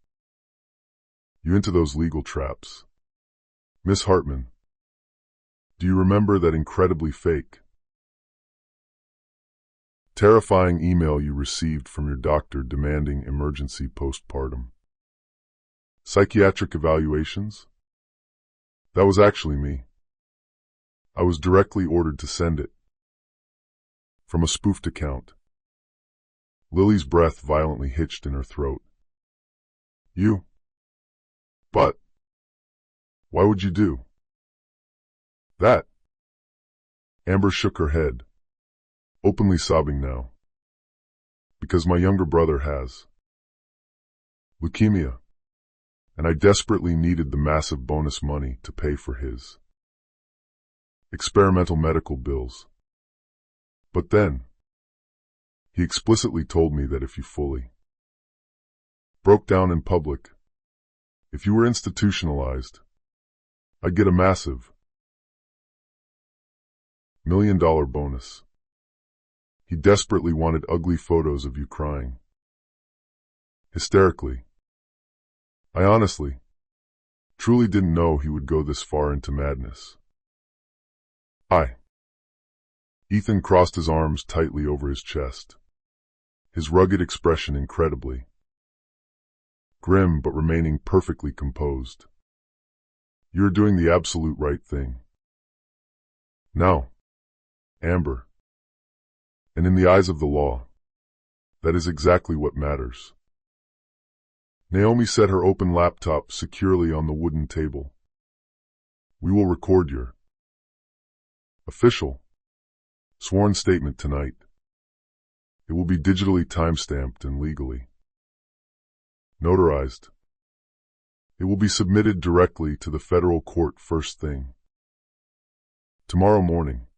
Speaker 1: you into those legal traps. Miss Hartman, do you remember that incredibly fake, terrifying email you received from your doctor demanding emergency postpartum psychiatric evaluations? That was actually me. I was directly ordered to send it from a spoofed account." Lily's breath violently hitched in her throat. "You? But why would you do that?" Amber shook her head, openly sobbing now. "Because my younger brother has leukemia, and I desperately needed the massive bonus money to pay for his experimental medical bills. But then, he explicitly told me that if you fully broke down in public, if you were institutionalized, I'd get a massive $1 million bonus. He desperately wanted ugly photos of you crying hysterically. I honestly, truly didn't know he would go this far into madness." Ethan crossed his arms tightly over his chest, his rugged expression incredibly grim but remaining perfectly composed. "You're doing the absolute right thing now, Amber. And in the eyes of the law, that is exactly what matters." Naomi set her open laptop securely on the wooden table. "We will record your official, sworn statement tonight. It will be digitally timestamped and legally notarized. It will be submitted directly to the federal court first thing tomorrow morning."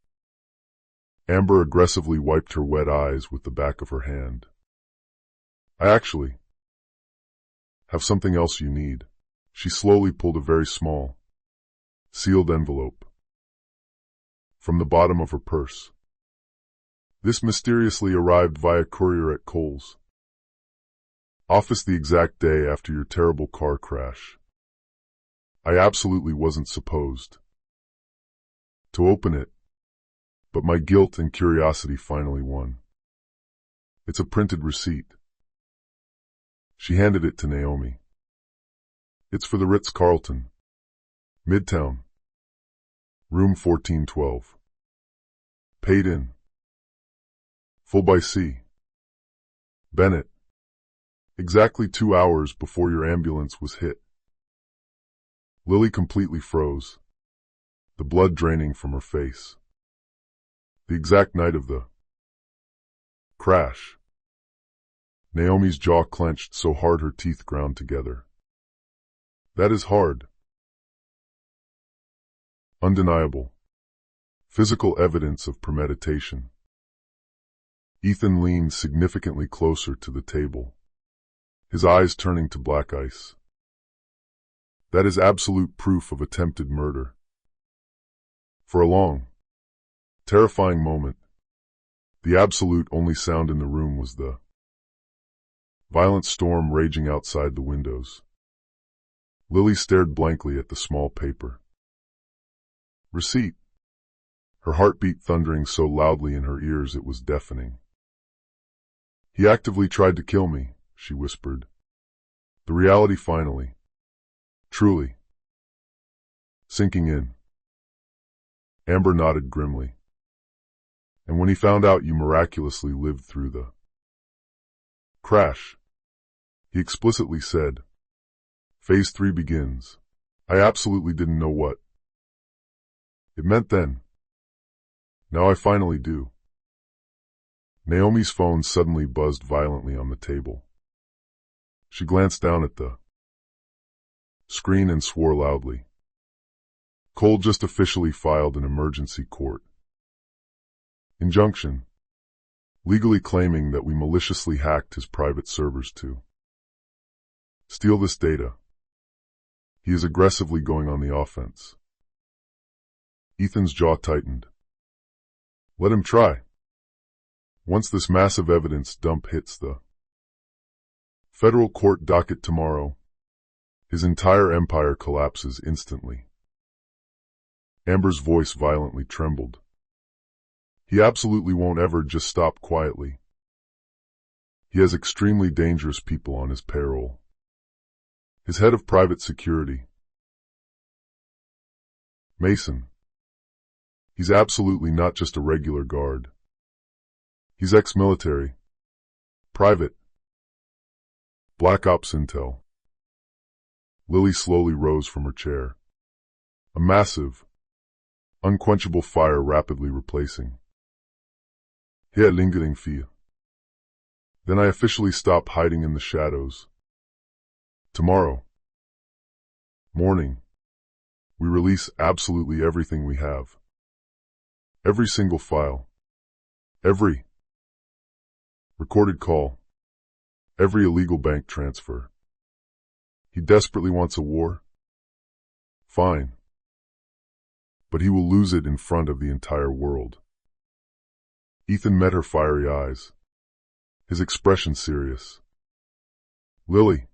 Speaker 1: Amber aggressively wiped her wet eyes with the back of her hand. "I actually have something else you need." She slowly pulled a very small, sealed envelope from the bottom of her purse. This mysteriously arrived via courier at Cole's Office the exact day after your terrible car crash. I absolutely wasn't supposed to open it, but my guilt and curiosity finally won. It's a printed receipt. She handed it to Naomi. It's for the Ritz-Carlton, Midtown, room 1412. Paid in. Full by C. Bennett. Exactly 2 hours before your ambulance was hit. Lily completely froze, the blood draining from her face. The exact night of the crash. Naomi's jaw clenched so hard her teeth ground together. That is hard. Undeniable. Physical evidence of premeditation. Ethan leaned significantly closer to the table, his eyes turning to black ice. That is absolute proof of attempted murder. For a long, terrifying moment, the absolute only sound in the room was the violent storm raging outside the windows. Lily stared blankly at the small paper. Receipt. Her heartbeat thundering so loudly in her ears it was deafening. He actively tried to kill me, she whispered. The reality finally, truly, sinking in. Amber nodded grimly. And when he found out you miraculously lived through the crash, he explicitly said, Phase 3 begins. I absolutely didn't know what it meant then. Now I finally do. Naomi's phone suddenly buzzed violently on the table. She glanced down at the screen and swore loudly. Cole just officially filed an emergency court injunction, legally claiming that we maliciously hacked his private servers to steal this data. He is aggressively going on the offense. Ethan's jaw tightened. Let him try. Once this massive evidence dump hits the federal court docket tomorrow, his entire empire collapses instantly. Amber's voice violently trembled. He absolutely won't ever just stop quietly. He has extremely dangerous people on his payroll. His head of private security, Mason. He's absolutely not just a regular guard. He's ex-military, private, Black Ops intel. Lily slowly rose from her chair. A massive, unquenchable fire rapidly replacing. Hier lingering fear. Then I officially stop hiding in the shadows. Tomorrow morning, we release absolutely everything we have. Every single file. Every recorded call. Every illegal bank transfer. He desperately wants a war? Fine. But he will lose it in front of the entire world. Ethan met her fiery eyes, his expression serious. Lily,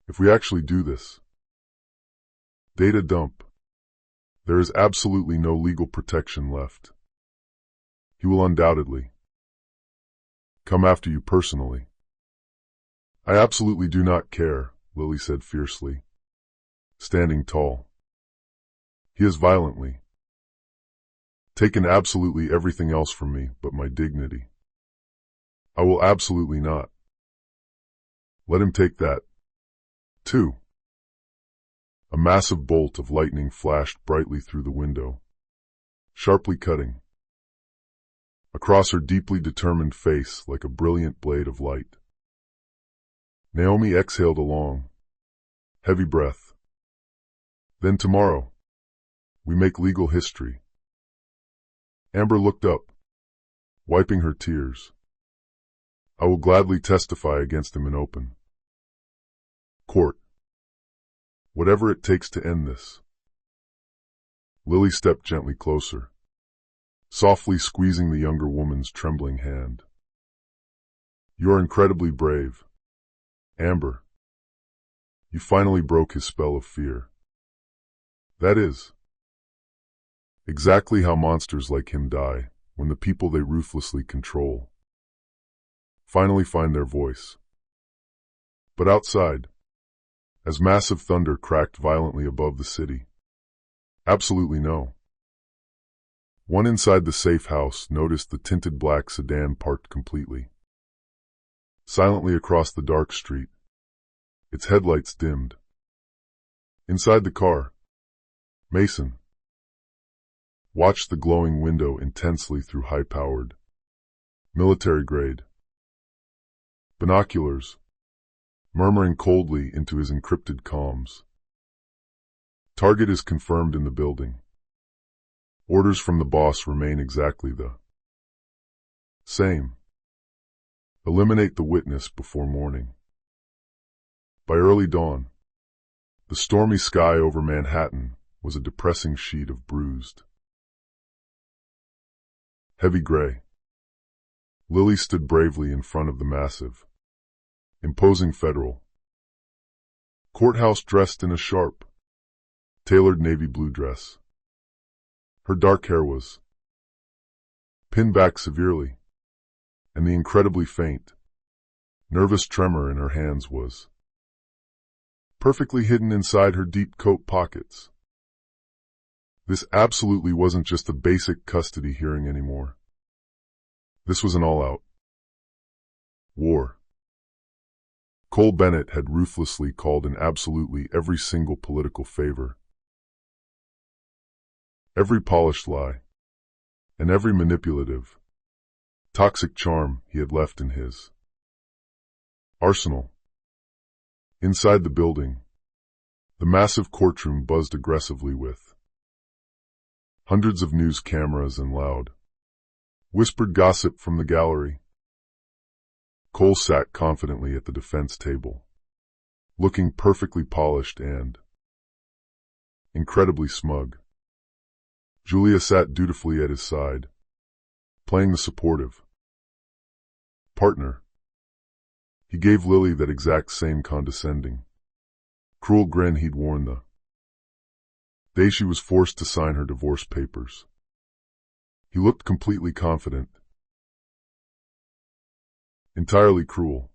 Speaker 1: if we actually do this, data dump, there is absolutely no legal protection left. He will undoubtedly come after you personally. I absolutely do not care, Lily said fiercely, standing tall. He has violently taken absolutely everything else from me but my dignity. I will absolutely not let him take that, too. A massive bolt of lightning flashed brightly through the window, sharply cutting across her deeply determined face like a brilliant blade of light. Naomi exhaled a long, heavy breath. Then tomorrow, we make legal history. Amber looked up, wiping her tears. I will gladly testify against him in open court. Whatever it takes to end this. Lily stepped gently closer, softly squeezing the younger woman's trembling hand. You are incredibly brave. Amber, you finally broke his spell of fear. That is exactly how monsters like him die, when the people they ruthlessly control finally find their voice. But outside, as massive thunder cracked violently above the city, absolutely no one inside the safe house noticed the tinted black sedan parked completely, silently across the dark street, its headlights dimmed. Inside the car, Mason watched the glowing window intensely through high-powered, military-grade binoculars, murmuring coldly into his encrypted comms. Target is confirmed in the building. Orders from the boss remain exactly the same. Eliminate the witness before morning. By early dawn, the stormy sky over Manhattan was a depressing sheet of bruised, heavy gray. Lily stood bravely in front of the massive, imposing federal courthouse dressed in a sharp, tailored navy blue dress. Her dark hair was pinned back severely, and the incredibly faint, nervous tremor in her hands was perfectly hidden inside her deep coat pockets. This absolutely wasn't just a basic custody hearing anymore. This was an all-out war. Cole Bennett had ruthlessly called in absolutely every single political favor, every polished lie, and every manipulative, toxic charm he had left in his arsenal. Inside the building, the massive courtroom buzzed aggressively with hundreds of news cameras and loud, whispered gossip from the gallery. Cole sat confidently at the defense table, looking perfectly polished and incredibly smug. Julia sat dutifully at his side, playing the supportive partner. He gave Lily that exact same condescending, cruel grin he'd worn the day she was forced to sign her divorce papers. He looked completely confident, entirely cruel,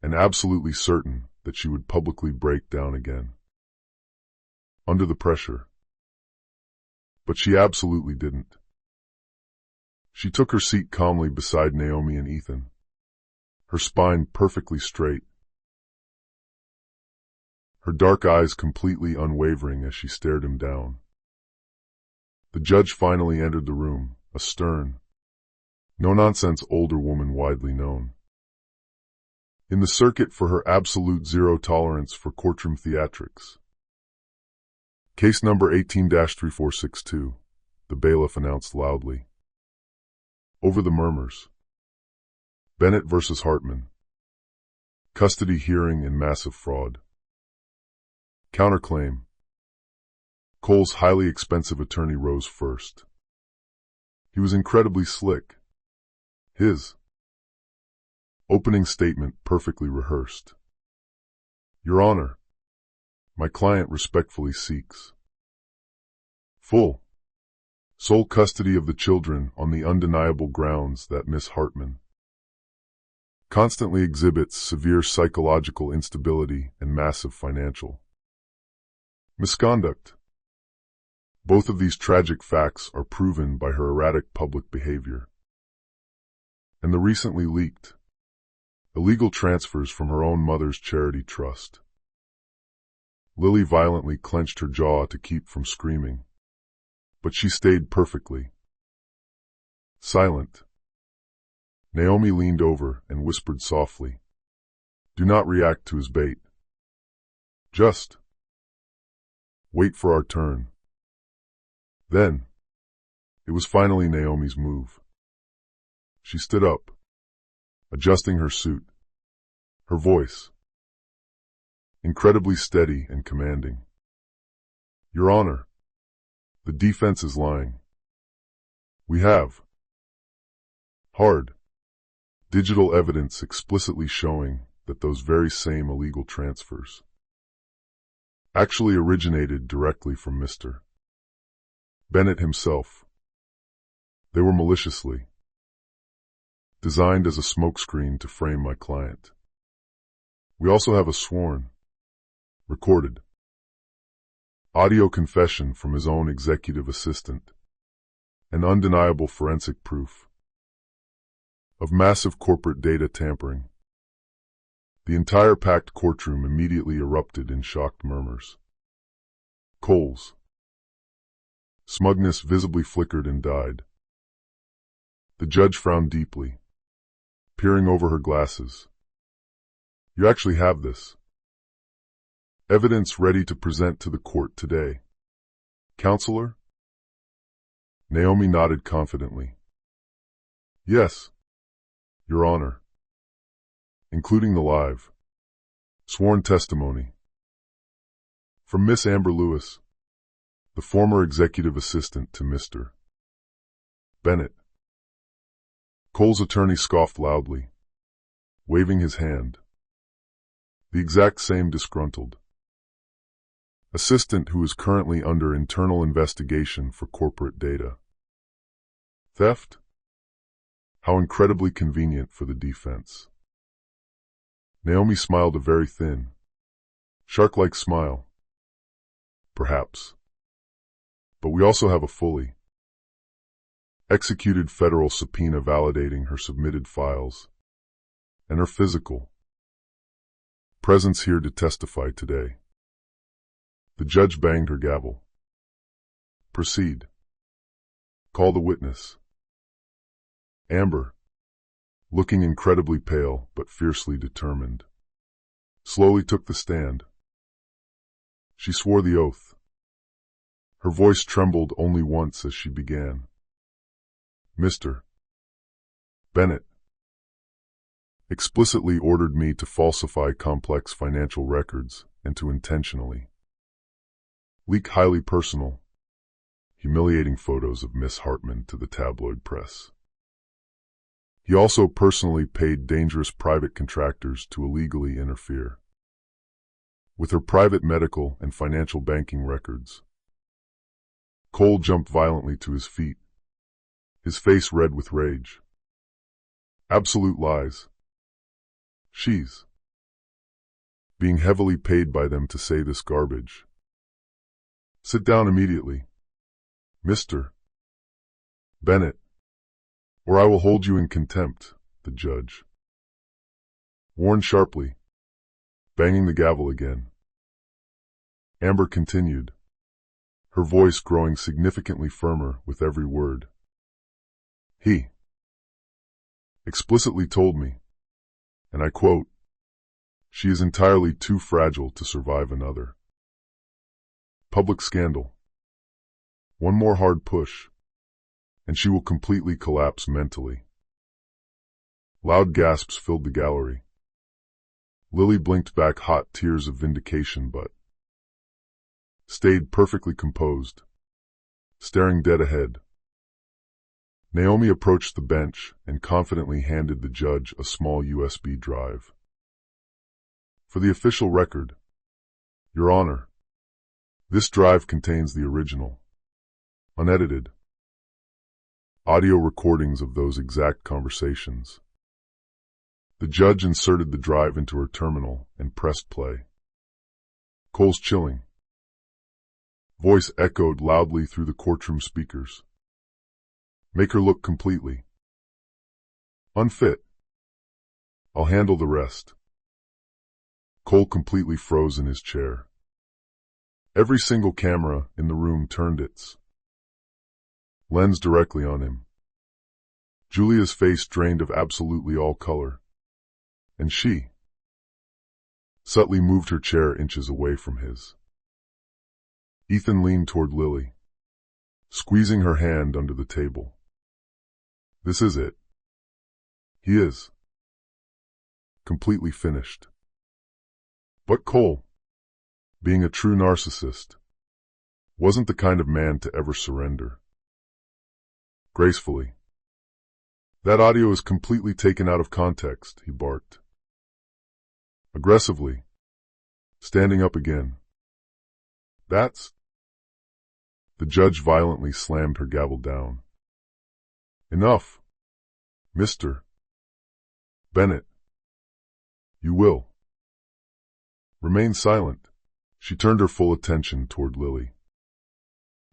Speaker 1: and absolutely certain that she would publicly break down again under the pressure. But she absolutely didn't. She took her seat calmly beside Naomi and Ethan, her spine perfectly straight, her dark eyes completely unwavering as she stared him down. The judge finally entered the room, a stern, no-nonsense older woman widely known in the circuit for her absolute zero tolerance for courtroom theatrics. Case number 18-3462, the bailiff announced loudly. Over the murmurs. Bennett versus Hartman. Custody hearing and massive fraud. Counterclaim. Cole's highly expensive attorney rose first. He was incredibly slick. His opening statement perfectly rehearsed. Your Honor, my client respectfully seeks full, sole custody of the children on the undeniable grounds that Miss Hartman constantly exhibits severe psychological instability and massive financial misconduct. Both of these tragic facts are proven by her erratic public behavior and the recently leaked illegal transfers from her own mother's charity trust. Lily violently clenched her jaw to keep from screaming, but she stayed perfectly silent. Naomi leaned over and whispered softly, "Do not react to his bait. Just wait for our turn." Then, it was finally Naomi's move. She stood up, adjusting her suit, her voice incredibly steady and commanding. Your Honor, the defense is lying. We have hard, digital evidence explicitly showing that those very same illegal transfers actually originated directly from Mr. Bennett himself. They were maliciously designed as a smokescreen to frame my client. We also have a sworn, recorded, audio confession from his own executive assistant, and undeniable forensic proof of massive corporate data tampering. The entire packed courtroom immediately erupted in shocked murmurs. Cole's smugness visibly flickered and died. The judge frowned deeply, peering over her glasses. You actually have this evidence ready to present to the court today, Counselor? Naomi nodded confidently. Yes, Your Honor, including the live, sworn testimony from Miss Amber Lewis, the former executive assistant to Mr. Bennett. Cole's attorney scoffed loudly, waving his hand. The exact same disgruntled assistant who is currently under internal investigation for corporate data theft? How incredibly convenient for the defense. Naomi smiled a very thin, shark-like smile. Perhaps. But we also have a fully executed federal subpoena validating her submitted files and her physical presence here to testify today. The judge banged her gavel. Proceed. Call the witness. Amber, looking incredibly pale but fiercely determined, slowly took the stand. She swore the oath. Her voice trembled only once as she began. Mr. Bennett explicitly ordered me to falsify complex financial records and to intentionally leak highly personal, humiliating photos of Miss Hartman to the tabloid press. He also personally paid dangerous private contractors to illegally interfere with her private medical and financial banking records. Cole jumped violently to his feet, his face red with rage. Absolute lies. She's being heavily paid by them to say this garbage. Sit down immediately, Mr. Bennett, or I will hold you in contempt, the judge warned sharply, banging the gavel again. Amber continued, her voice growing significantly firmer with every word. He explicitly told me, and I quote, she is entirely too fragile to survive another public scandal. One more hard push, and she will completely collapse mentally. Loud gasps filled the gallery. Lily blinked back hot tears of vindication but stayed perfectly composed, staring dead ahead. Naomi approached the bench and confidently handed the judge a small USB drive. For the official record, Your Honor, this drive contains the original, unedited, audio recordings of those exact conversations. The judge inserted the drive into her terminal and pressed play. Cole's chilling voice echoed loudly through the courtroom speakers. Make her look completely unfit. I'll handle the rest. Cole completely froze in his chair. Every single camera in the room turned its lens directly on him. Julia's face drained of absolutely all color, and she subtly moved her chair inches away from his. Ethan leaned toward Lily, squeezing her hand under the table. This is it. He is completely finished. But Cole, being a true narcissist, wasn't the kind of man to ever surrender gracefully. That audio is completely taken out of context, he barked. aggressively, standing up again. That's... The judge violently slammed her gavel down. Enough, Mr. Bennett. You will remain silent. She turned her full attention toward Lily.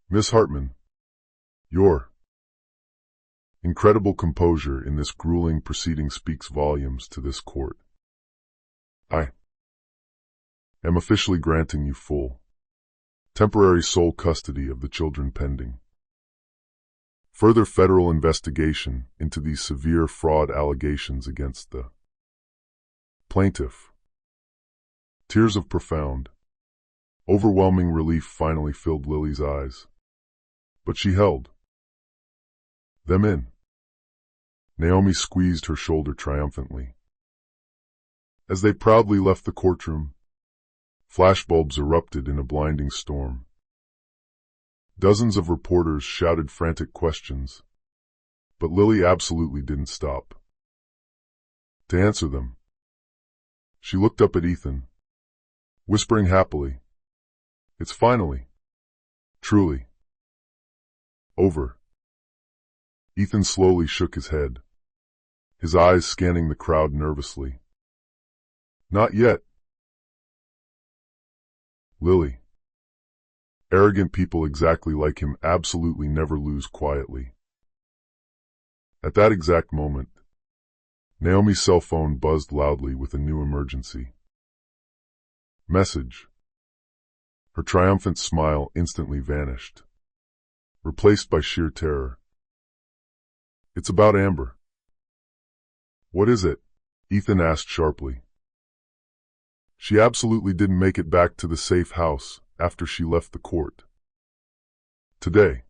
Speaker 1: Miss Hartman, your incredible composure in this grueling proceeding speaks volumes to this court. I am officially granting you full, temporary sole custody of the children pending further federal investigation into these severe fraud allegations against the plaintiff. Tears of profound, overwhelming relief finally filled Lily's eyes, but she held them in. Naomi squeezed her shoulder triumphantly. As they proudly left the courtroom, flashbulbs erupted in a blinding storm. Dozens of reporters shouted frantic questions, but Lily absolutely didn't stop to answer them. She looked up at Ethan, whispering happily, "It's finally, truly, over." Ethan slowly shook his head, his eyes scanning the crowd nervously. "Not yet, Lily. Arrogant people exactly like him absolutely never lose quietly." At that exact moment, Naomi's cell phone buzzed loudly with a new emergency message. Her triumphant smile instantly vanished, replaced by sheer terror. "It's about Amber." "What is it?" Ethan asked sharply. "She absolutely didn't make it back to the safe house after she left the court today.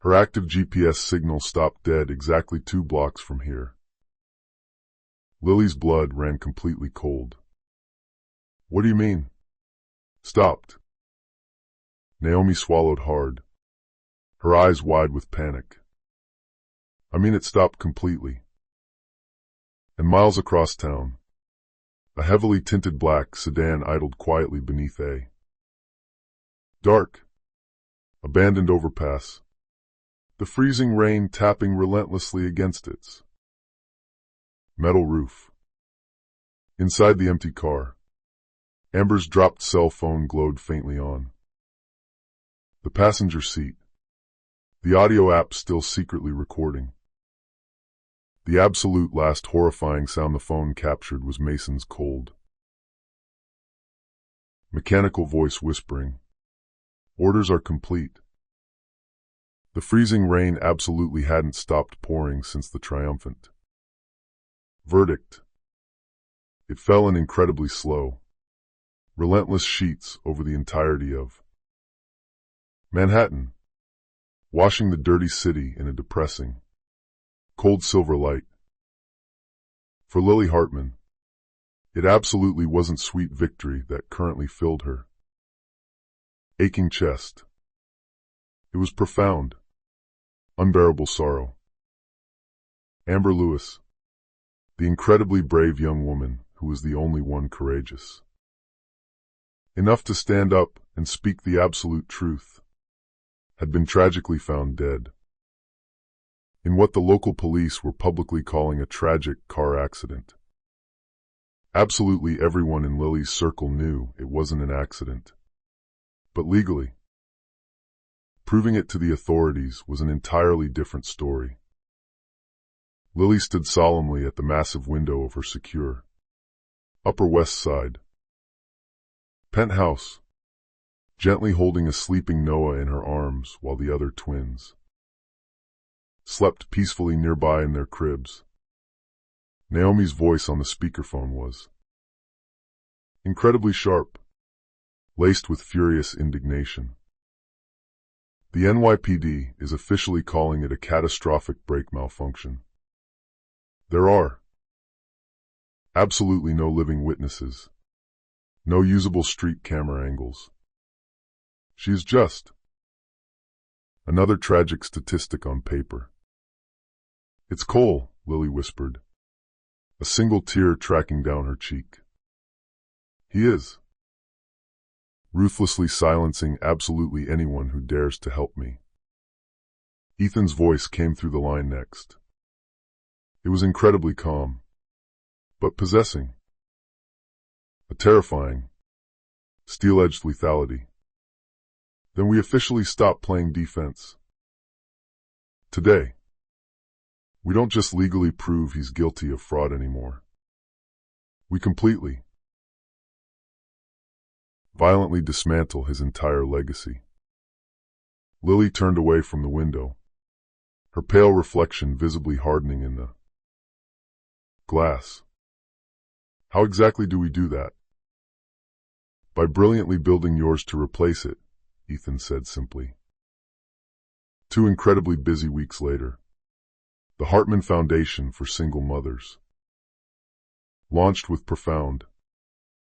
Speaker 1: Her active GPS signal stopped dead exactly 2 blocks from here." Lily's blood ran completely cold. "What do you mean? Stopped?" Naomi swallowed hard, her eyes wide with panic. "I mean it stopped completely." And miles across town, a heavily tinted black sedan idled quietly beneath a dark, abandoned overpass, the freezing rain tapping relentlessly against its metal roof. Inside the empty car, Amber's dropped cell phone glowed faintly on the passenger seat, the audio app still secretly recording. The absolute last horrifying sound the phone captured was Mason's cold, mechanical voice whispering, "Orders are complete." The freezing rain absolutely hadn't stopped pouring since the triumphant verdict. It fell in incredibly slow, relentless sheets over the entirety of Manhattan, washing the dirty city in a depressing, cold silver light. For Lily Hartman, it absolutely wasn't sweet victory that currently filled her aching chest. It was profound, unbearable sorrow. Amber Lewis, the incredibly brave young woman who was the only one courageous enough to stand up and speak the absolute truth, had been tragically found dead in what the local police were publicly calling a tragic car accident. Absolutely everyone in Lily's circle knew it wasn't an accident, but legally, proving it to the authorities was an entirely different story. Lily stood solemnly at the massive window of her secure Upper West Side penthouse, gently holding a sleeping Noah in her arms while the other twins slept peacefully nearby in their cribs. Naomi's voice on the speakerphone was incredibly sharp, laced with furious indignation. The NYPD is officially calling it a catastrophic brake malfunction. There are absolutely no living witnesses, no usable street camera angles. She is just another tragic statistic on paper. "It's Cole," Lily whispered, a single tear tracking down her cheek. He is. Ruthlessly silencing absolutely anyone who dares to help me. Ethan's voice came through the line next. It was incredibly calm, but possessing. A terrifying, steel-edged lethality. Then we officially stopped playing defense. Today, we don't just legally prove he's guilty of fraud anymore. We completely, violently dismantle his entire legacy. Lily turned away from the window, her pale reflection visibly hardening in the glass. How exactly do we do that? By brilliantly building yours to replace it, Ethan said simply. 2 incredibly busy weeks later, the Hartman Foundation for Single Mothers, launched with profound,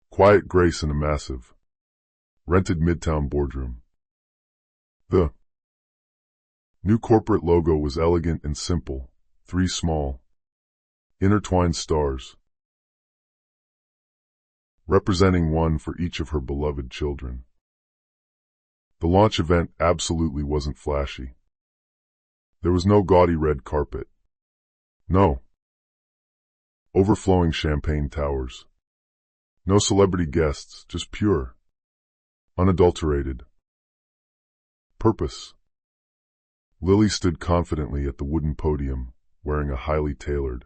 Speaker 1: quiet grace in a massive, rented midtown boardroom. The new corporate logo was elegant and simple, 3 small, intertwined stars, representing one for each of her beloved children. The launch event absolutely wasn't flashy. There was no gaudy red carpet. No overflowing champagne towers. No celebrity guests, just pure, unadulterated purpose. Lily stood confidently at the wooden podium, wearing a highly tailored,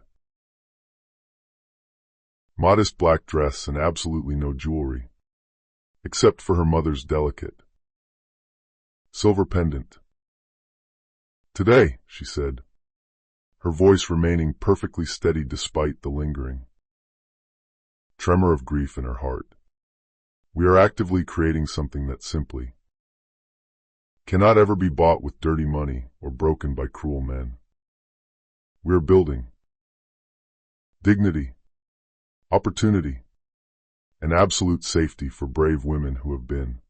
Speaker 1: modest black dress and absolutely no jewelry, except for her mother's delicate silver pendant. Today, she said, her voice remaining perfectly steady despite the lingering tremor of grief in her heart. We are actively creating something that simply cannot ever be bought with dirty money or broken by cruel men. We are building dignity, opportunity, and absolute safety for brave women who have been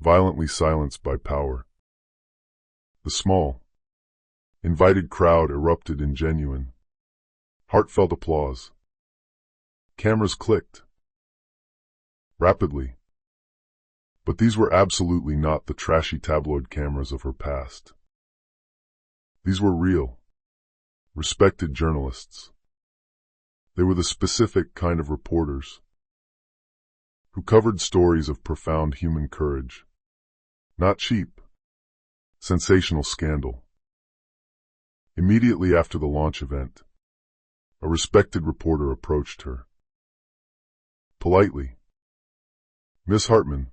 Speaker 1: violently silenced by power. The small, invited crowd erupted in genuine, heartfelt applause. Cameras clicked rapidly. But these were absolutely not the trashy tabloid cameras of her past. These were real, respected journalists. They were the specific kind of reporters who covered stories of profound human courage, not cheap, sensational scandal. Immediately after the launch event, a respected reporter approached her. Politely, "Miss Hartman,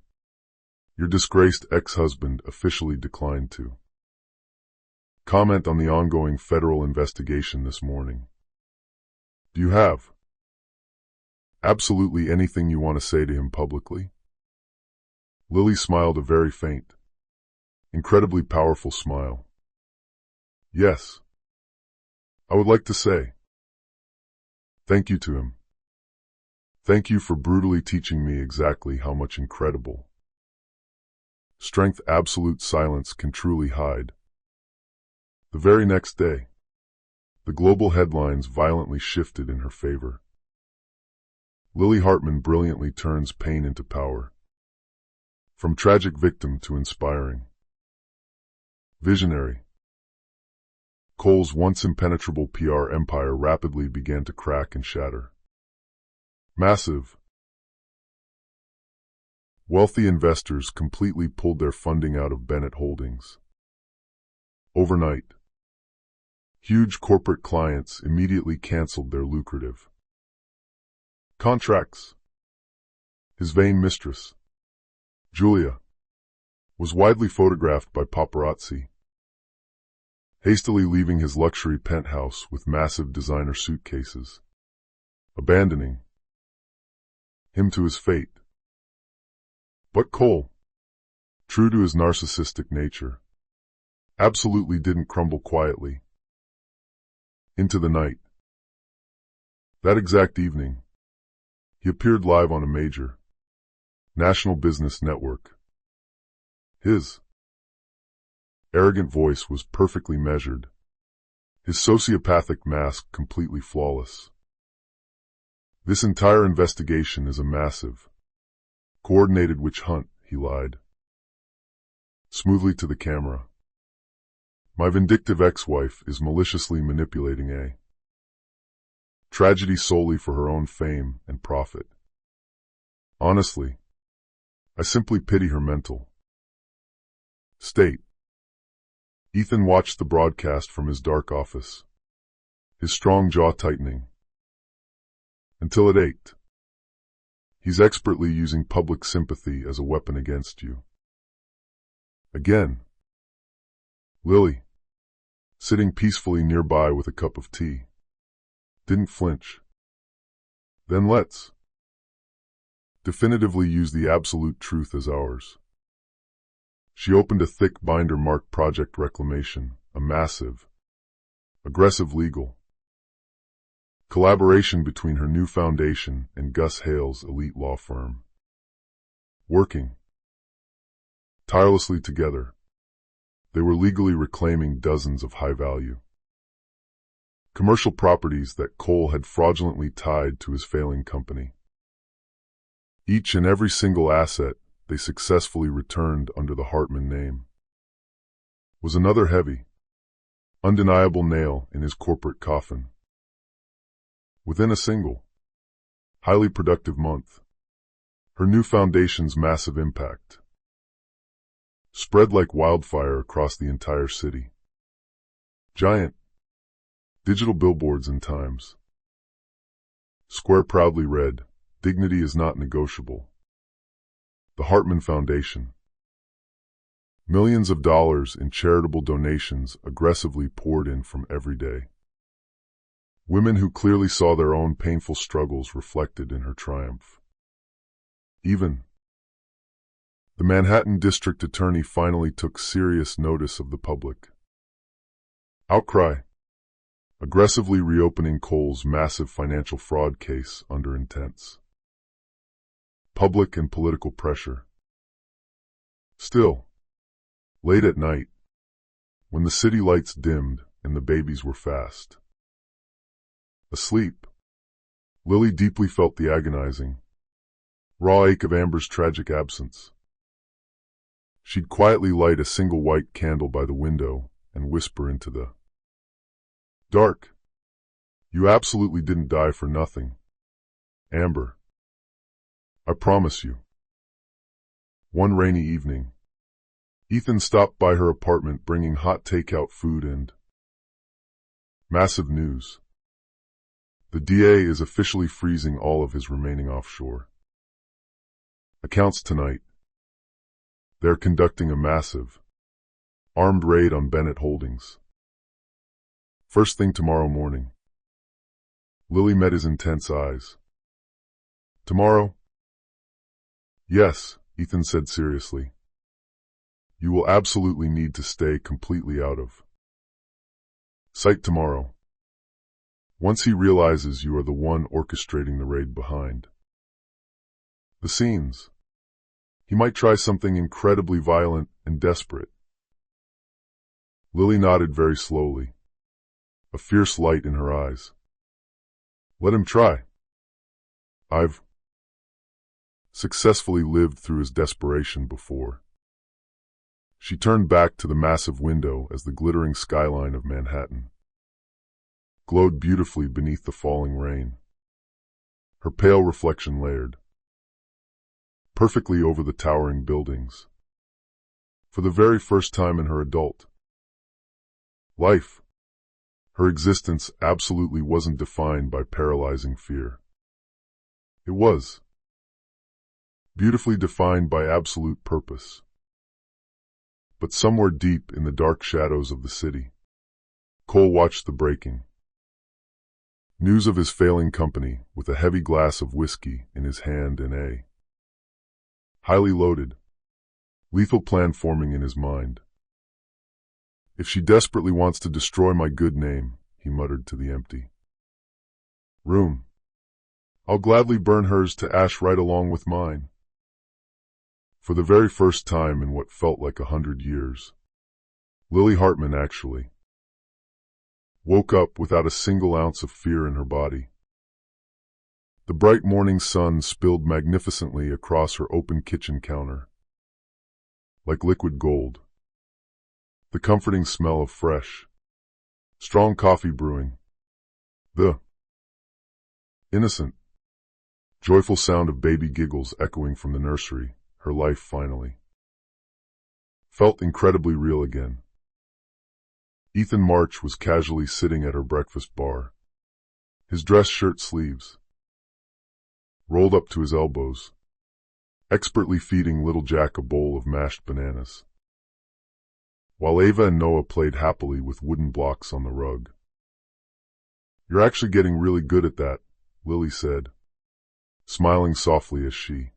Speaker 1: your disgraced ex-husband officially declined to comment on the ongoing federal investigation this morning. Do you have absolutely anything you want to say to him publicly?" Lily smiled a very faint, incredibly powerful smile. "Yes. I would like to say thank you to him. Thank you for brutally teaching me exactly how much incredible strength absolute silence can truly hide." The very next day, the global headlines violently shifted in her favor. Lily Hartman brilliantly turns pain into power. From tragic victim to inspiring visionary, Cole's once impenetrable PR empire rapidly began to crack and shatter. Massive, wealthy investors completely pulled their funding out of Bennett Holdings. Overnight, huge corporate clients immediately canceled their lucrative contracts. His vain mistress, Julia, was widely photographed by paparazzi, hastily leaving his luxury penthouse with massive designer suitcases, abandoning him to his fate. But Cole, true to his narcissistic nature, absolutely didn't crumble quietly. Into the night. That exact evening, he appeared live on a major national business network. His arrogant voice was perfectly measured, his sociopathic mask completely flawless. This entire investigation is a massive, coordinated witch hunt, he lied smoothly to the camera. My vindictive ex-wife is maliciously manipulating a tragedy solely for her own fame and profit. Honestly, I simply pity her mental state. Ethan watched the broadcast from his dark office, his strong jaw tightening. Until it ached. He's expertly using public sympathy as a weapon against you. Again. Lily, sitting peacefully nearby with a cup of tea, didn't flinch. Then let's definitively use the absolute truth as ours. She opened a thick binder marked Project Reclamation, a massive, aggressive legal collaboration between her new foundation and Gus Hale's elite law firm. Working tirelessly together, they were legally reclaiming dozens of high-value commercial properties that Cole had fraudulently tied to his failing company. Each and every single asset they successfully returned under the Hartman name was another heavy, undeniable nail in his corporate coffin. Within a single, highly productive month, her new foundation's massive impact spread like wildfire across the entire city. Giant digital billboards in Times Square proudly read, "Dignity is not negotiable." The Hartman Foundation. Millions of dollars in charitable donations aggressively poured in from every day. Women who clearly saw their own painful struggles reflected in her triumph. Even the Manhattan District Attorney finally took serious notice of the public outcry, aggressively reopening Cole's massive financial fraud case under intense public and political pressure. Still, late at night, when the city lights dimmed and the babies were fast asleep, Lily deeply felt the agonizing, raw ache of Amber's tragic absence. She'd quietly light a single white candle by the window and whisper into the dark, "You absolutely didn't die for nothing, Amber. I promise you." One rainy evening, Ethan stopped by her apartment bringing hot takeout food and massive news. The DA is officially freezing all of his remaining offshore accounts tonight. They're conducting a massive, armed raid on Bennett Holdings. First thing tomorrow morning. Lily met his intense eyes. Tomorrow? Yes, Ethan said seriously. You will absolutely need to stay completely out of sight tomorrow. Once he realizes you are the one orchestrating the raid behind the scenes, he might try something incredibly violent and desperate. Lily nodded very slowly, a fierce light in her eyes. Let him try. I've successfully lived through his desperation before. She turned back to the massive window as the glittering skyline of Manhattan glowed beautifully beneath the falling rain. Her pale reflection layered perfectly over the towering buildings. For the very first time in her adult life, her existence absolutely wasn't defined by paralyzing fear. It was beautifully defined by absolute purpose. But somewhere deep in the dark shadows of the city, Cole watched the breaking news of his failing company with a heavy glass of whiskey in his hand and a highly loaded, lethal plan forming in his mind. If she desperately wants to destroy my good name, he muttered to the empty room, I'll gladly burn hers to ash right along with mine. For the very first time in what felt like 100 years, Lily Hartman actually woke up without a single ounce of fear in her body. The bright morning sun spilled magnificently across her open kitchen counter, like liquid gold. The comforting smell of fresh, strong coffee brewing. The innocent, joyful sound of baby giggles echoing from the nursery. Her life finally felt incredibly real again. Ethan March was casually sitting at her breakfast bar, his dress shirt sleeves rolled up to his elbows, expertly feeding little Jack a bowl of mashed bananas, while Ava and Noah played happily with wooden blocks on the rug. "You're actually getting really good at that," Lily said, smiling softly as she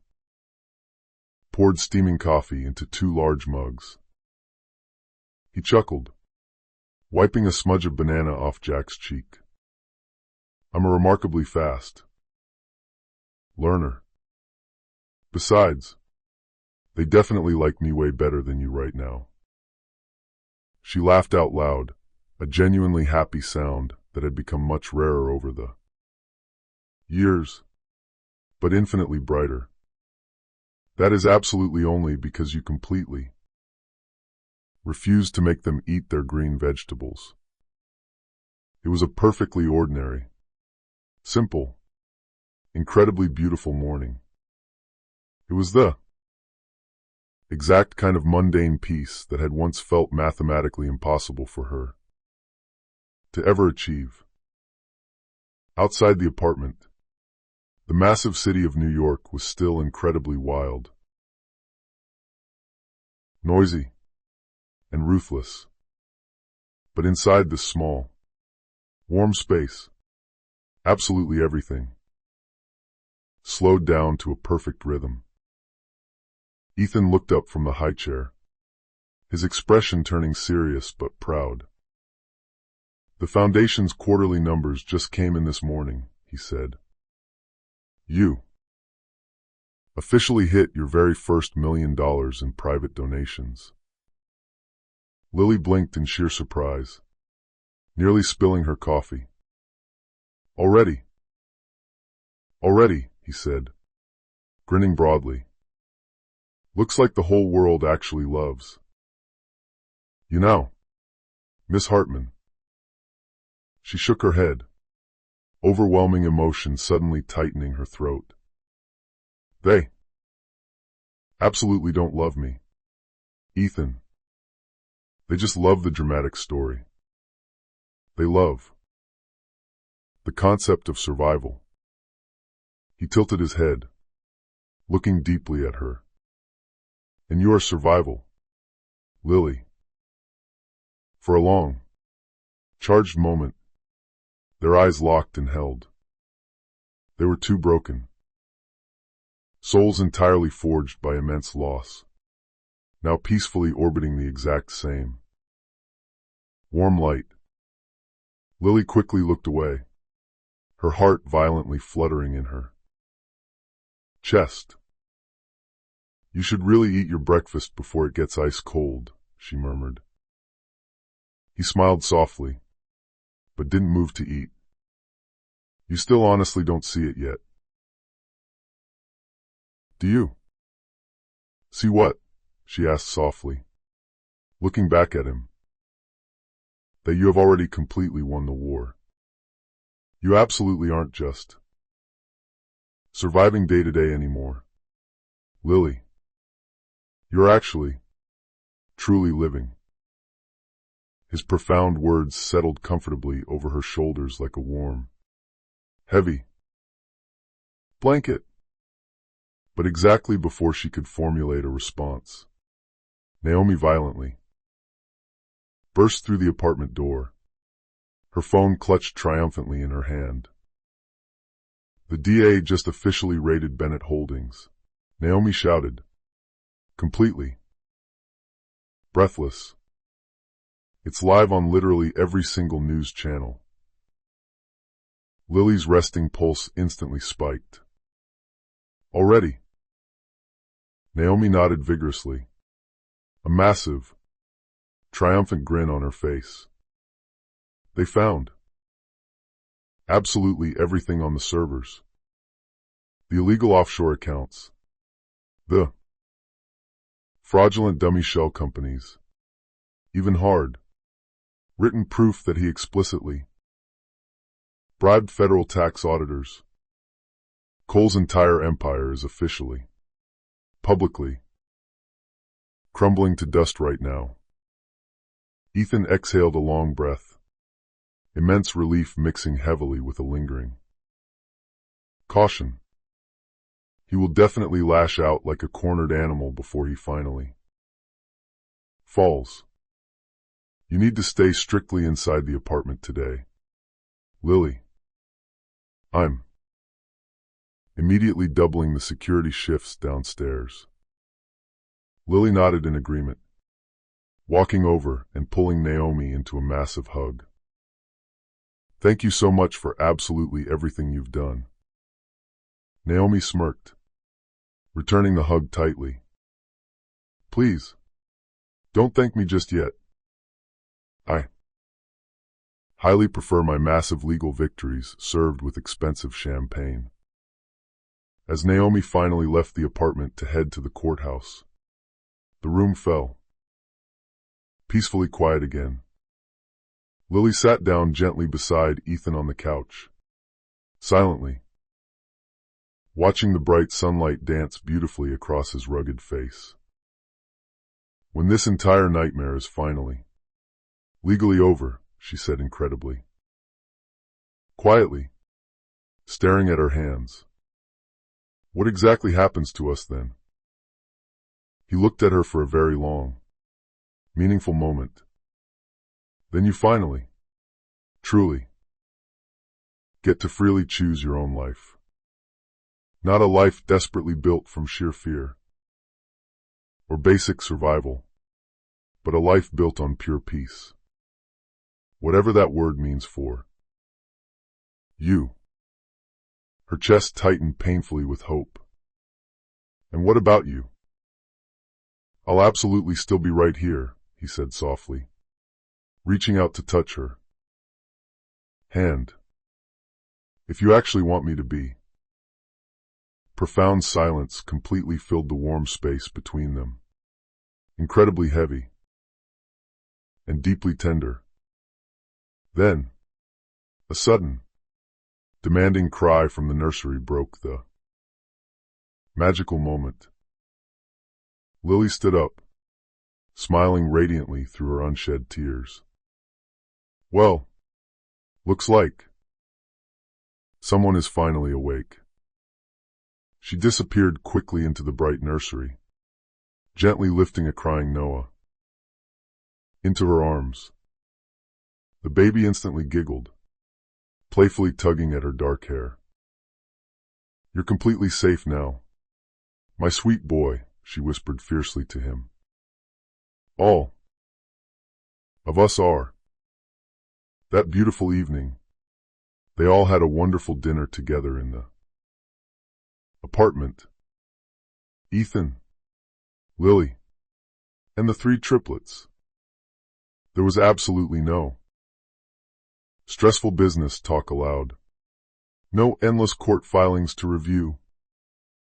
Speaker 1: poured steaming coffee into 2 large mugs. He chuckled, wiping a smudge of banana off Jack's cheek. "I'm a remarkably fast learner. Besides, they definitely like me way better than you right now." She laughed out loud, a genuinely happy sound that had become much rarer over the years, but infinitely brighter. "That is absolutely only because you completely refused to make them eat their green vegetables. It was a perfectly ordinary, simple, incredibly beautiful morning. It was the exact kind of mundane peace that had once felt mathematically impossible for her to ever achieve." Outside the apartment, the massive city of New York was still incredibly wild, noisy, and ruthless. But inside this small, warm space, absolutely everything slowed down to a perfect rhythm. Ethan looked up from the high chair, his expression turning serious but proud. "The Foundation's quarterly numbers just came in this morning," he said. "You officially hit your very first $1 million in private donations." Lily blinked in sheer surprise, nearly spilling her coffee. Already, he said, grinning broadly. "Looks like the whole world actually loves you now, Miss Hartman." She shook her head, overwhelming emotion suddenly tightening her throat. "They absolutely don't love me, Ethan. They just love the dramatic story. They love the concept of survival." He tilted his head, looking deeply at her. "And your survival, Lily." For a long, charged moment, their eyes locked and held. They were 2 broken souls entirely forged by immense loss, now peacefully orbiting the exact same warm light. Lily quickly looked away, her heart violently fluttering in her chest. "You should really eat your breakfast before it gets ice cold," she murmured. He smiled softly, but didn't move to eat. "You still honestly don't see it yet." "Do you?" "See what?" she asked softly, looking back at him. "That you have already completely won the war. You absolutely aren't just surviving day to day anymore, Lily. You're actually, truly living." His profound words settled comfortably over her shoulders like a warm, heavy blanket. But exactly before she could formulate a response, Naomi violently burst through the apartment door, her phone clutched triumphantly in her hand. "The DA just officially raided Bennett Holdings," Naomi shouted, completely breathless. "It's live on literally every single news channel." Lily's resting pulse instantly spiked. "Already?" Naomi nodded vigorously, a massive, triumphant grin on her face. "They found absolutely everything on the servers. The illegal offshore accounts. The fraudulent dummy shell companies. Even hard, written proof that he explicitly bribed federal tax auditors. Cole's entire empire is officially, publicly, crumbling to dust right now. Ethan exhaled a long breath, immense relief mixing heavily with a lingering caution. He will definitely lash out like a cornered animal before he finally falls. You need to stay strictly inside the apartment today. Lily. I'm immediately doubling the security shifts downstairs. Lily nodded in agreement, walking over and pulling Naomi into a massive hug. Thank you so much for absolutely everything you've done. Naomi smirked, returning the hug tightly. Please, don't thank me just yet. I highly prefer my massive legal victories served with expensive champagne. As Naomi finally left the apartment to head to the courthouse, the room fell peacefully quiet again. Lily sat down gently beside Ethan on the couch, silently, watching the bright sunlight dance beautifully across his rugged face. When this entire nightmare is finally legally over, she said incredibly, quietly, staring at her hands. What exactly happens to us then? He looked at her for a very long, meaningful moment. Then you finally, truly, get to freely choose your own life. Not a life desperately built from sheer fear or basic survival, but a life built on pure peace. Whatever that word means for you. Her chest tightened painfully with hope. And what about you? I'll absolutely still be right here, he said softly, reaching out to touch her hand. If you actually want me to be. Profound silence completely filled the warm space between them, incredibly heavy and deeply tender. Then, a sudden, demanding cry from the nursery broke the magical moment. Lily stood up, smiling radiantly through her unshed tears. Well, looks like someone is finally awake. She disappeared quickly into the bright nursery, gently lifting a crying Noah into her arms. The baby instantly giggled, playfully tugging at her dark hair. You're completely safe now, my sweet boy, she whispered fiercely to him. All of us are. That beautiful evening, they all had a wonderful dinner together in the apartment. Ethan, Lily, and the three triplets. There was absolutely no stressful business talk allowed, no endless court filings to review,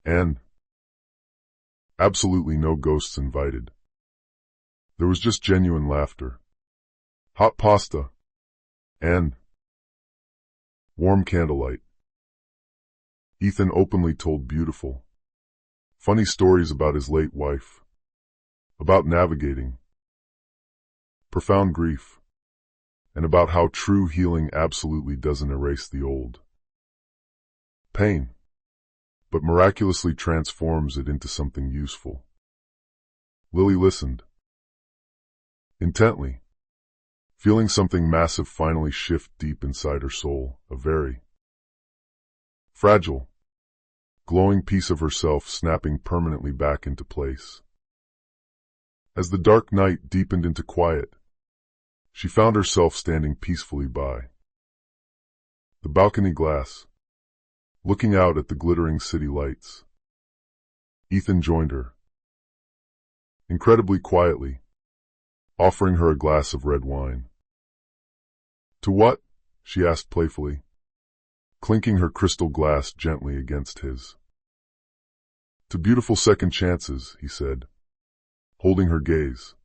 Speaker 1: and absolutely no ghosts invited. There was just genuine laughter, hot pasta, and warm candlelight. Ethan openly told beautiful, funny stories about his late wife, about navigating profound grief, and about how true healing absolutely doesn't erase the old pain, but miraculously transforms it into something useful. Lily listened intently, feeling something massive finally shift deep inside her soul, a very fragile, glowing piece of herself snapping permanently back into place. As the dark night deepened into quiet, she found herself standing peacefully by the balcony glass, looking out at the glittering city lights. Ethan joined her, incredibly quietly, offering her a glass of red wine. To what? She asked playfully, clinking her crystal glass gently against his. To beautiful second chances, he said, holding her gaze.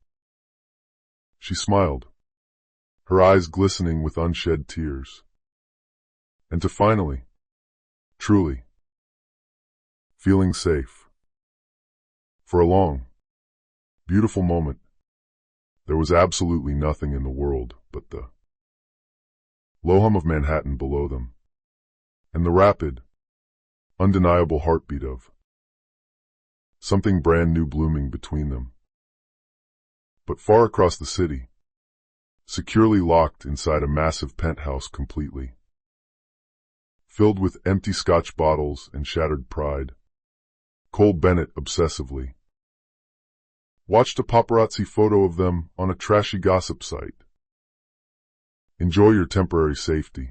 Speaker 1: She smiled, her eyes glistening with unshed tears. And to finally, truly, feeling safe. For a long, beautiful moment, there was absolutely nothing in the world but the low hum of Manhattan below them, and the rapid, undeniable heartbeat of something brand new blooming between them. But far across the city, securely locked inside a massive penthouse completely filled with empty Scotch bottles and shattered pride, Cole Bennett obsessively watched a paparazzi photo of them on a trashy gossip site. Enjoy your temporary safety,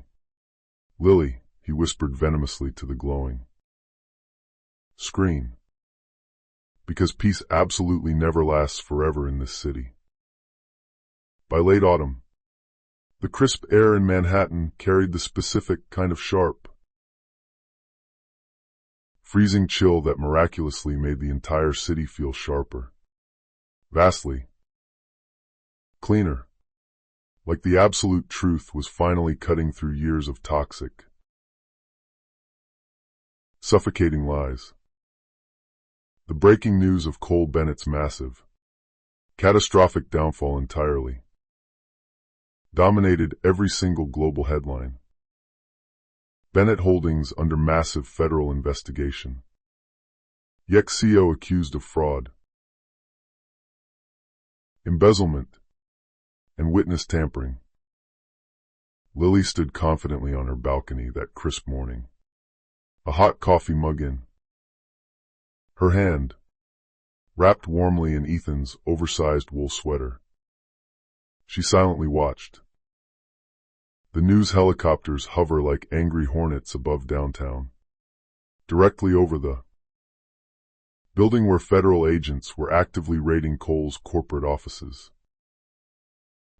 Speaker 1: Lily, he whispered venomously to the glowing screen. Because peace absolutely never lasts forever in this city. By late autumn, the crisp air in Manhattan carried the specific kind of sharp, freezing chill that miraculously made the entire city feel sharper, vastly cleaner, like the absolute truth was finally cutting through years of toxic, suffocating lies. The breaking news of Cole Bennett's massive, catastrophic downfall entirely dominated every single global headline. Bennett Holdings under massive federal investigation. Ex-CEO accused of fraud, embezzlement, and witness tampering. Lily stood confidently on her balcony that crisp morning, a hot coffee mug in her hand, wrapped warmly in Ethan's oversized wool sweater. She silently watched. The news helicopters hover like angry hornets above downtown, directly over the building where federal agents were actively raiding Cole's corporate offices.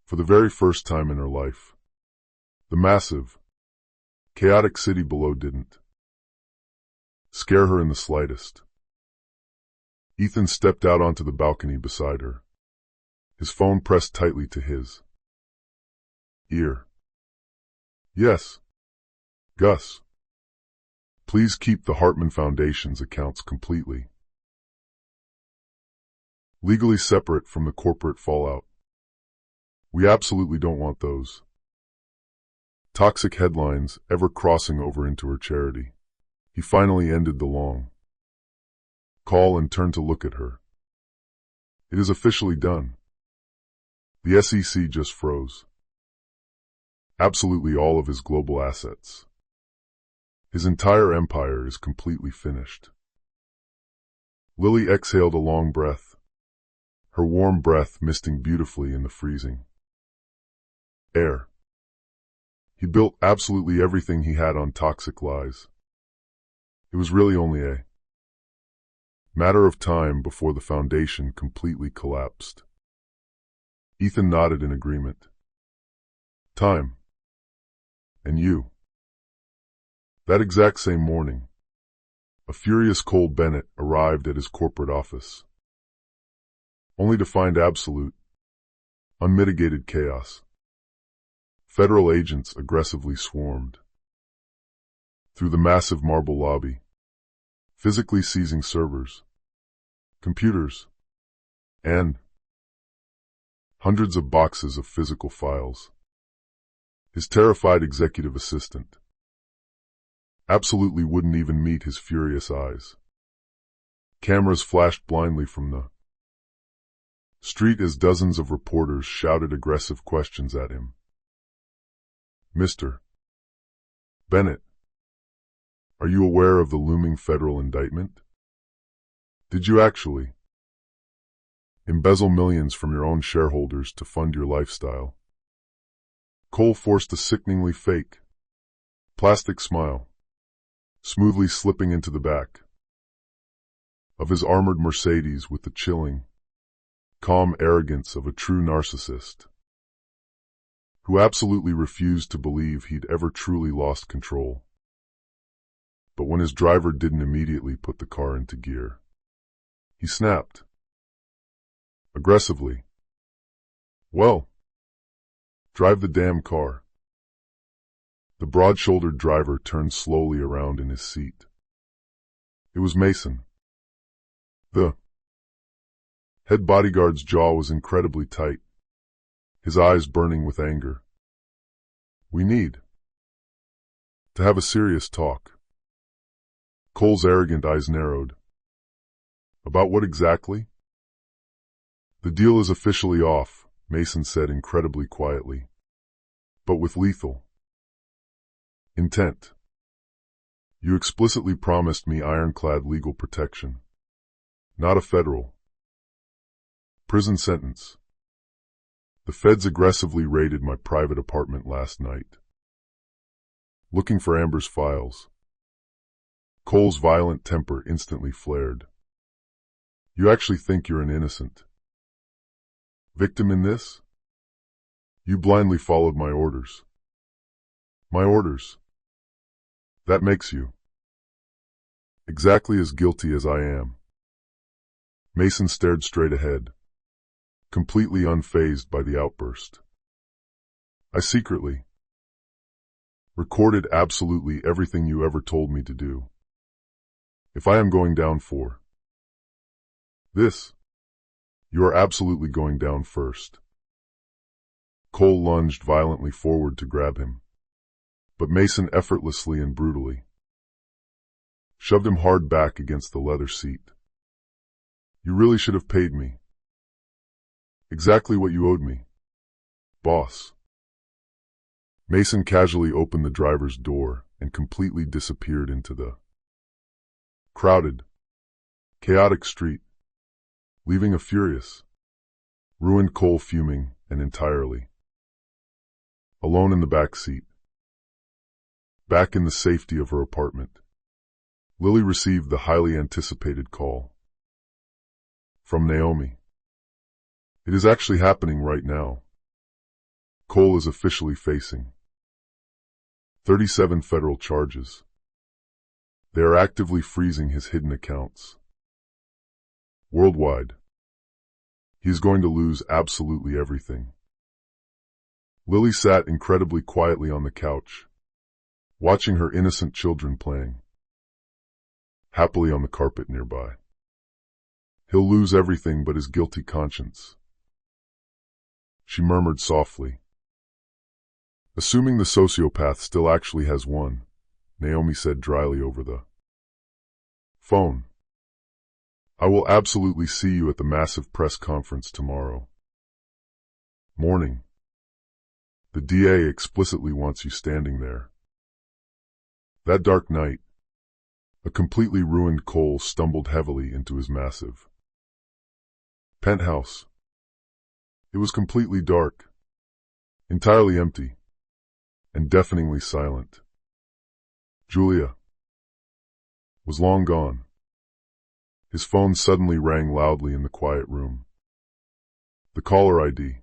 Speaker 1: For the very first time in her life, the massive, chaotic city below didn't scare her in the slightest. Ethan stepped out onto the balcony beside her, his phone pressed tightly to his ear. Yes, Gus. Please keep the Hartman Foundation's accounts completely legally separate from the corporate fallout. We absolutely don't want those toxic headlines ever crossing over into her charity. He finally ended the long call and turned to look at her. It is officially done. The SEC just froze absolutely all of his global assets. His entire empire is completely finished. Lily exhaled a long breath, her warm breath misting beautifully in the freezing air. He built absolutely everything he had on toxic lies. It was really only a matter of time before the foundation completely collapsed. Ethan nodded in agreement. Time. And you. That exact same morning, a furious Cole Bennett arrived at his corporate office, only to find absolute, unmitigated chaos. Federal agents aggressively swarmed through the massive marble lobby, physically seizing servers, computers, and hundreds of boxes of physical files. His terrified executive assistant absolutely wouldn't even meet his furious eyes. Cameras flashed blindly from the street as dozens of reporters shouted aggressive questions at him. Mr. Bennett, are you aware of the looming federal indictment? Did you actually embezzle millions from your own shareholders to fund your lifestyle? Cole forced a sickeningly fake, plastic smile, smoothly slipping into the back of his armored Mercedes with the chilling, calm arrogance of a true narcissist who absolutely refused to believe he'd ever truly lost control. But when his driver didn't immediately put the car into gear, he snapped. Aggressively. Well, drive the damn car. The broad-shouldered driver turned slowly around in his seat. It was Mason. The head bodyguard's jaw was incredibly tight, his eyes burning with anger. We need to have a serious talk. Cole's arrogant eyes narrowed. About what exactly? The deal is officially off, Mason said incredibly quietly, but with lethal intent. You explicitly promised me ironclad legal protection, not a federal prison sentence. The feds aggressively raided my private apartment last night, looking for Amber's files. Cole's violent temper instantly flared. You actually think you're an innocent victim in this? You blindly followed my orders. My orders. That makes you exactly as guilty as I am. Mason stared straight ahead, completely unfazed by the outburst. I secretly recorded absolutely everything you ever told me to do. If I am going down for this, you are absolutely going down first. Cole lunged violently forward to grab him, but Mason effortlessly and brutally shoved him hard back against the leather seat. You really should have paid me exactly what you owed me, boss. Mason casually opened the driver's door and completely disappeared into the crowded, chaotic street, leaving a furious, ruined Cole fuming and entirely alone in the back seat. Back in the safety of her apartment, Lily received the highly anticipated call from Naomi. It is actually happening right now. Cole is officially facing 37 federal charges. They are actively freezing his hidden accounts worldwide. He is going to lose absolutely everything. Lily sat incredibly quietly on the couch, watching her innocent children playing happily on the carpet nearby. He'll lose everything but his guilty conscience, she murmured softly. Assuming the sociopath still actually has one, Naomi said dryly over the phone. I will absolutely see you at the massive press conference tomorrow morning. The DA explicitly wants you standing there. That dark night, a completely ruined Cole stumbled heavily into his massive penthouse. It was completely dark, entirely empty, and deafeningly silent. Julia was long gone. His phone suddenly rang loudly in the quiet room. The caller ID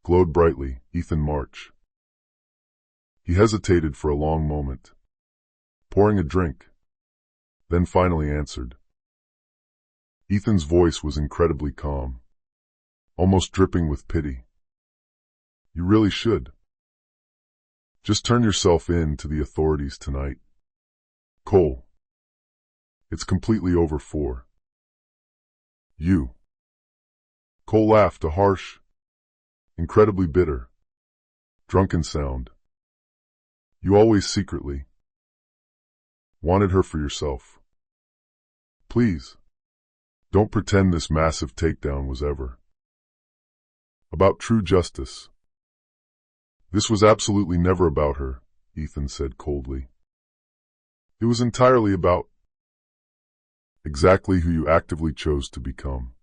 Speaker 1: glowed brightly, Ethan March. He hesitated for a long moment, pouring a drink, then finally answered. Ethan's voice was incredibly calm, almost dripping with pity. You really should just turn yourself in to the authorities tonight, Cole. It's completely over for you. Cole laughed, a harsh, incredibly bitter, drunken sound. You always secretly wanted her for yourself. Please, don't pretend this massive takedown was ever about true justice. This was absolutely never about her, Ethan said coldly. It was entirely about exactly who you actively chose to become.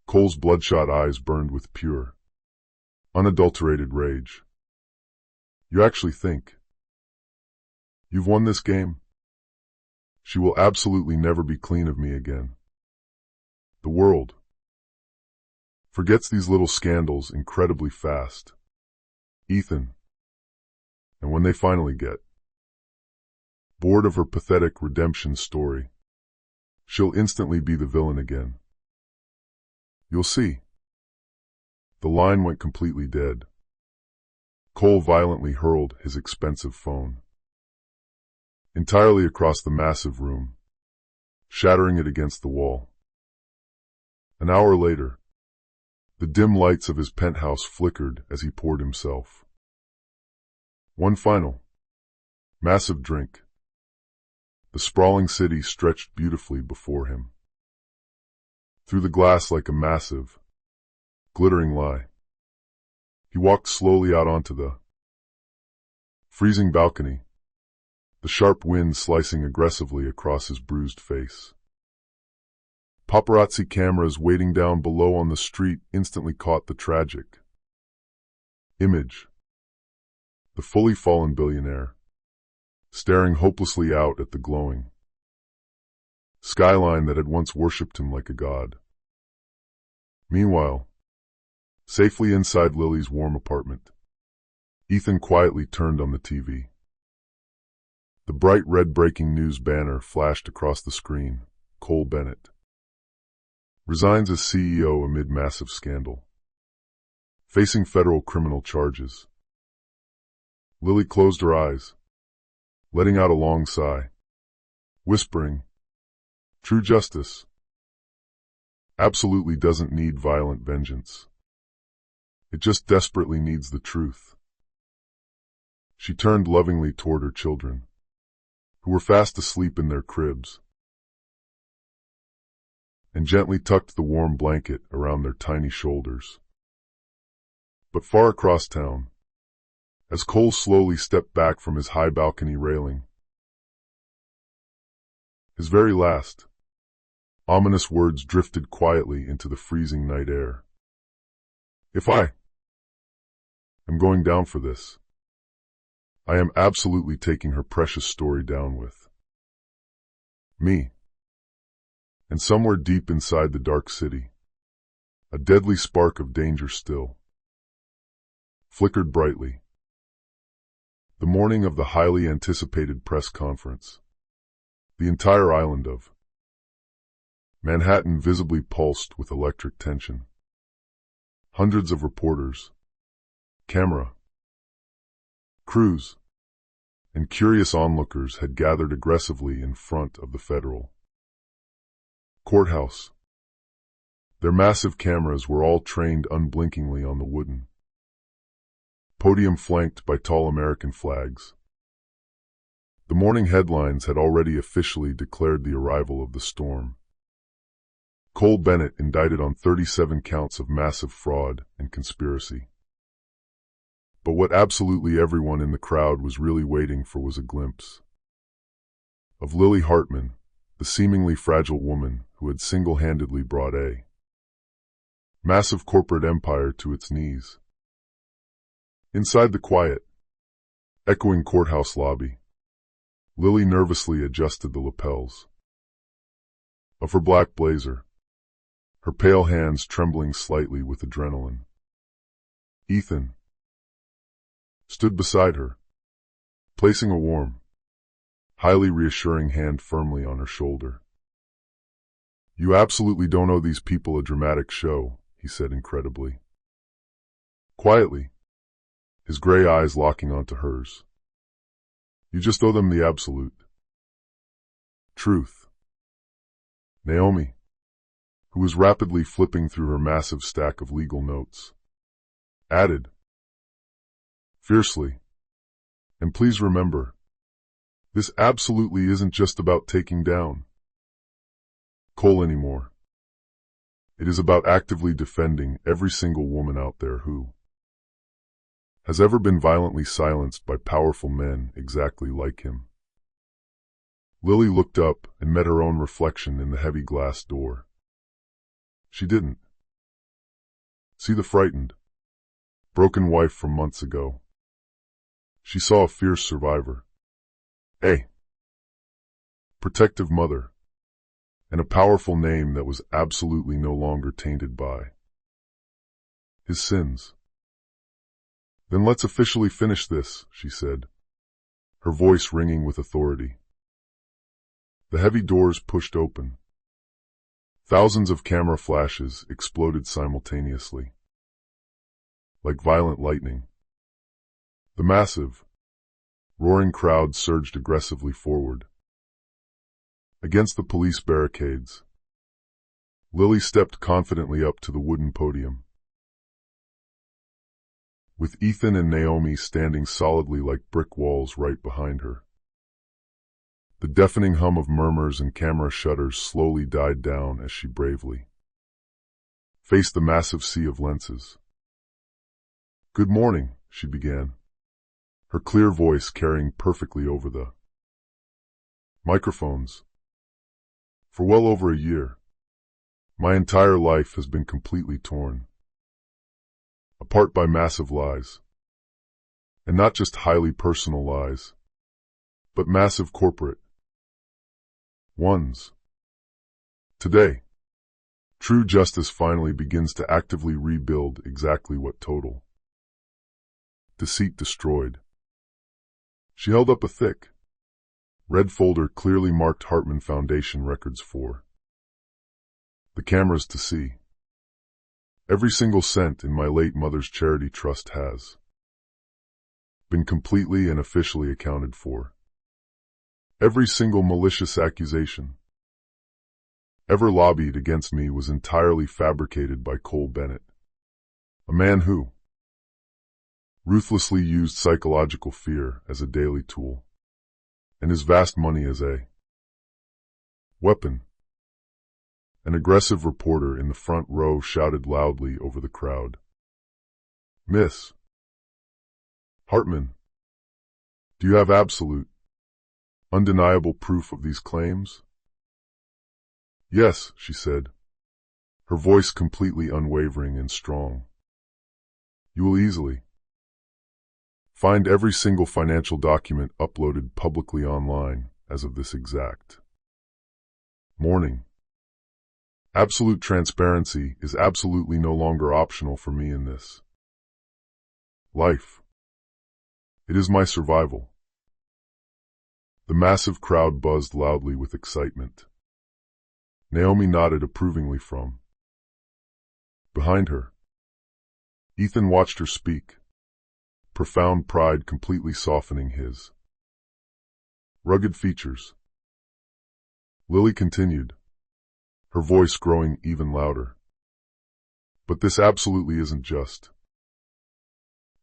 Speaker 1: Cole's bloodshot eyes burned with pure, unadulterated rage. You actually think you've won this game? She will absolutely never be clean of me again. The world forgets these little scandals incredibly fast, Ethan. And when they finally get bored of her pathetic redemption story, she'll instantly be the villain again. You'll see. The line went completely dead. Cole violently hurled his expensive phone entirely across the massive room, shattering it against the wall. An hour later, the dim lights of his penthouse flickered as he poured himself one final, massive drink. The sprawling city stretched beautifully before him, through the glass like a massive, glittering lie. He walked slowly out onto the freezing balcony, the sharp wind slicing aggressively across his bruised face. Paparazzi cameras waiting down below on the street instantly caught the tragic image. The fully fallen billionaire, staring hopelessly out at the glowing skyline that had once worshipped him like a god. Meanwhile, safely inside Lily's warm apartment, Ethan quietly turned on the TV. The bright red breaking news banner flashed across the screen. Cole Bennett resigns as CEO amid massive scandal, facing federal criminal charges. Lily closed her eyes, letting out a long sigh, whispering, "True justice absolutely doesn't need violent vengeance. It just desperately needs the truth." She turned lovingly toward her children, who were fast asleep in their cribs, and gently tucked the warm blanket around their tiny shoulders. But far across town, as Cole slowly stepped back from his high balcony railing, his very last, ominous words drifted quietly into the freezing night air. "If I am going down for this, I am absolutely taking her precious story down with me." And somewhere deep inside the dark city, a deadly spark of danger still flickered brightly. The morning of the highly anticipated press conference, the entire island of Manhattan visibly pulsed with electric tension. Hundreds of reporters, camera crews, and curious onlookers had gathered aggressively in front of the federal courthouse. Their massive cameras were all trained unblinkingly on the wooden podium flanked by tall American flags. The morning headlines had already officially declared the arrival of the storm. Cole Bennett indicted on 37 counts of massive fraud and conspiracy. But what absolutely everyone in the crowd was really waiting for was a glimpse of Lily Hartman, the seemingly fragile woman who had single-handedly brought a massive corporate empire to its knees. Inside the quiet, echoing courthouse lobby, Lily nervously adjusted the lapels of her black blazer, her pale hands trembling slightly with adrenaline. Ethan stood beside her, placing a warm, highly reassuring hand firmly on her shoulder. "You absolutely don't owe these people a dramatic show," he said incredibly. Quietly, his gray eyes locking onto hers. "You just owe them the absolute truth." Naomi, who was rapidly flipping through her massive stack of legal notes, added fiercely, "And please remember, this absolutely isn't just about taking down Cole anymore. It is about actively defending every single woman out there who has ever been violently silenced by powerful men exactly like him." Lily looked up and met her own reflection in the heavy glass door. She didn't see the frightened, broken wife from months ago. She saw a fierce survivor, a protective mother, and a powerful name that was absolutely no longer tainted by his sins. "Then let's officially finish this," she said, her voice ringing with authority. The heavy doors pushed open, Thousands of camera flashes exploded simultaneously, like violent lightning. The massive, roaring crowd surged aggressively forward. Against the police barricades, Lily stepped confidently up to the wooden podium, with Ethan and Naomi standing solidly like brick walls right behind her. The deafening hum of murmurs and camera shutters slowly died down as she bravely faced the massive sea of lenses. "Good morning," she began, her clear voice carrying perfectly over the microphones. "For well over a year, my entire life has been completely torn apart by massive lies. And not just highly personal lies, but massive corporate ones. Today, true justice finally begins to actively rebuild exactly what total deceit destroyed." She held up a thick, red folder clearly marked Hartman Foundation Records for the cameras to see. "Every single cent in my late mother's charity trust has been completely and officially accounted for. Every single malicious accusation ever lobbied against me was entirely fabricated by Cole Bennett, a man who ruthlessly used psychological fear as a daily tool, and his vast money as a weapon." An aggressive reporter in the front row shouted loudly over the crowd, "Miss Hartman, do you have absolute, undeniable proof of these claims?" "Yes," she said, her voice completely unwavering and strong. "You will easily find every single financial document uploaded publicly online as of this exact morning. Absolute transparency is absolutely no longer optional for me in this life. It is my survival." The massive crowd buzzed loudly with excitement. Naomi nodded approvingly from behind her. Ethan watched her speak, profound pride completely softening his rugged features. Lily continued, her voice growing even louder. "But this absolutely isn't just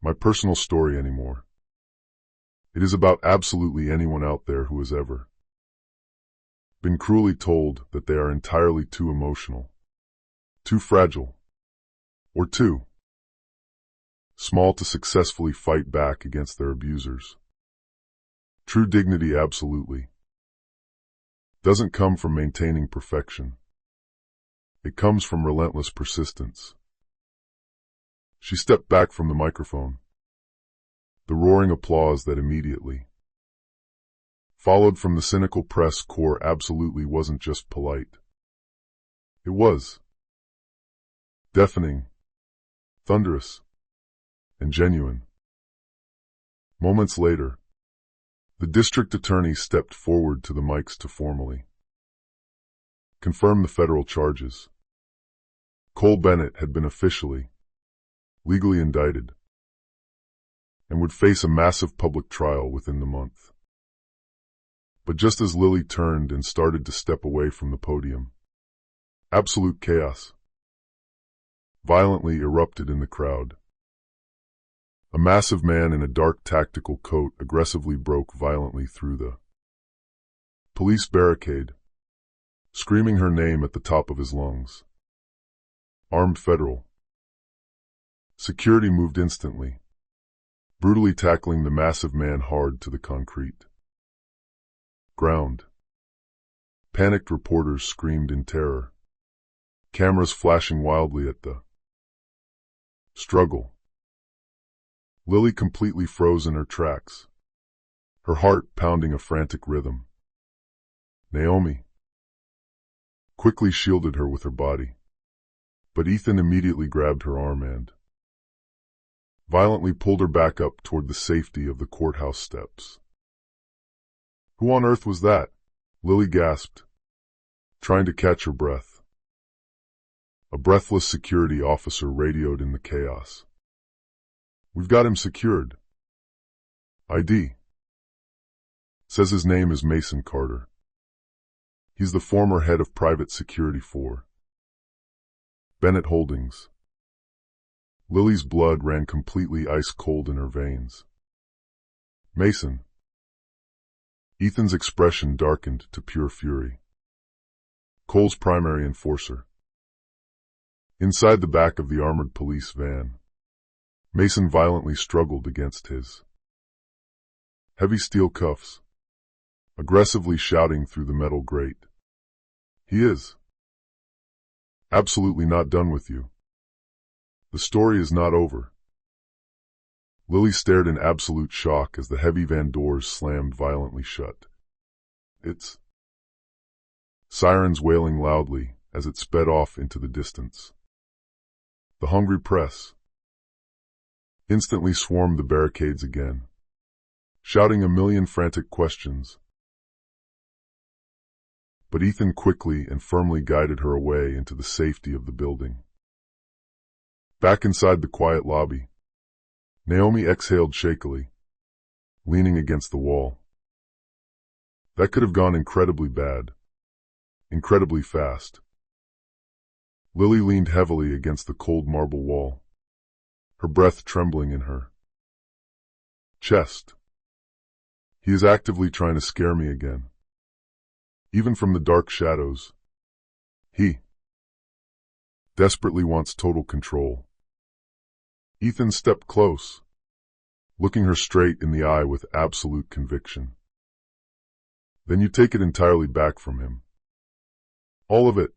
Speaker 1: my personal story anymore. It is about absolutely anyone out there who has ever been cruelly told that they are entirely too emotional, too fragile, or too small to successfully fight back against their abusers. True dignity absolutely doesn't come from maintaining perfection. It comes from relentless persistence." She stepped back from the microphone. The roaring applause that immediately followed from the cynical press corps absolutely wasn't just polite. It was deafening, thunderous, and genuine. Moments later, the district attorney stepped forward to the mics to formally confirm the federal charges. Cole Bennett had been officially, legally indicted, and would face a massive public trial within the month. But just as Lily turned and started to step away from the podium, absolute chaos violently erupted in the crowd. A massive man in a dark tactical coat aggressively broke violently through the police barricade, screaming her name at the top of his lungs. Armed federal security moved instantly, brutally tackling the massive man hard to the concrete ground. Panicked reporters screamed in terror, cameras flashing wildly at the struggle. Lily completely froze in her tracks, her heart pounding a frantic rhythm. Naomi quickly shielded her with her body, but Ethan immediately grabbed her arm and violently pulled her back up toward the safety of the courthouse steps. "Who on earth was that?" Lily gasped, trying to catch her breath. A breathless security officer radioed in the chaos. "We've got him secured. ID. Says his name is Mason Carter. He's the former head of private security for Bennett Holdings." Lily's blood ran completely ice-cold in her veins. "Mason." Ethan's expression darkened to pure fury. "Cole's primary enforcer." Inside the back of the armored police van, Mason violently struggled against his heavy steel cuffs, aggressively shouting through the metal grate. "He is absolutely not done with you. The story is not over." Lily stared in absolute shock as the heavy van doors slammed violently shut. Its sirens wailing loudly as it sped off into the distance. The hungry press instantly swarmed the barricades again, shouting a million frantic questions. But Ethan quickly and firmly guided her away into the safety of the building. Back inside the quiet lobby, Naomi exhaled shakily, leaning against the wall. That could have gone incredibly bad, incredibly fast. Lily leaned heavily against the cold marble wall, her breath trembling in her chest. "He is actively trying to scare me again. Even from the dark shadows. He desperately wants total control." Ethan stepped close, looking her straight in the eye with absolute conviction. "Then you take it entirely back from him. All of it.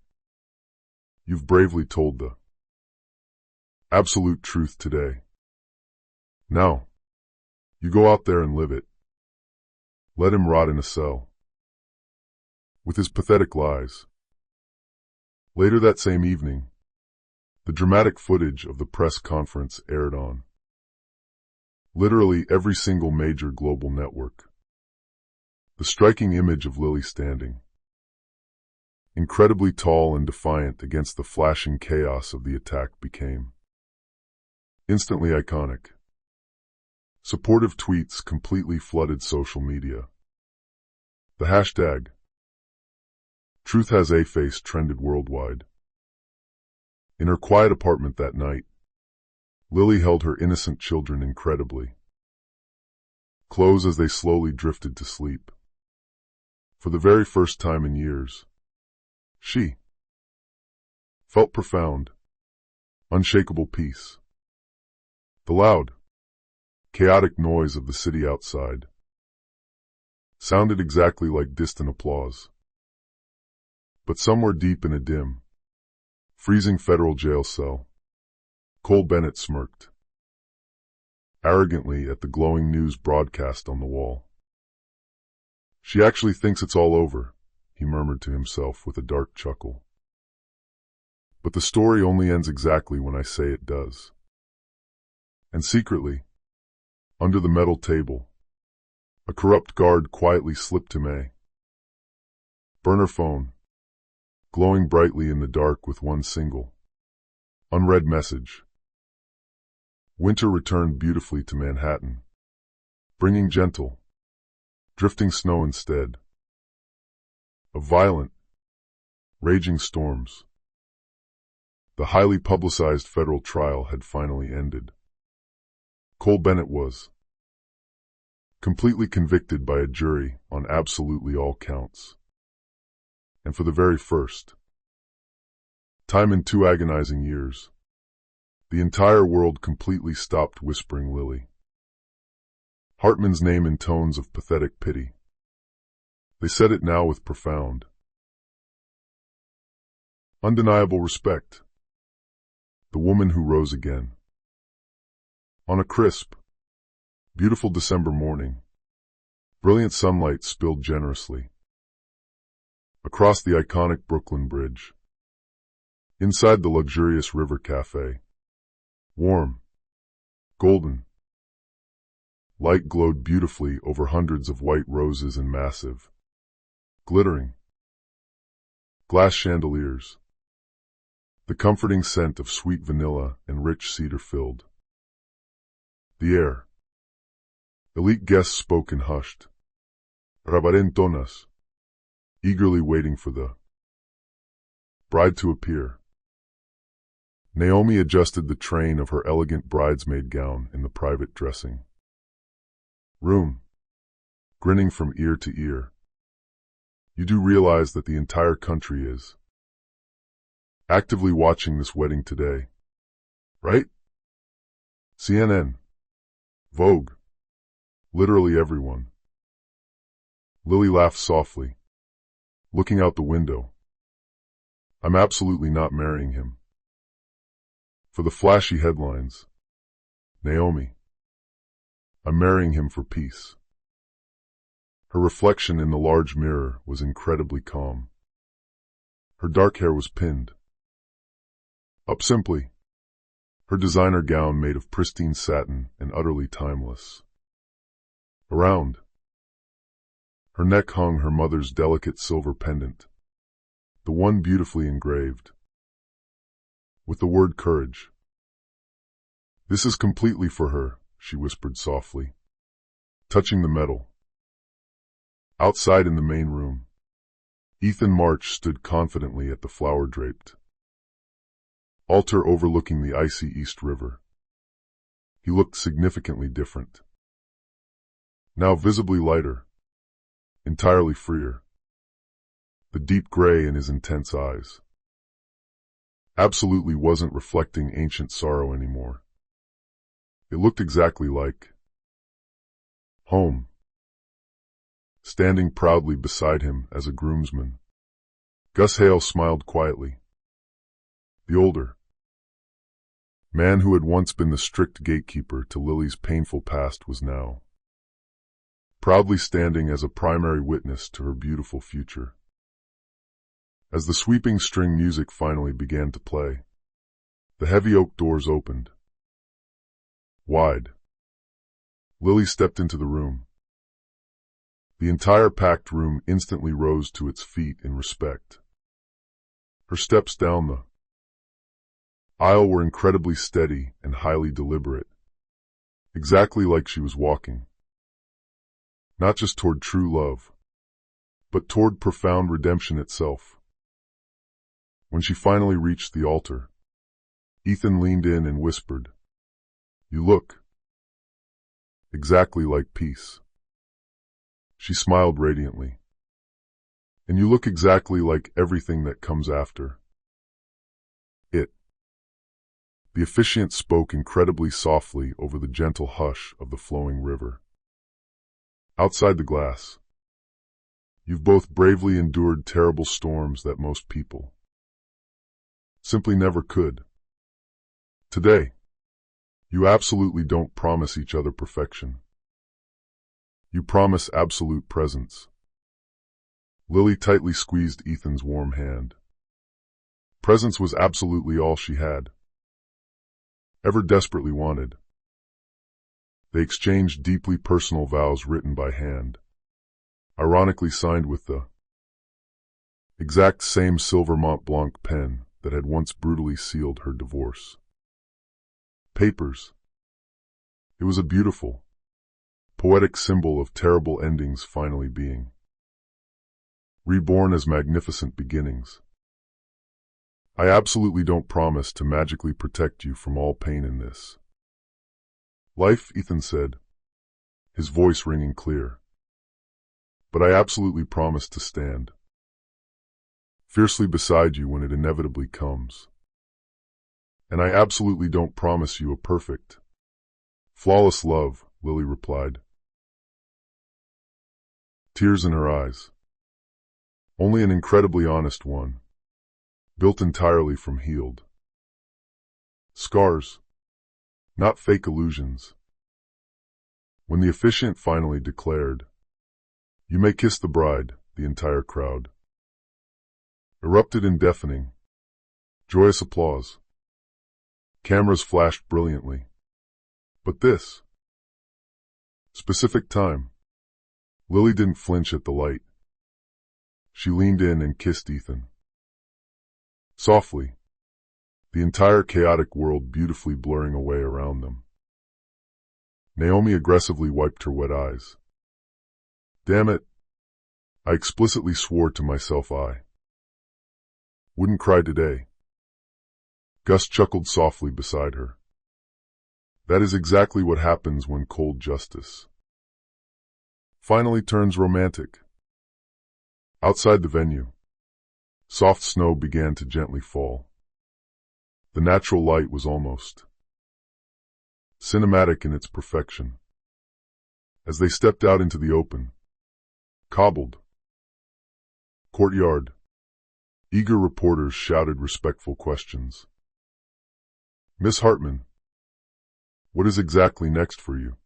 Speaker 1: You've bravely told the absolute truth today. Now, you go out there and live it. Let him rot in a cell with his pathetic lies." Later that same evening, the dramatic footage of the press conference aired on literally every single major global network. The striking image of Lily standing, incredibly tall and defiant against the flashing chaos of the attack, became instantly iconic. Supportive tweets completely flooded social media. The hashtag #TruthHasAFace trended worldwide. In her quiet apartment that night, Lily held her innocent children incredibly close as they slowly drifted to sleep. For the very first time in years, she felt profound, unshakable peace. The loud, chaotic noise of the city outside sounded exactly like distant applause. But somewhere deep in a dim, freezing federal jail cell, Cole Bennett smirked arrogantly at the glowing news broadcast on the wall. "She actually thinks it's all over," he murmured to himself with a dark chuckle. "But the story only ends exactly when I say it does." And secretly, under the metal table, a corrupt guard quietly slipped him a burner phone, glowing brightly in the dark with one single, unread message. Winter returned beautifully to Manhattan, bringing gentle, drifting snow instead of violent, raging storms. The highly publicized federal trial had finally ended. Cole Bennett was completely convicted by a jury on absolutely all counts. And for the very first time in 2 agonizing years, the entire world completely stopped whispering Lily Hartman's name in tones of pathetic pity. They said it now with profound, undeniable respect. The woman who rose again. On a crisp, beautiful December morning, brilliant sunlight spilled generously across the iconic Brooklyn Bridge. Inside the luxurious River Cafe, warm, golden light glowed beautifully over hundreds of white roses and massive, glittering glass chandeliers. The comforting scent of sweet vanilla and rich cedar filled the air. Elite guests spoke and hushed, rabarentonas, eagerly waiting for the bride to appear. Naomi adjusted the train of her elegant bridesmaid gown in the private dressing room, grinning from ear to ear. You do realize that the entire country is actively watching this wedding today, right? CNN, Vogue, literally everyone. Lily laughed softly, looking out the window. I'm absolutely not marrying him. For the flashy headlines, Naomi. I'm marrying him for peace. Her reflection in the large mirror was incredibly calm. Her dark hair was pinned up simply, her designer gown made of pristine satin and utterly timeless. Around her neck hung her mother's delicate silver pendant, the one beautifully engraved with the word courage. This is completely for her, she whispered softly, touching the metal. Outside in the main room, Ethan March stood confidently at the flower-draped altar overlooking the icy East River. He looked significantly different. Now visibly lighter, entirely freer. The deep gray in his intense eyes absolutely wasn't reflecting ancient sorrow anymore. It looked exactly like home. Standing proudly beside him as a groomsman, Gus Hale smiled quietly. The older man who had once been the strict gatekeeper to Lily's painful past was now proudly standing as a primary witness to her beautiful future. As the sweeping string music finally began to play, the heavy oak doors opened wide. Lily stepped into the room. The entire packed room instantly rose to its feet in respect. Her steps down the aisle were incredibly steady and highly deliberate, exactly like she was walking, not just toward true love, but toward profound redemption itself. When she finally reached the altar, Ethan leaned in and whispered, "You look exactly like peace." She smiled radiantly. "And you look exactly like everything that comes after it." The officiant spoke incredibly softly over the gentle hush of the flowing river. "Outside the glass, you've both bravely endured terrible storms that most people simply never could. Today, you absolutely don't promise each other perfection. You promise absolute presence." Lily tightly squeezed Ethan's warm hand. Presence was absolutely all she had ever desperately wanted. They exchanged deeply personal vows written by hand, ironically signed with the exact same silver Mont Blanc pen that had once brutally sealed her divorce papers. It was a beautiful, poetic symbol of terrible endings finally being reborn as magnificent beginnings. "I absolutely don't promise to magically protect you from all pain in this life," Ethan said, his voice ringing clear. "But I absolutely promise to stand fiercely beside you when it inevitably comes. And I absolutely don't promise you a perfect, flawless love," Lily replied, tears in her eyes. "Only an incredibly honest one, built entirely from healed scars, not fake illusions." When the officiant finally declared, "You may kiss the bride," the entire crowd erupted in deafening, joyous applause. Cameras flashed brilliantly. But this specific time, Lily didn't flinch at the light. She leaned in and kissed Ethan softly, the entire chaotic world beautifully blurring away around them. Naomi aggressively wiped her wet eyes. Damn it. I explicitly swore to myself I wouldn't cry today. Gus chuckled softly beside her. That is exactly what happens when cold justice finally turns romantic. Outside the venue, soft snow began to gently fall. The natural light was almost cinematic in its perfection. As they stepped out into the open, cobbled courtyard, eager reporters shouted respectful questions. Miss Hartman, what is exactly next for you?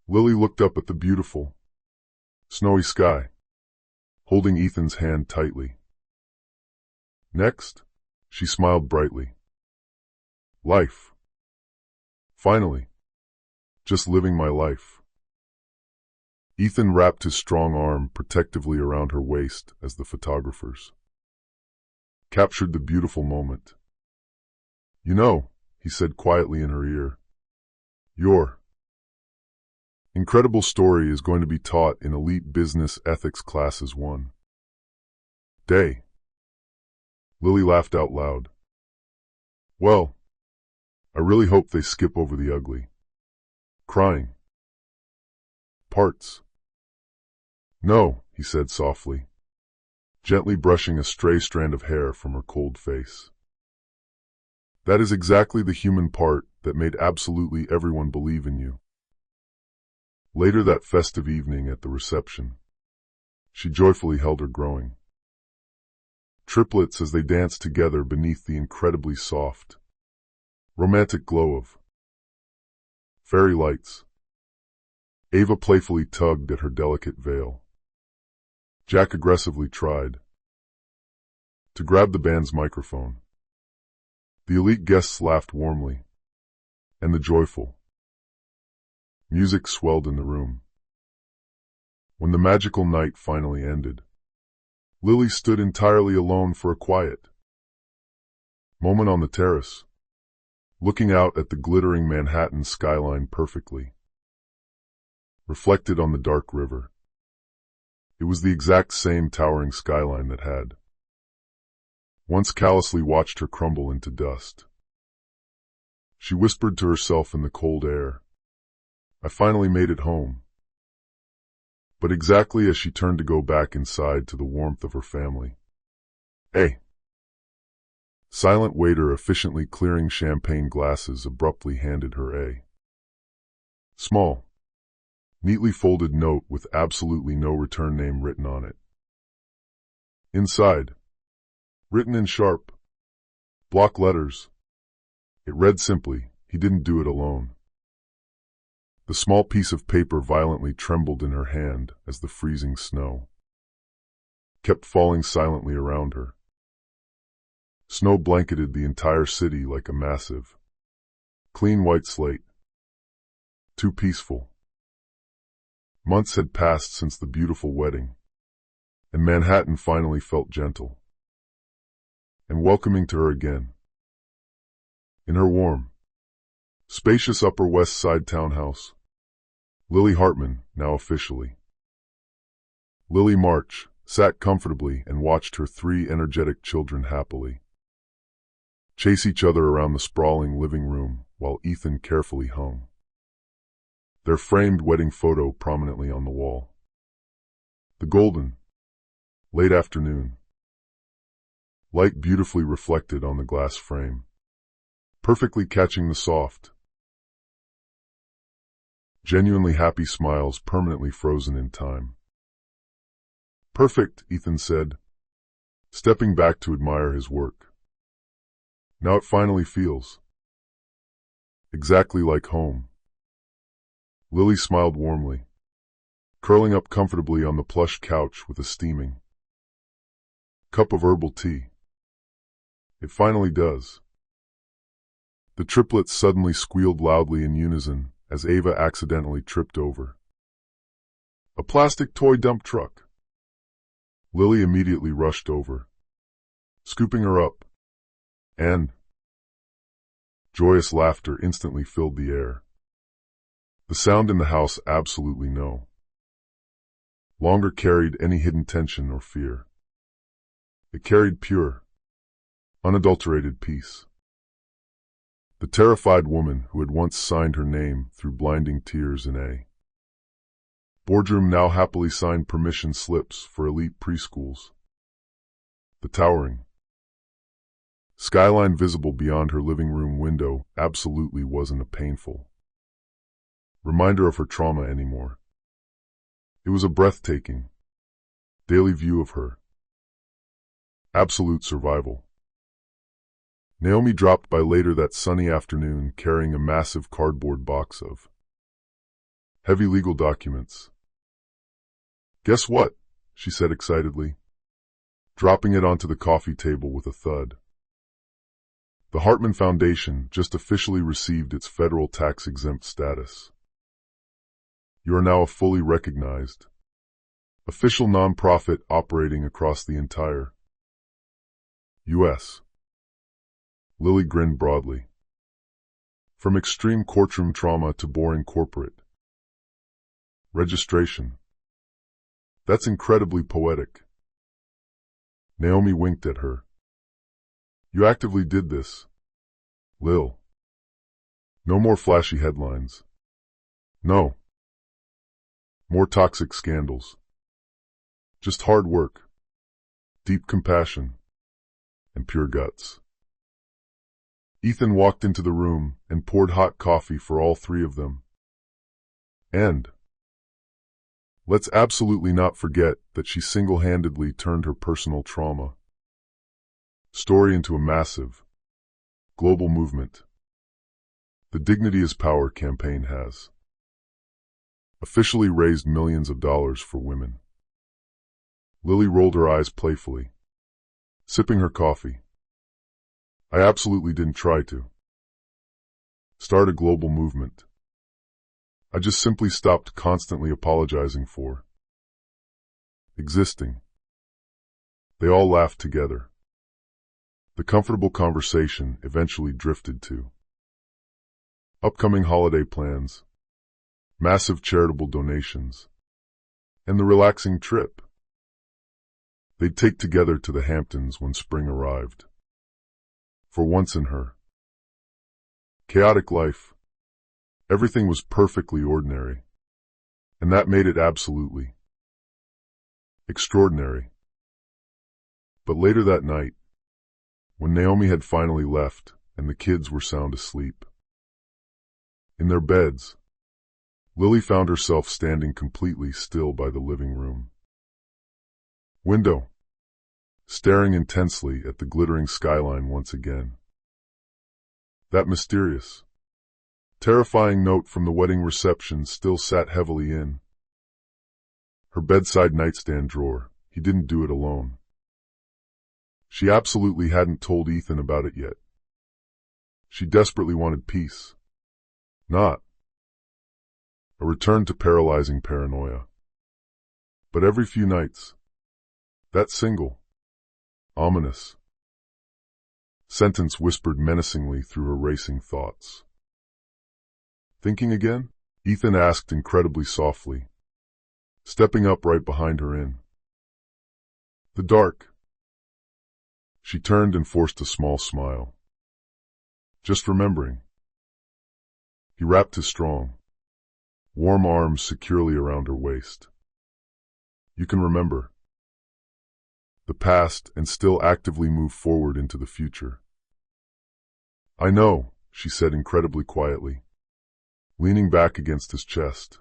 Speaker 1: Lily looked up at the beautiful, snowy sky, holding Ethan's hand tightly. Next, she smiled brightly. Life. Finally. Just living my life. Ethan wrapped his strong arm protectively around her waist as the photographers captured the beautiful moment. You know, he said quietly in her ear, your incredible story is going to be taught in elite business ethics classes one day. Lily laughed out loud. Well, I really hope they skip over the ugly, crying parts. No, he said softly, gently brushing a stray strand of hair from her cold face. That is exactly the human part that made absolutely everyone believe in you. Later that festive evening at the reception, she joyfully held her growing triplets as they danced together beneath the incredibly soft, romantic glow of fairy lights. Ava playfully tugged at her delicate veil. Jack aggressively tried to grab the band's microphone. The elite guests laughed warmly, and the joyful music swelled in the room. When the magical night finally ended, Lily stood entirely alone for a quiet moment on the terrace, looking out at the glittering Manhattan skyline perfectly reflected on the dark river. It was the exact same towering skyline that had once callously watched her crumble into dust. She whispered to herself in the cold air, I finally made it home. But exactly as she turned to go back inside to the warmth of her family, a silent waiter efficiently clearing champagne glasses abruptly handed her a small, neatly folded note with absolutely no return name written on it. Inside, written in sharp block letters, it read simply, he didn't do it alone. The small piece of paper violently trembled in her hand as the freezing snow kept falling silently around her. Snow blanketed the entire city like a massive, clean white slate. Too peaceful. Months had passed since the beautiful wedding, and Manhattan finally felt gentle and welcoming to her again. In her warm, spacious Upper West Side townhouse, Lily Hartman, now officially Lily March, sat comfortably and watched her 3 energetic children happily chase each other around the sprawling living room while Ethan carefully hung their framed wedding photo prominently on the wall. The golden, late afternoon light beautifully reflected on the glass frame, perfectly catching the soft, genuinely happy smiles permanently frozen in time. Perfect, Ethan said, stepping back to admire his work. Now it finally feels exactly like home. Lily smiled warmly, curling up comfortably on the plush couch with a steaming cup of herbal tea. It finally does. The triplets suddenly squealed loudly in unison as Ava accidentally tripped over a plastic toy dump truck. Lily immediately rushed over, scooping her up And joyous laughter instantly filled the air. The sound in the house absolutely no longer carried any hidden tension or fear. It carried pure, unadulterated peace. The terrified woman who had once signed her name through blinding tears in a boardroom now happily signed permission slips for elite preschools. The towering skyline visible beyond her living room window absolutely wasn't a painful reminder of her trauma anymore. It was a breathtaking daily view of her absolute survival. Naomi dropped by later that sunny afternoon carrying a massive cardboard box of heavy legal documents. "Guess what?" she said excitedly, dropping it onto the coffee table with a thud. The Hartman Foundation just officially received its federal tax-exempt status. You are now a fully recognized, official nonprofit operating across the entire U.S. Lily grinned broadly. From extreme courtroom trauma to boring corporate registration. That's incredibly poetic. Naomi winked at her. You actively did this, Lil. No more flashy headlines. No. More toxic scandals. Just hard work, deep compassion, and pure guts. Ethan walked into the room and poured hot coffee for all three of them. And let's absolutely not forget that she single-handedly turned her personal trauma story into a massive, global movement. The Dignity is Power campaign has officially raised millions of dollars for women. Lily rolled her eyes playfully, sipping her coffee. I absolutely didn't try to start a global movement. I just simply stopped constantly apologizing for existing. They all laughed together. The comfortable conversation eventually drifted to upcoming holiday plans, massive charitable donations, and the relaxing trip they'd take together to the Hamptons when spring arrived. For once in her chaotic life, everything was perfectly ordinary, and that made it absolutely extraordinary. But later that night, when Naomi had finally left and the kids were sound asleep in their beds, Lily found herself standing completely still by the living room window, staring intensely at the glittering skyline once again. That mysterious, terrifying note from the wedding reception still sat heavily in her bedside nightstand drawer. He didn't do it alone. She absolutely hadn't told Ethan about it yet. She desperately wanted peace, not a return to paralyzing paranoia. But every few nights, that single, ominous sentence whispered menacingly through her racing thoughts. Thinking again? Ethan asked incredibly softly, stepping up right behind her in the dark. She turned and forced a small smile. Just remembering. He wrapped his strong, warm arms securely around her waist. You can remember the past and still actively move forward into the future. I know, she said incredibly quietly, leaning back against his chest.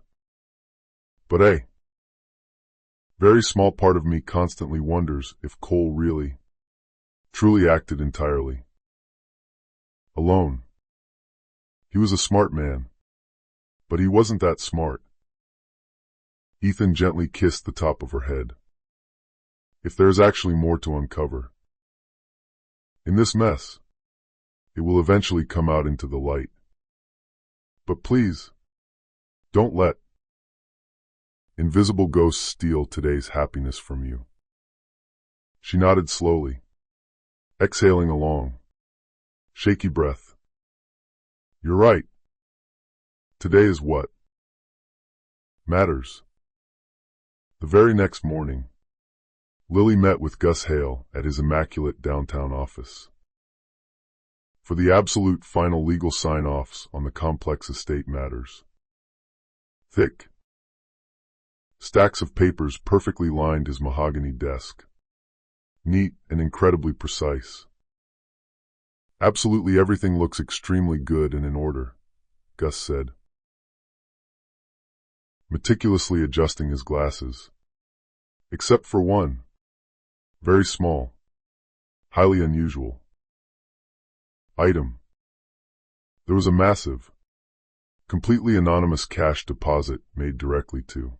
Speaker 1: But a very small part of me constantly wonders if Cole really, truly acted entirely alone. He was a smart man, but he wasn't that smart. Ethan gently kissed the top of her head. If there is actually more to uncover in this mess, it will eventually come out into the light. But please, don't let invisible ghosts steal today's happiness from you. She nodded slowly, exhaling a long, Shaky breath. You're right. Today is what matters. The very next morning, Lily met with Gus Hale at his immaculate downtown office for the absolute final legal sign-offs on the complex estate matters. Thick stacks of papers perfectly lined his mahogany desk, neat and incredibly precise. Absolutely everything looks extremely good and in order, Gus said, meticulously adjusting his glasses. Except for one. Very small. Highly unusual. Item. There was a massive, completely anonymous cash deposit made directly to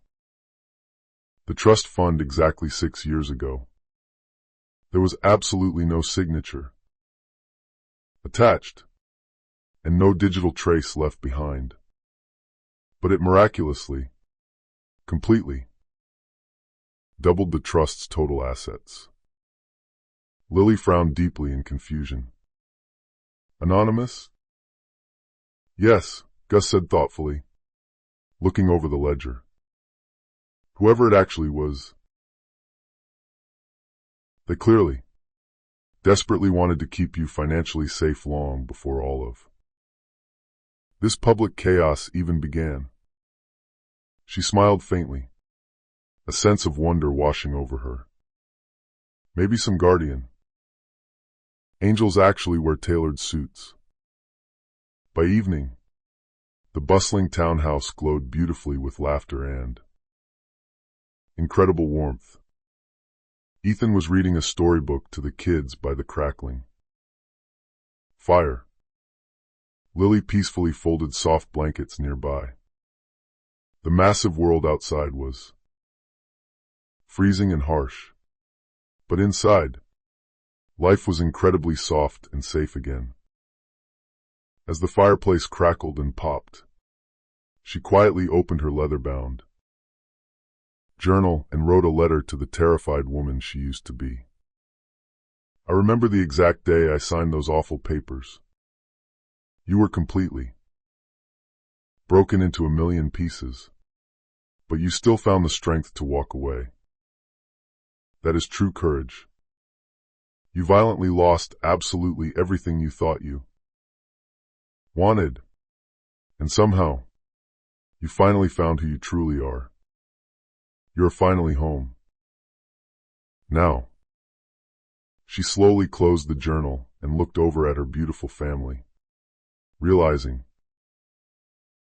Speaker 1: the trust fund exactly 6 years ago. There was absolutely no signature attached, and no digital trace left behind. But it miraculously, completely, doubled the trust's total assets. Lily frowned deeply in confusion. Anonymous? Yes, Gus said thoughtfully, looking over the ledger. Whoever it actually was, they clearly, desperately wanted to keep you financially safe long before all of this public chaos even began. She smiled faintly, a sense of wonder washing over her. Maybe some guardian angels actually wear tailored suits. By evening, the bustling townhouse glowed beautifully with laughter and incredible warmth. Ethan was reading a storybook to the kids by the crackling fire. Lily peacefully folded soft blankets nearby. The massive world outside was freezing and harsh, but inside, life was incredibly soft and safe again. As the fireplace crackled and popped, she quietly opened her leather-bound journal and wrote a letter to the terrified woman she used to be. I remember the exact day I signed those awful papers. You were completely broken into a million pieces, but you still found the strength to walk away. That is true courage. You violently lost absolutely everything you thought you wanted, and somehow, you finally found who you truly are. You're finally home. Now. She slowly closed the journal and looked over at her beautiful family, realizing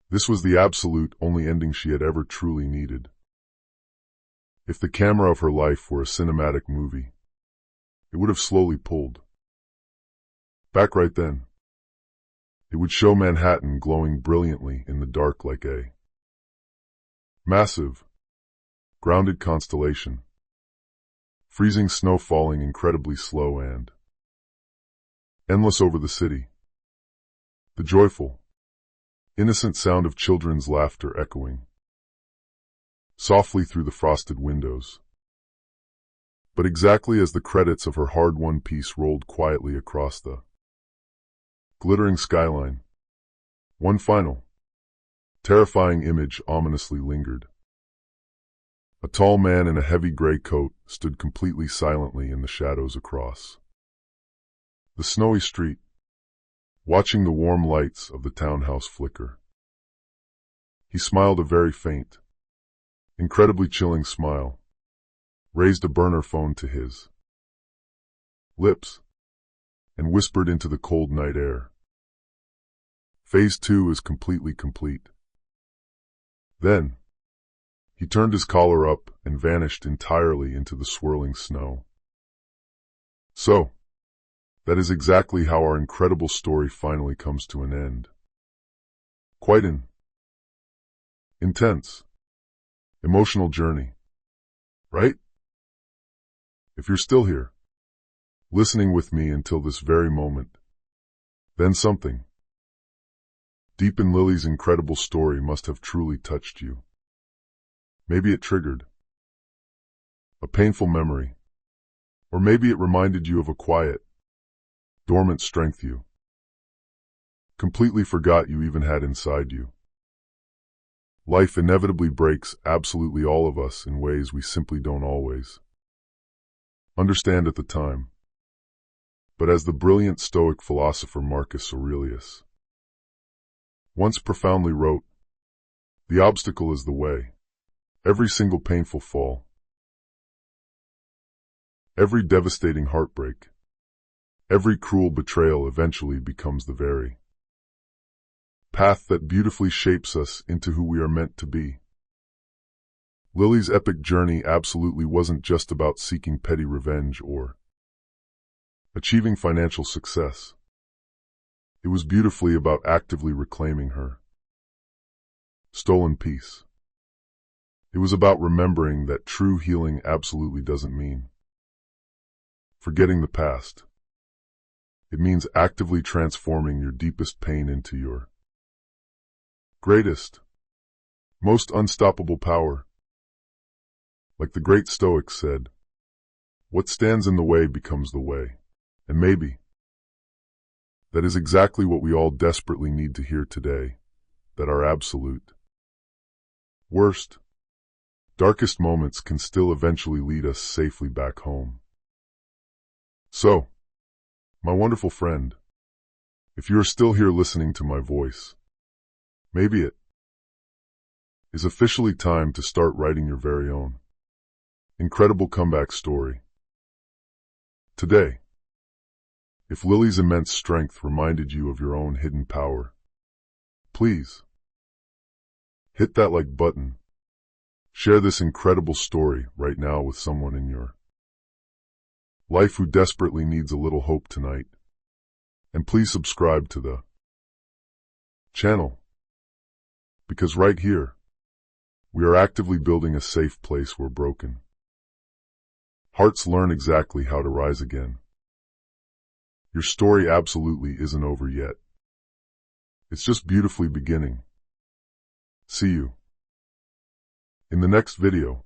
Speaker 1: this was the absolute only ending she had ever truly needed. If the camera of her life were a cinematic movie, it would have slowly pulled back right then. It would show Manhattan glowing brilliantly in the dark like a massive, grounded constellation. Freezing snow falling incredibly slow and endless over the city. The joyful, innocent sound of children's laughter echoing softly through the frosted windows. But exactly as the credits of her hard-won piece rolled quietly across the glittering skyline, one final, terrifying image ominously lingered. A tall man in a heavy gray coat stood completely silently in the shadows across the snowy street, watching the warm lights of the townhouse flicker. He smiled a very faint, incredibly chilling smile, raised a burner phone to his lips, and whispered into the cold night air. Phase 2 is completely complete. Then, he turned his collar up and vanished entirely into the swirling snow. So, that is exactly how our incredible story finally comes to an end. Quite an intense, emotional journey, right? If you're still here, listening with me until this very moment, then something deep in Lily's incredible story must have truly touched you. Maybe it triggered a painful memory, or maybe it reminded you of a quiet, dormant strength you completely forgot you even had inside you. Life inevitably breaks absolutely all of us in ways we simply don't always understand at the time. But as the brilliant Stoic philosopher Marcus Aurelius once profoundly wrote, the obstacle is the way. Every single painful fall, every devastating heartbreak, every cruel betrayal eventually becomes the very path that beautifully shapes us into who we are meant to be. Lily's epic journey absolutely wasn't just about seeking petty revenge or achieving financial success. It was beautifully about actively reclaiming her stolen peace. It was about remembering that true healing absolutely doesn't mean forgetting the past. It means actively transforming your deepest pain into your greatest, most unstoppable power. Like the great Stoics said, what stands in the way becomes the way. And maybe that is exactly what we all desperately need to hear today, that our absolute worst, darkest moments can still eventually lead us safely back home. So, my wonderful friend, if you are still here listening to my voice, maybe it is officially time to start writing your very own incredible comeback story. Today, if Lily's immense strength reminded you of your own hidden power, please hit that like button. Share this incredible story right now with someone in your life who desperately needs a little hope tonight. And please subscribe to the channel, because right here, we are actively building a safe place where broken hearts learn exactly how to rise again. Your story absolutely isn't over yet. It's just beautifully beginning. See you in the next video.